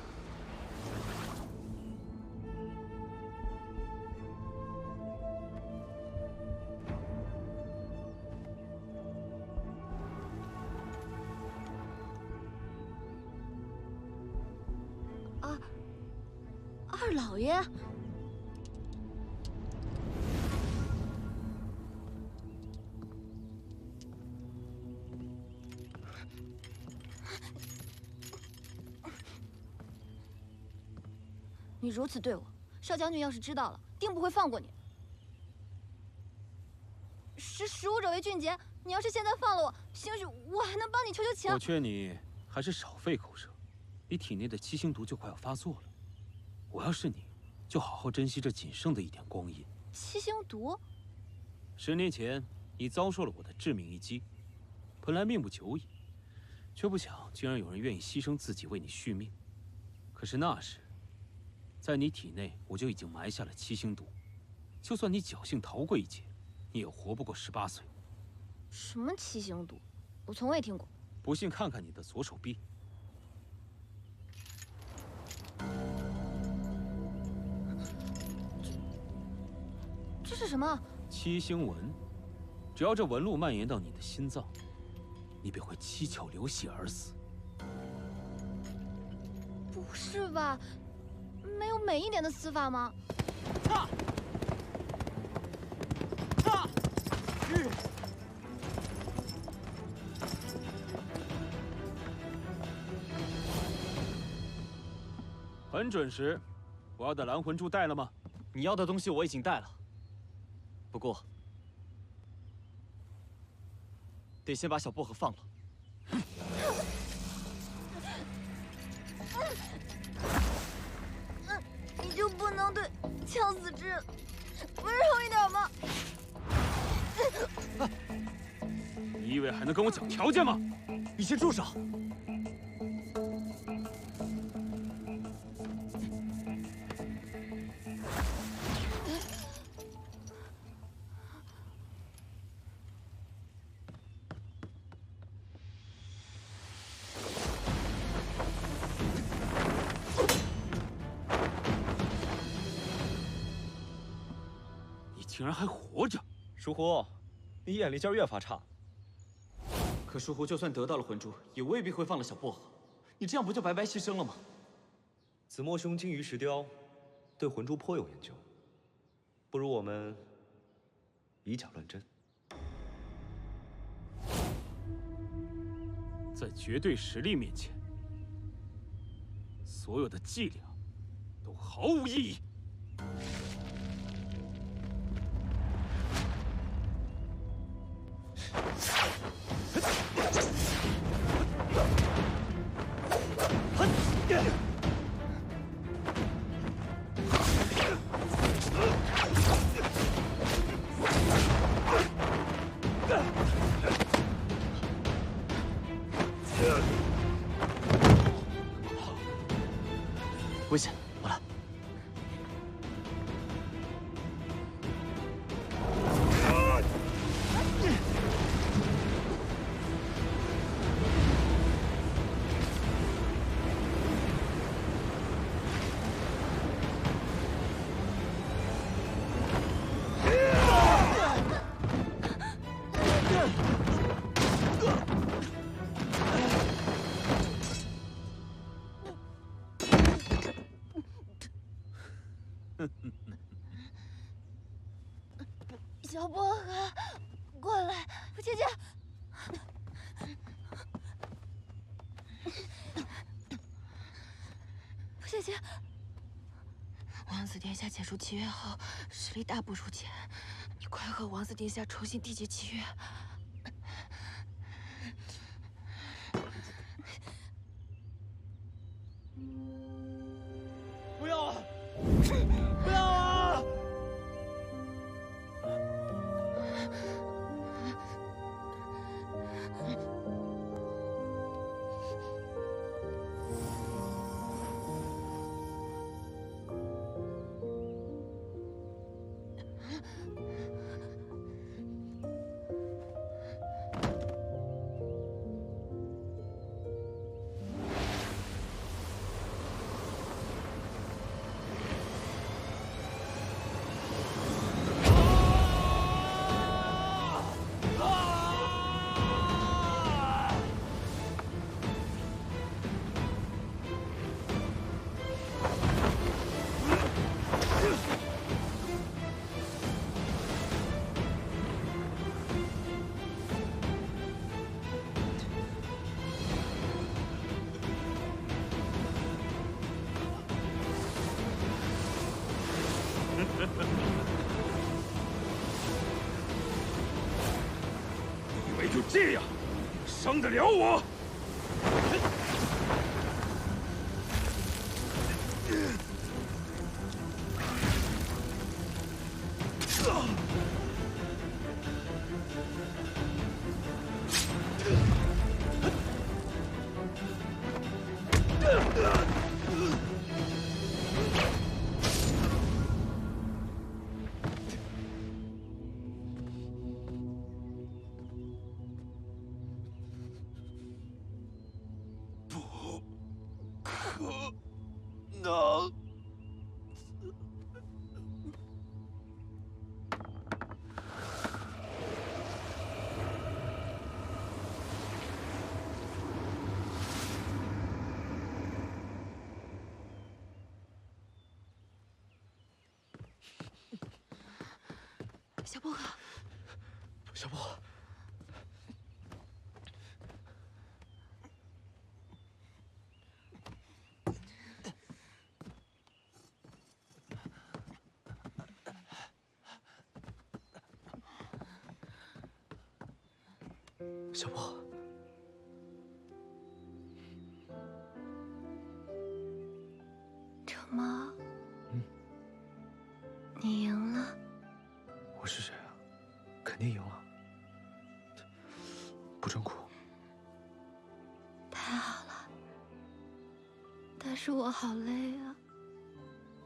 二老爷，你如此对我，少将军要是知道了，定不会放过你。十五者为俊杰，你要是现在放了我，兴许我还能帮你求求情。
我劝你还是少费口舌，你体内的七星毒就快要发作了。我要是你，就好好珍惜这仅剩的一点光阴。
七星毒
10年前，你遭受了我的致命一击，本来命不久矣，却不想竟然有人愿意牺牲自己为你续命。可是那时，在你体内我就已经埋下了七星毒，就算你侥幸逃过一劫，你也活不过18岁。
什么七星毒？我从未听过。
不信看看你的左手臂。
这是什么？
七星纹，只要这纹路蔓延到你的心脏，你便会七窍流血而死。
不是吧？没有美一点的死法吗？
很准时，我要的蓝魂珠带了吗？
你要的东西我已经带了，不过得先把小薄荷放了。
你就不能对呛死之人温柔一点吗？
你以为还能跟我讲条件吗？
你先住手！
竟然还活着！
疏忽，你眼力劲儿越发差。
可疏忽就算得到了魂珠，也未必会放了小薄荷。你这样不就白白牺牲了吗？
子墨兄精于石雕，对魂珠颇有研究，不如我们以假乱真。
在绝对实力面前，所有的伎俩都毫无意义。
危险，我来。
小薄荷，过来，姐姐。姐姐，
王子殿下解除契约后，实力大不如前，你快和王子殿下重新缔结契约。
不要啊！不要啊！
这样，伤得了我？
小薄荷，
小薄荷，小薄荷，
成毛，你赢了。
我是谁啊？肯定赢了。不准哭。
太好了，但是我好累啊，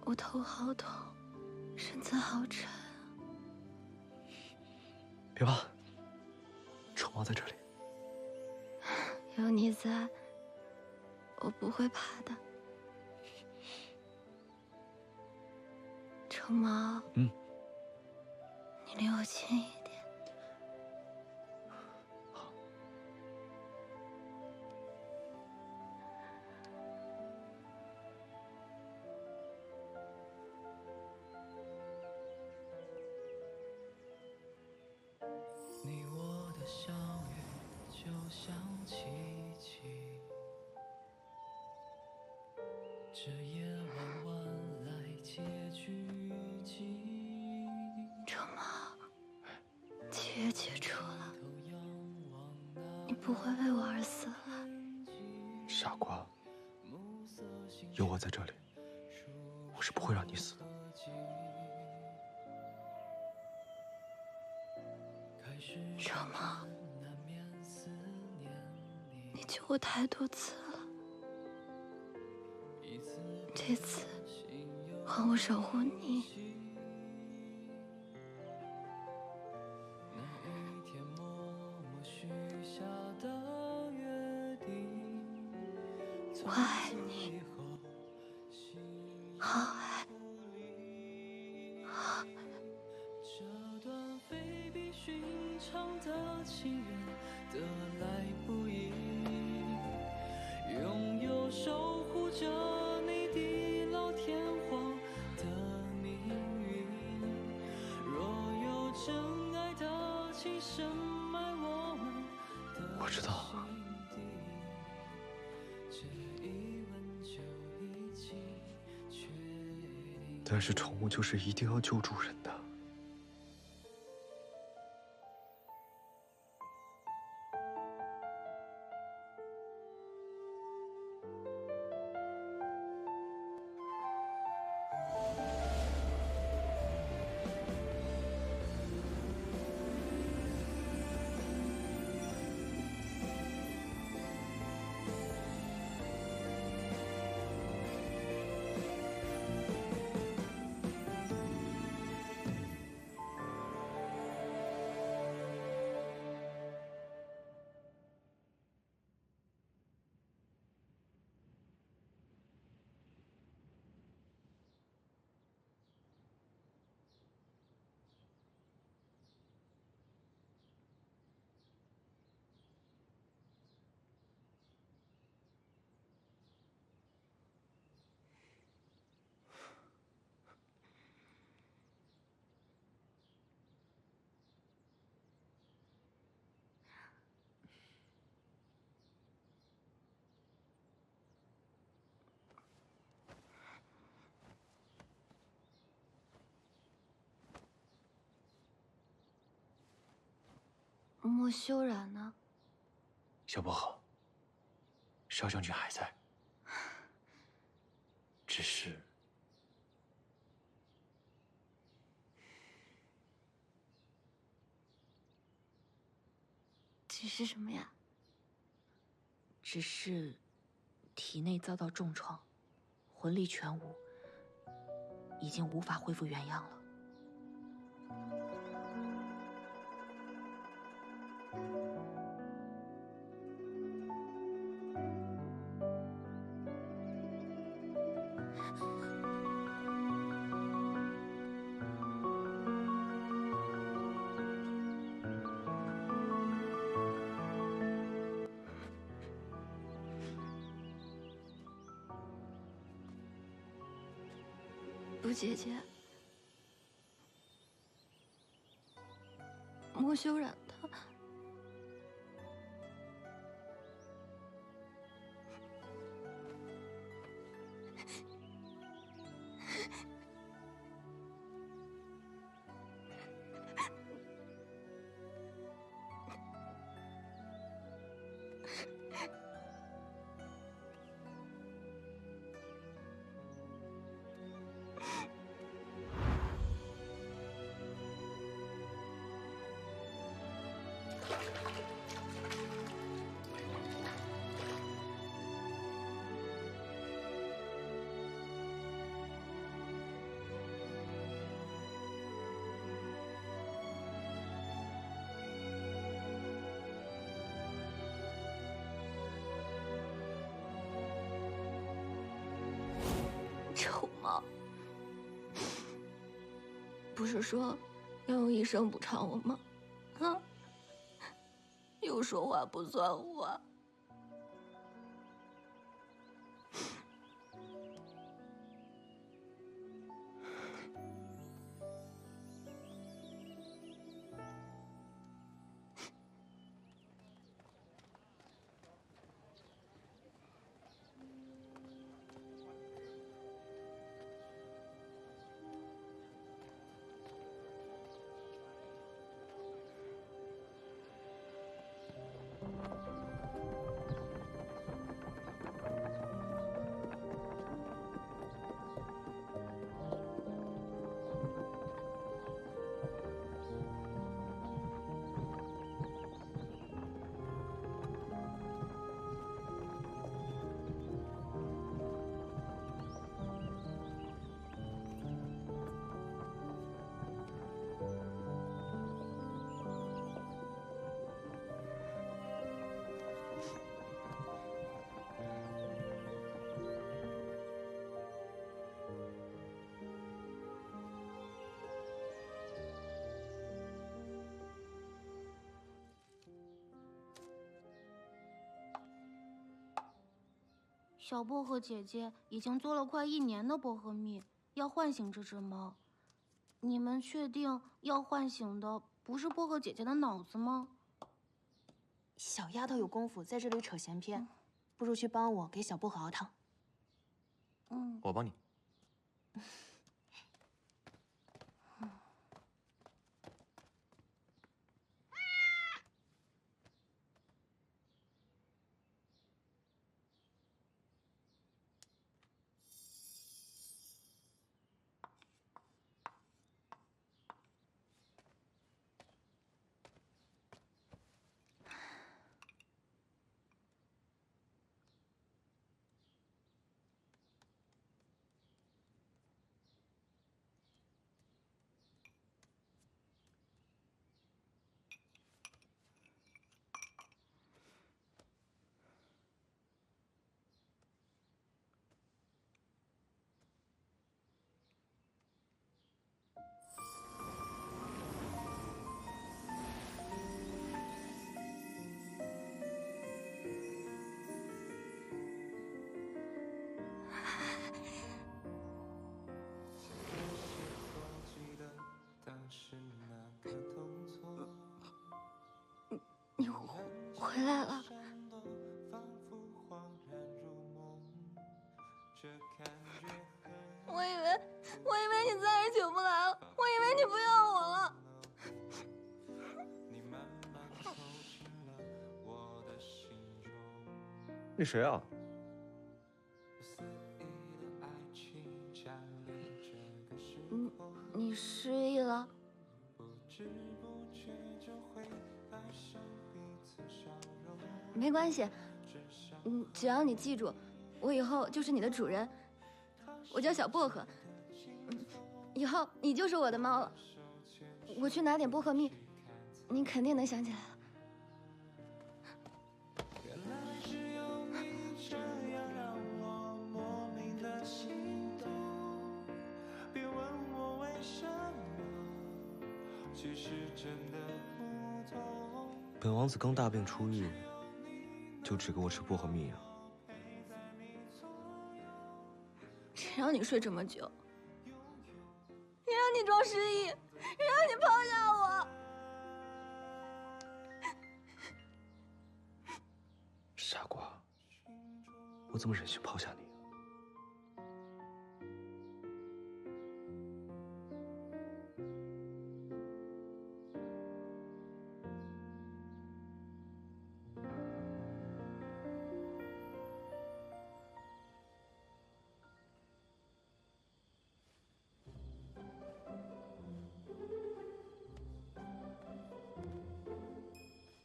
我头好痛，身子好沉。
别怕，成毛在这里。
有你在，我不会怕的。成毛，你离我近一点。
你我的相遇就像奇迹，这夜晚晚来结局记。
成毛，契约解除了，你不会为我而死了。
傻瓜，有我在这里，我是不会让你死的。
成毛，你救我太多次了，这次换我守护你。我爱你，好爱，好爱。
这段非比寻常的情缘得来不易，拥有守护着你地老天荒的命运。若有真爱的情深埋我们的
我知道。但是宠物就是一定要救主人的。
莫修然呢？
小薄荷，少将军还在，只是……
只是什么呀？
只是体内遭到重创，魂力全无，已经无法恢复原样了。
不，姐姐，莫修然他……臭猫！不是说要用一生补偿我吗？啊！又说话不算话。
小薄荷姐姐已经做了快1年的薄荷蜜，要唤醒这只猫。你们确定要唤醒的不是薄荷姐姐的脑子吗？
小丫头有功夫在这里扯闲篇，不如去帮我给小薄荷熬汤。
我帮你。
你回来了。我以为你再也醒不来了，我以为你不要我了。
你谁啊？
你失忆了？没关系，只要你记住，我以后就是你的主人。我叫小薄荷，以后你就是我的猫了。我去拿点薄荷蜜，你肯定能想起来了。
本王子刚大病初愈，就只给我吃薄荷蜜啊！
谁让你睡这么久？谁让你装失忆？谁让你抛下我？
傻瓜，我怎么忍心抛下你？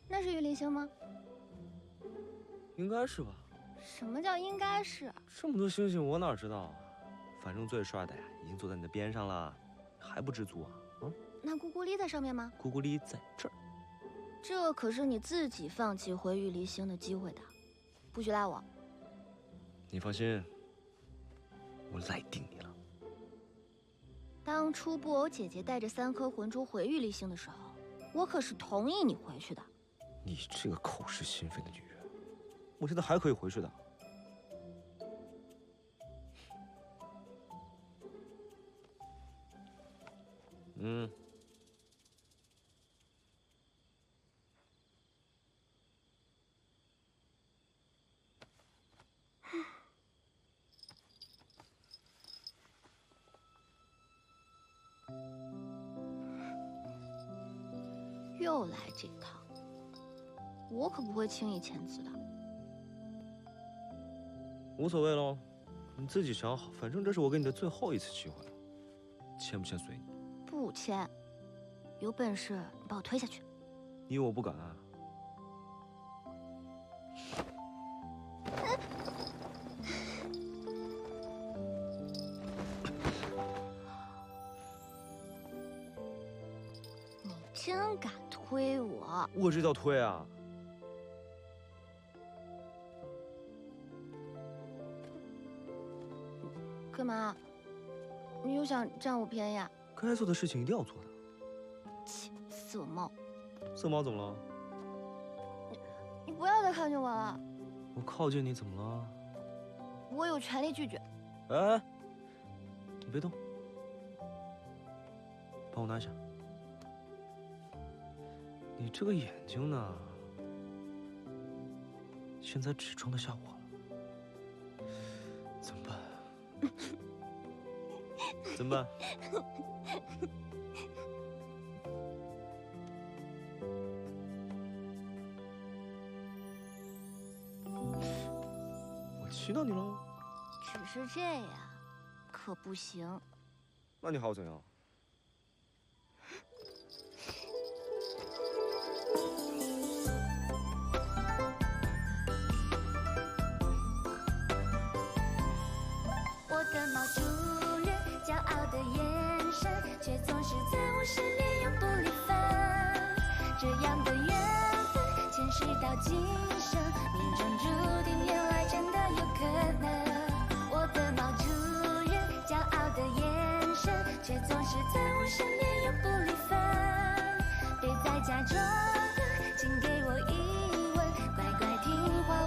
那是玉离星吗？
应该是吧。
什么叫应该是？
这么多星星，我哪知道啊？反正最帅的呀，已经坐在你的边上了，还不知足啊？
那咕咕哩在上面吗？
咕咕哩在这儿。
这可是你自己放弃回玉离星的机会的，不许赖我。
你放心，我赖定你了。
当初布偶姐姐带着3颗魂珠回玉离星的时候，我可是同意你回去的。
你这个口是心非的女人，我现在还可以回去的。
又来这套，我可不会轻易签字的。
无所谓喽，你自己想好，反正这是我给你的最后一次机会了，签不签随你。
不签，有本事你把我推下去。
你以为我不敢啊？
你真敢推我！
我这叫推啊！
干嘛？你又想占我便宜啊？
该做的事情一定要做的。
切，色猫！
色猫怎么了？
你不要再靠近我了！
我靠近你怎么了？
我有权利拒绝。
哎，你别动，帮我拿一下。你这个眼睛呢，现在只装得下我了，怎么办？怎么办？我气到你了？
只是这样，可不行。
那你还要怎样？
我的毛主人，骄傲的眼神，却总是在我身边永不离分。这样的缘分，前世到今生，命中注定，原来真的有可能。我的毛主人，骄傲的眼神，却总是在我身边。